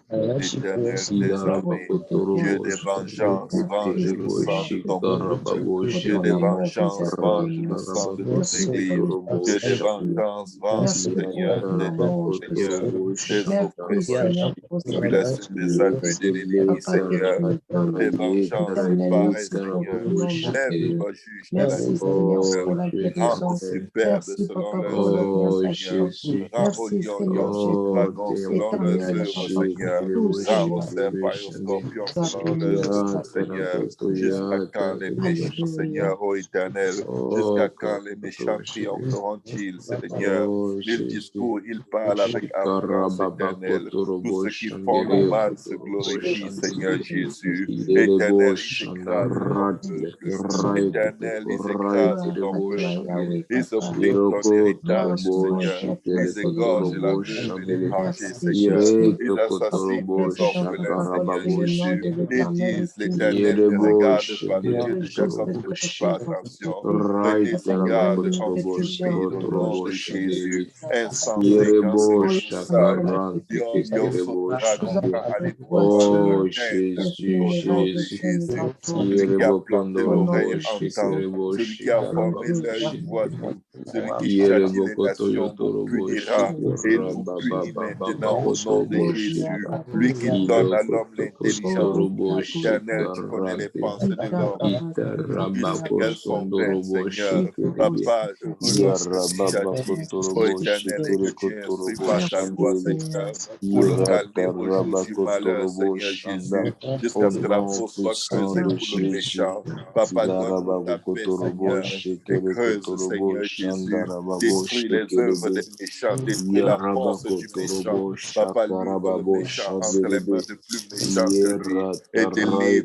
Merci Yaraba pour toutes tes kotorobo bienfaisances. shanderebo Merci, Seigneur Jésus, shikarababo pour ton shende. amour réservé de nous. Rataraba Merci pour ton kotorobo grâce, shanda. Saint-Esprit. Merci pour ton Yataraba amour, Jésus. kotorobo Merci, shandaraba Seigneur, pour cette shekerebe. opportunité. Papa, que tu nous donnes. Éternel, merci pour ton nom merveilleux. Merci, Seigneur, Oh pour la guérison. Jésus, Merci, Papa, pour la oh bienfaisance. Jésus, Merci, Seigneur oh Jésus. Seigneur, Éternel, Papa, pour tout, Shikiribo, Seigneur. Shikiribo, Shande, Sois béni, Papa. Yatarakoto, Yatarakoto, Alléluia. oh Karakoto, Shikiri, oh Jésus, Shikarababakoto, Robo, Shandere, Koto, Robo, Shandere, Yelebo, Shandarat, Lekerai, Kotokorai, Gloire à Terebo, toi, Shande, Yahweh, Papa. Iroko Gloire soit torobo rendue à toi, shikere Seigneur kotorobo Jésus. shandele. Merci, Ire Jésus. toko Papa, torobo Président, tu as invoqué shakarababo le nom de shikere. l'Éternel et tu nous délivres. Yerebo C'est shendere tout juste kotorobo que shi. tu es bon, Jésus. Rai Papa, nous terabako voyons que torobo tu guéris shiko toujours, torobo Jésus. shandere. Nous Yerebo voyons, Seigneur, que shakaran tu fais quelque teketerebo chose. Nous shande. avons besoin, Oh Seigneur, que tu Jésus, iras de Jésus. ce miracle. Yerebo Au nom kondorobo de Jésus. shikerebo shikarababo Alléluia. shindere. Gloire soit Yerebo koto yotorobo shikara rendue. baba baba bakotorobo Alléluia, shinde. Papa. Iyo koto Oh, kotorobo Papa. shikarante. Ika Baba Itaraba Santeria. kosondorobo Oh, shikiribi. Saint-Esprit. Yara baba Merci, kotorobo Seigneur. shikiri kotorobo Merci, shande. Seigneur. Irata raba kotorobo shanda. Au nom puissant de Jésus. Yaraba kotorobo shikiri kotorobo shanda rababo shikiribi. Yarabakotorobo shakarababo shandelebe. Yeratarai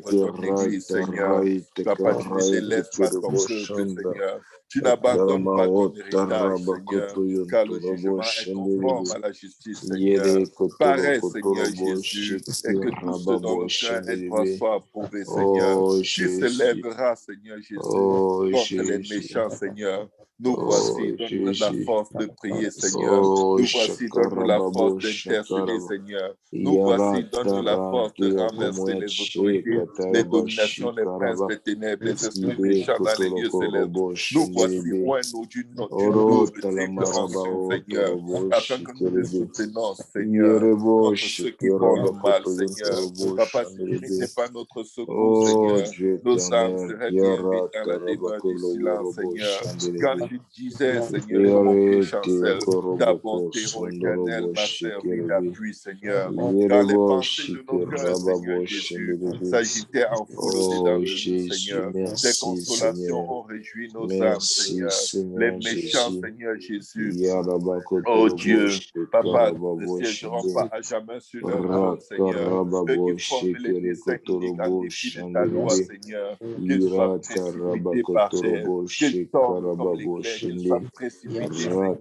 vie, Seigneur. Papa, tu ne délaisses pas ton peuple, Seigneur. Tu n'abandonnes pas ton héritage, Seigneur, car le jugement est conforme à la justice, Seigneur. Paraît, Seigneur Jésus, et que tout ce dont le cœur est droit soit approuvé, Seigneur. Tu s'élèveras, Seigneur Jésus, contre les méchants, Seigneur. Nous voici, donne-nous la force de prier, Seigneur. Nous voici, donne-nous la force d'intercéder, Seigneur. Nous voici, donne-nous la force de renverser les autorités, les dominations, les princes, les ténèbres, les esprits méchants dans les lieux célestes. Nous voici, oins-nous d'une double onction, Seigneur, afin que nous les soutenons, Seigneur, contre ceux qui font le mal, Seigneur. Papa, si tu n'étais pas notre secours, Seigneur, nos âmes seraient bien vides dans la demeure du silence, Seigneur. Quand tu disais, Seigneur, de mon pied chancelle, ta bonté, ô Éternel, m'a servi d'appui, Seigneur. Car les pensées de nos cœurs, Seigneur Jésus, s'agitaient en foule au-dedans de nous, Seigneur. Tes consolations ont réjoui nos âmes, Seigneur. Les méchants, Seigneur Jésus, oh Dieu, Papa, ne siégeront pas à jamais sur leur trône, Seigneur. Eux qui forment les desseins iniques en dépit de ta loi, Seigneur, qu'ils soient précipités par terre, qu'ils tombent comme l'éclair, qu'ils soient précipités, Seigneur,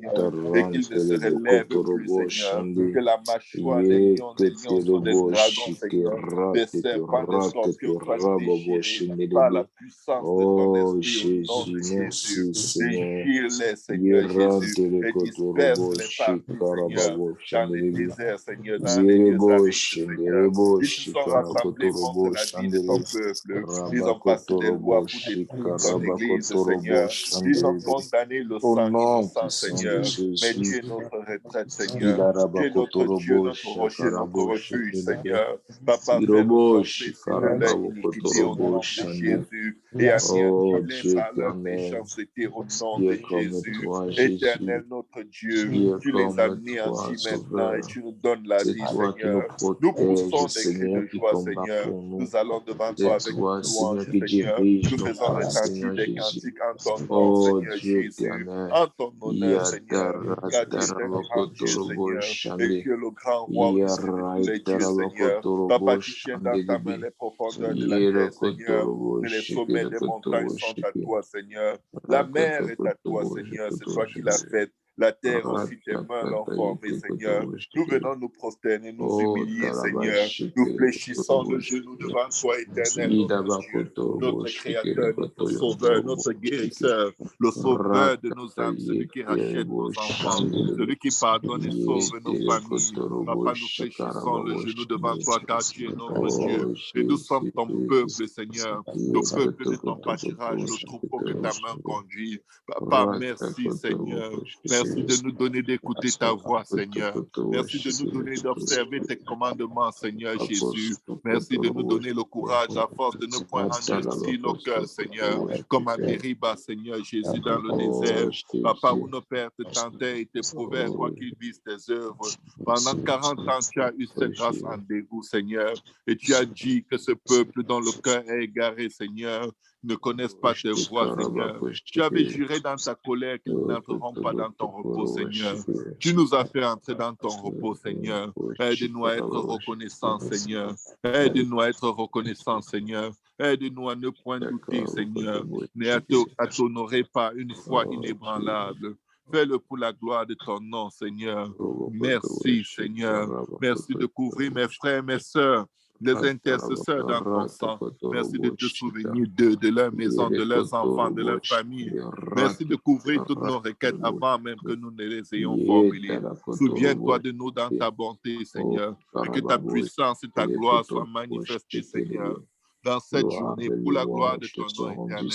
et qu'ils ne se relèvent plus, Seigneur. Que la mâchoire des lions, des lionceaux, des dragons, Seigneur, des serpents, des scorpions soient déchirés par la puissance de ton esprit au nom de Jésus. Déchire-les, Seigneur Jésus, et disperse-les partout, Seigneur, dans les déserts, Seigneur, dans les lieux arides, Seigneur. Ils se sont rassemblés contre la vie de ton peuple. Ils ont passé des lois pour détruire ton Église, Seigneur. Ils ont condamné le sang innocent, Seigneur. Mais tu es notre retraite, Seigneur. Tu es notre Dieu, notre rocher, notre refuge, Seigneur. Papa, fais-nous tomber sur leur iniquité au nom de Jésus et anéantis-les par leur méchanceté au nom de Jésus. Éternel, notre Dieu, tu les anéantis maintenant et tu nous donnes la vie, Seigneur. Nous poussons des cris de joie, Seigneur. Nous allons devant toi avec une louange, Seigneur. Nous faisons retentir des cantiques en ton nom, Seigneur Jésus. En ton honneur, Seigneur. Car tu es un grand Dieu, Seigneur. Et tu es le grand roi au-dessus de tous les dieux, Seigneur. Papa, tu tiens dans ta main les profondeurs de la terre, Seigneur. Et les sommets des montagnes sont à toi, Seigneur. La mer est à toi, Seigneur. C'est toi qui l'as faite. La terre aussi, tes mains l'ont formée, Seigneur. Nous venons nous prosterner, nous humilier, Seigneur. Nous fléchissons le genou devant toi, éternel, notre Dieu, notre Créateur, notre Sauveur, notre Guérisseur, le Sauveur de nos âmes, celui qui rachète nos enfants, celui qui pardonne et sauve nos familles. Papa, nous fléchissons le genou devant toi, car tu es notre Dieu. Et nous sommes ton peuple, Seigneur, le peuple de ton pâturage, le troupeau que ta main conduit. Papa, merci, Seigneur. Merci de nous donner d'écouter ta voix, Seigneur. Merci de nous donner d'observer tes commandements, Seigneur Jésus. Merci de nous donner le courage, à force de ne point endurcir nos cœurs, Seigneur, comme à Mériba, Seigneur Jésus, dans le désert. Papa, où nos pères te tentaient et t'éprouvaient, quoi qu'ils visent tes œuvres. Pendant 40 ans, tu as eu cette grâce en dégoût, Seigneur. Et tu as dit que ce peuple dont le cœur est égaré, Seigneur, ne connaissent pas tes voies, Seigneur. Tu avais juré dans ta colère qu'ils n'entreront pas dans ton repos, Seigneur. Tu nous as fait entrer dans ton repos, Seigneur. Aide-nous à être reconnaissants, Seigneur. Aide-nous à être reconnaissants, Seigneur. Aide-nous à ne point douter, Seigneur, mais à t'honorer par une foi inébranlable. Fais-le pour la gloire de ton nom, Seigneur. Merci, Seigneur. Merci de couvrir mes frères, mes sœurs, les intercesseurs dans ton sang. Merci de te souvenir d'eux, de leur maison, de leurs enfants, de leur famille. Merci de couvrir toutes nos requêtes avant même que nous ne les ayons formulées. Souviens-toi de nous dans ta bonté, Seigneur, et que ta puissance et ta gloire soient manifestées, Seigneur, dans cette journée pour la gloire de ton nom éternel.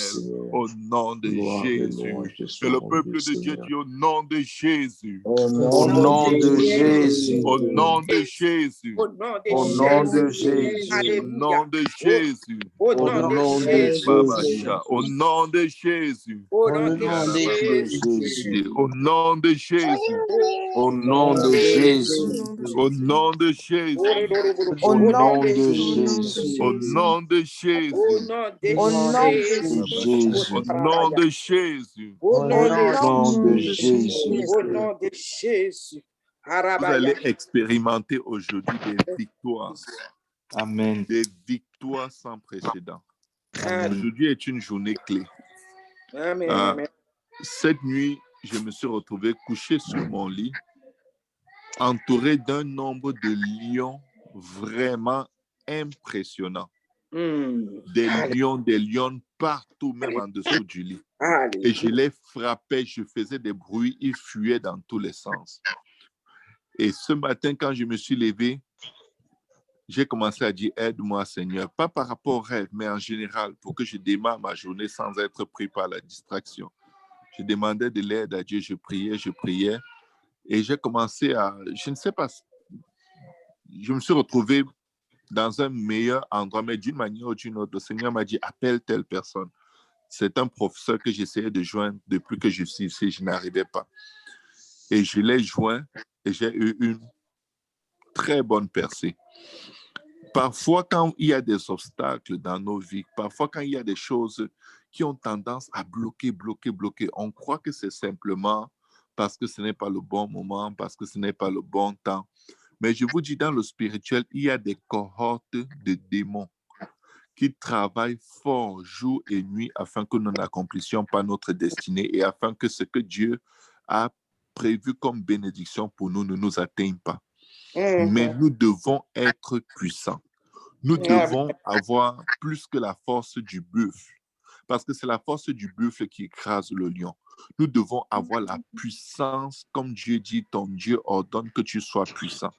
Au nom de Jésus. Que le peuple de Dieu dit au nom de Jésus. Au nom de Jésus. Au nom de Jésus. Au nom de Au nom de Jésus. Au nom de Jésus. Au Au nom nom de de Jésus. Au nom de Jésus. Au Au nom nom de de Jésus. Jésus. Au nom de Jésus. Au nom de Jésus. Au nom de Jésus. Au Au nom nom de de Jésus. Au nom de Jésus. Au nom de Au nom de Jésus. Au nom de Jésus. Au nom de de Jésus. Au nom de Jésus. Vous allez expérimenter aujourd'hui des victoires. Amen. Des victoires sans précédent. Aujourd'hui est une journée clé. Amen. Cette nuit, je me suis retrouvé couché sur mon lit, entouré d'un nombre de lions vraiment impressionnants. Des lions partout, même en dessous du lit. Et je les frappais, je faisais des bruits, ils fuyaient dans tous les sens. Et ce matin, quand je me suis levé, j'ai commencé à dire, aide-moi Seigneur, pas par rapport au rêve, mais en général, pour que je démarre ma journée sans être pris par la distraction. Je demandais de l'aide à Dieu, je priais, et j'ai commencé à, je ne sais pas, je me suis retrouvé dans un meilleur endroit, mais d'une manière ou d'une autre, le Seigneur m'a dit, appelle telle personne. C'est un professeur que j'essayais de joindre depuis que je suis ici, je n'arrivais pas. Et je l'ai joint et j'ai eu une très bonne percée. Parfois, quand il y a des obstacles dans nos vies, parfois quand il y a des choses qui ont tendance à bloquer, on croit que c'est simplement parce que ce n'est pas le bon moment, parce que ce n'est pas le bon temps. Mais je vous dis, dans le spirituel, il y a des cohortes de démons qui travaillent fort jour et nuit afin que nous n'accomplissions pas notre destinée et afin que ce que Dieu a prévu comme bénédiction pour nous ne nous atteigne pas. Mais nous devons être puissants. Nous devons avoir plus que la force du buffle, parce que c'est la force du buffle qui écrase le lion. Nous devons avoir la puissance, comme Dieu dit, ton Dieu ordonne que tu sois puissant.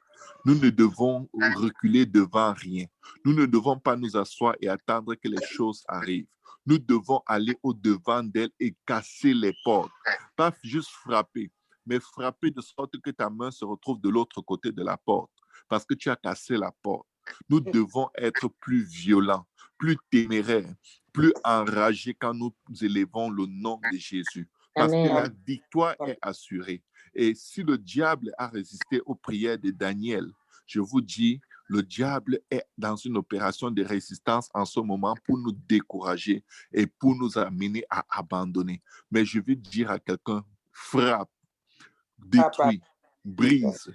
Nous ne devons reculer devant rien. Nous ne devons pas nous asseoir et attendre que les choses arrivent. Nous devons aller au-devant d'elles et casser les portes. Pas juste frapper, mais frapper de sorte que ta main se retrouve de l'autre côté de la porte, parce que tu as cassé la porte. Nous devons être plus violents, plus téméraires, plus enragés quand nous élevons le nom de Jésus. Parce que la victoire est assurée. Et si le diable a résisté aux prières de Daniel, je vous dis, le diable est dans une opération de résistance en ce moment pour nous décourager et pour nous amener à abandonner. Mais je veux dire à quelqu'un, frappe, détruis, brise,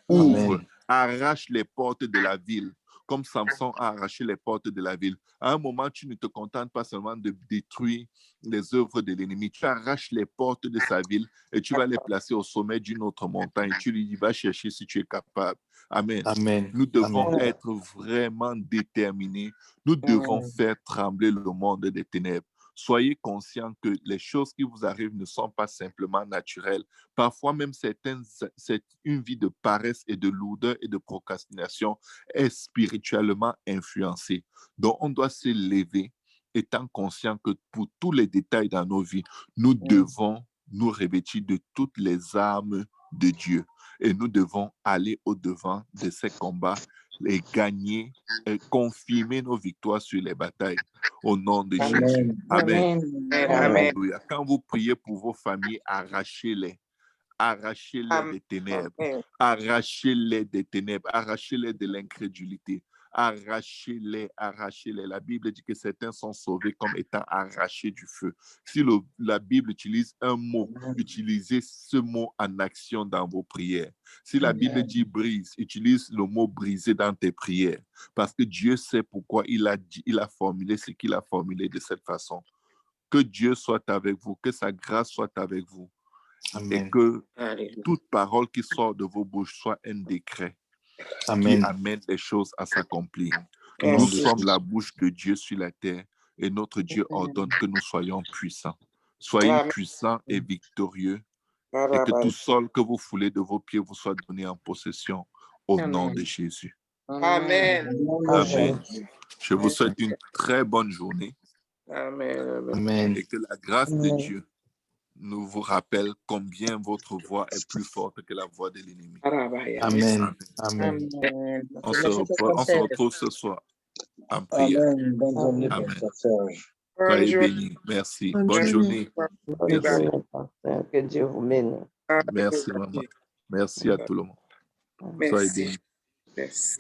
ouvre, arrache les portes de la ville, comme Samson a arraché les portes de la ville. À un moment, tu ne te contentes pas seulement de détruire les œuvres de l'ennemi, tu arraches les portes de sa ville et tu vas les placer au sommet d'une autre montagne. Tu lui dis, va chercher si tu es capable. Amen. Nous devons être vraiment déterminés. Nous devons faire trembler le monde des ténèbres. Soyez conscients que les choses qui vous arrivent ne sont pas simplement naturelles. Parfois même, c'est une vie de paresse et de lourdeur et de procrastination est spirituellement influencée. Donc, on doit se lever étant conscient que pour tous les détails dans nos vies, nous devons nous revêtir de toutes les armes de Dieu. Et nous devons aller au-devant de ces combats et gagner et confirmer nos victoires sur les batailles. Au nom de Jésus. Amen. Alléluia. Quand vous priez pour vos familles, arrachez-les. Arrachez-les des ténèbres. Arrachez-les des ténèbres. Arrachez-les de l'incrédulité. Arrachez-les, arrachez-les. La Bible dit que certains sont sauvés comme étant arrachés du feu. Si la Bible utilise un mot, utilisez ce mot en action dans vos prières. Si la Bible dit brise, utilise le mot briser dans tes prières. Parce que Dieu sait pourquoi il a formulé ce qu'il a formulé de cette façon. Que Dieu soit avec vous, que sa grâce soit avec vous. Amen. Et que toute parole qui sort de vos bouches soit un décret qui amène les choses à s'accomplir. Nous sommes la bouche de Dieu sur la terre et notre Dieu ordonne que nous soyons puissants. Soyez puissants et victorieux et que tout sol que vous foulez de vos pieds vous soit donné en possession au nom de Jésus. Amen. Amen. Je vous souhaite une très bonne journée. Amen. Et que la grâce de Dieu nous vous rappelle combien votre voix est plus forte que la voix de l'ennemi. Amen. Amen. On se retrouve ce soir en prière. Amen. Bonne journée, Amen. Soyez bénis. Merci. Bonne journée. Bonne journée, pasteur. Que Dieu vous bénisse. Merci, maman. Merci à tout le monde. Soyez bénis. Merci.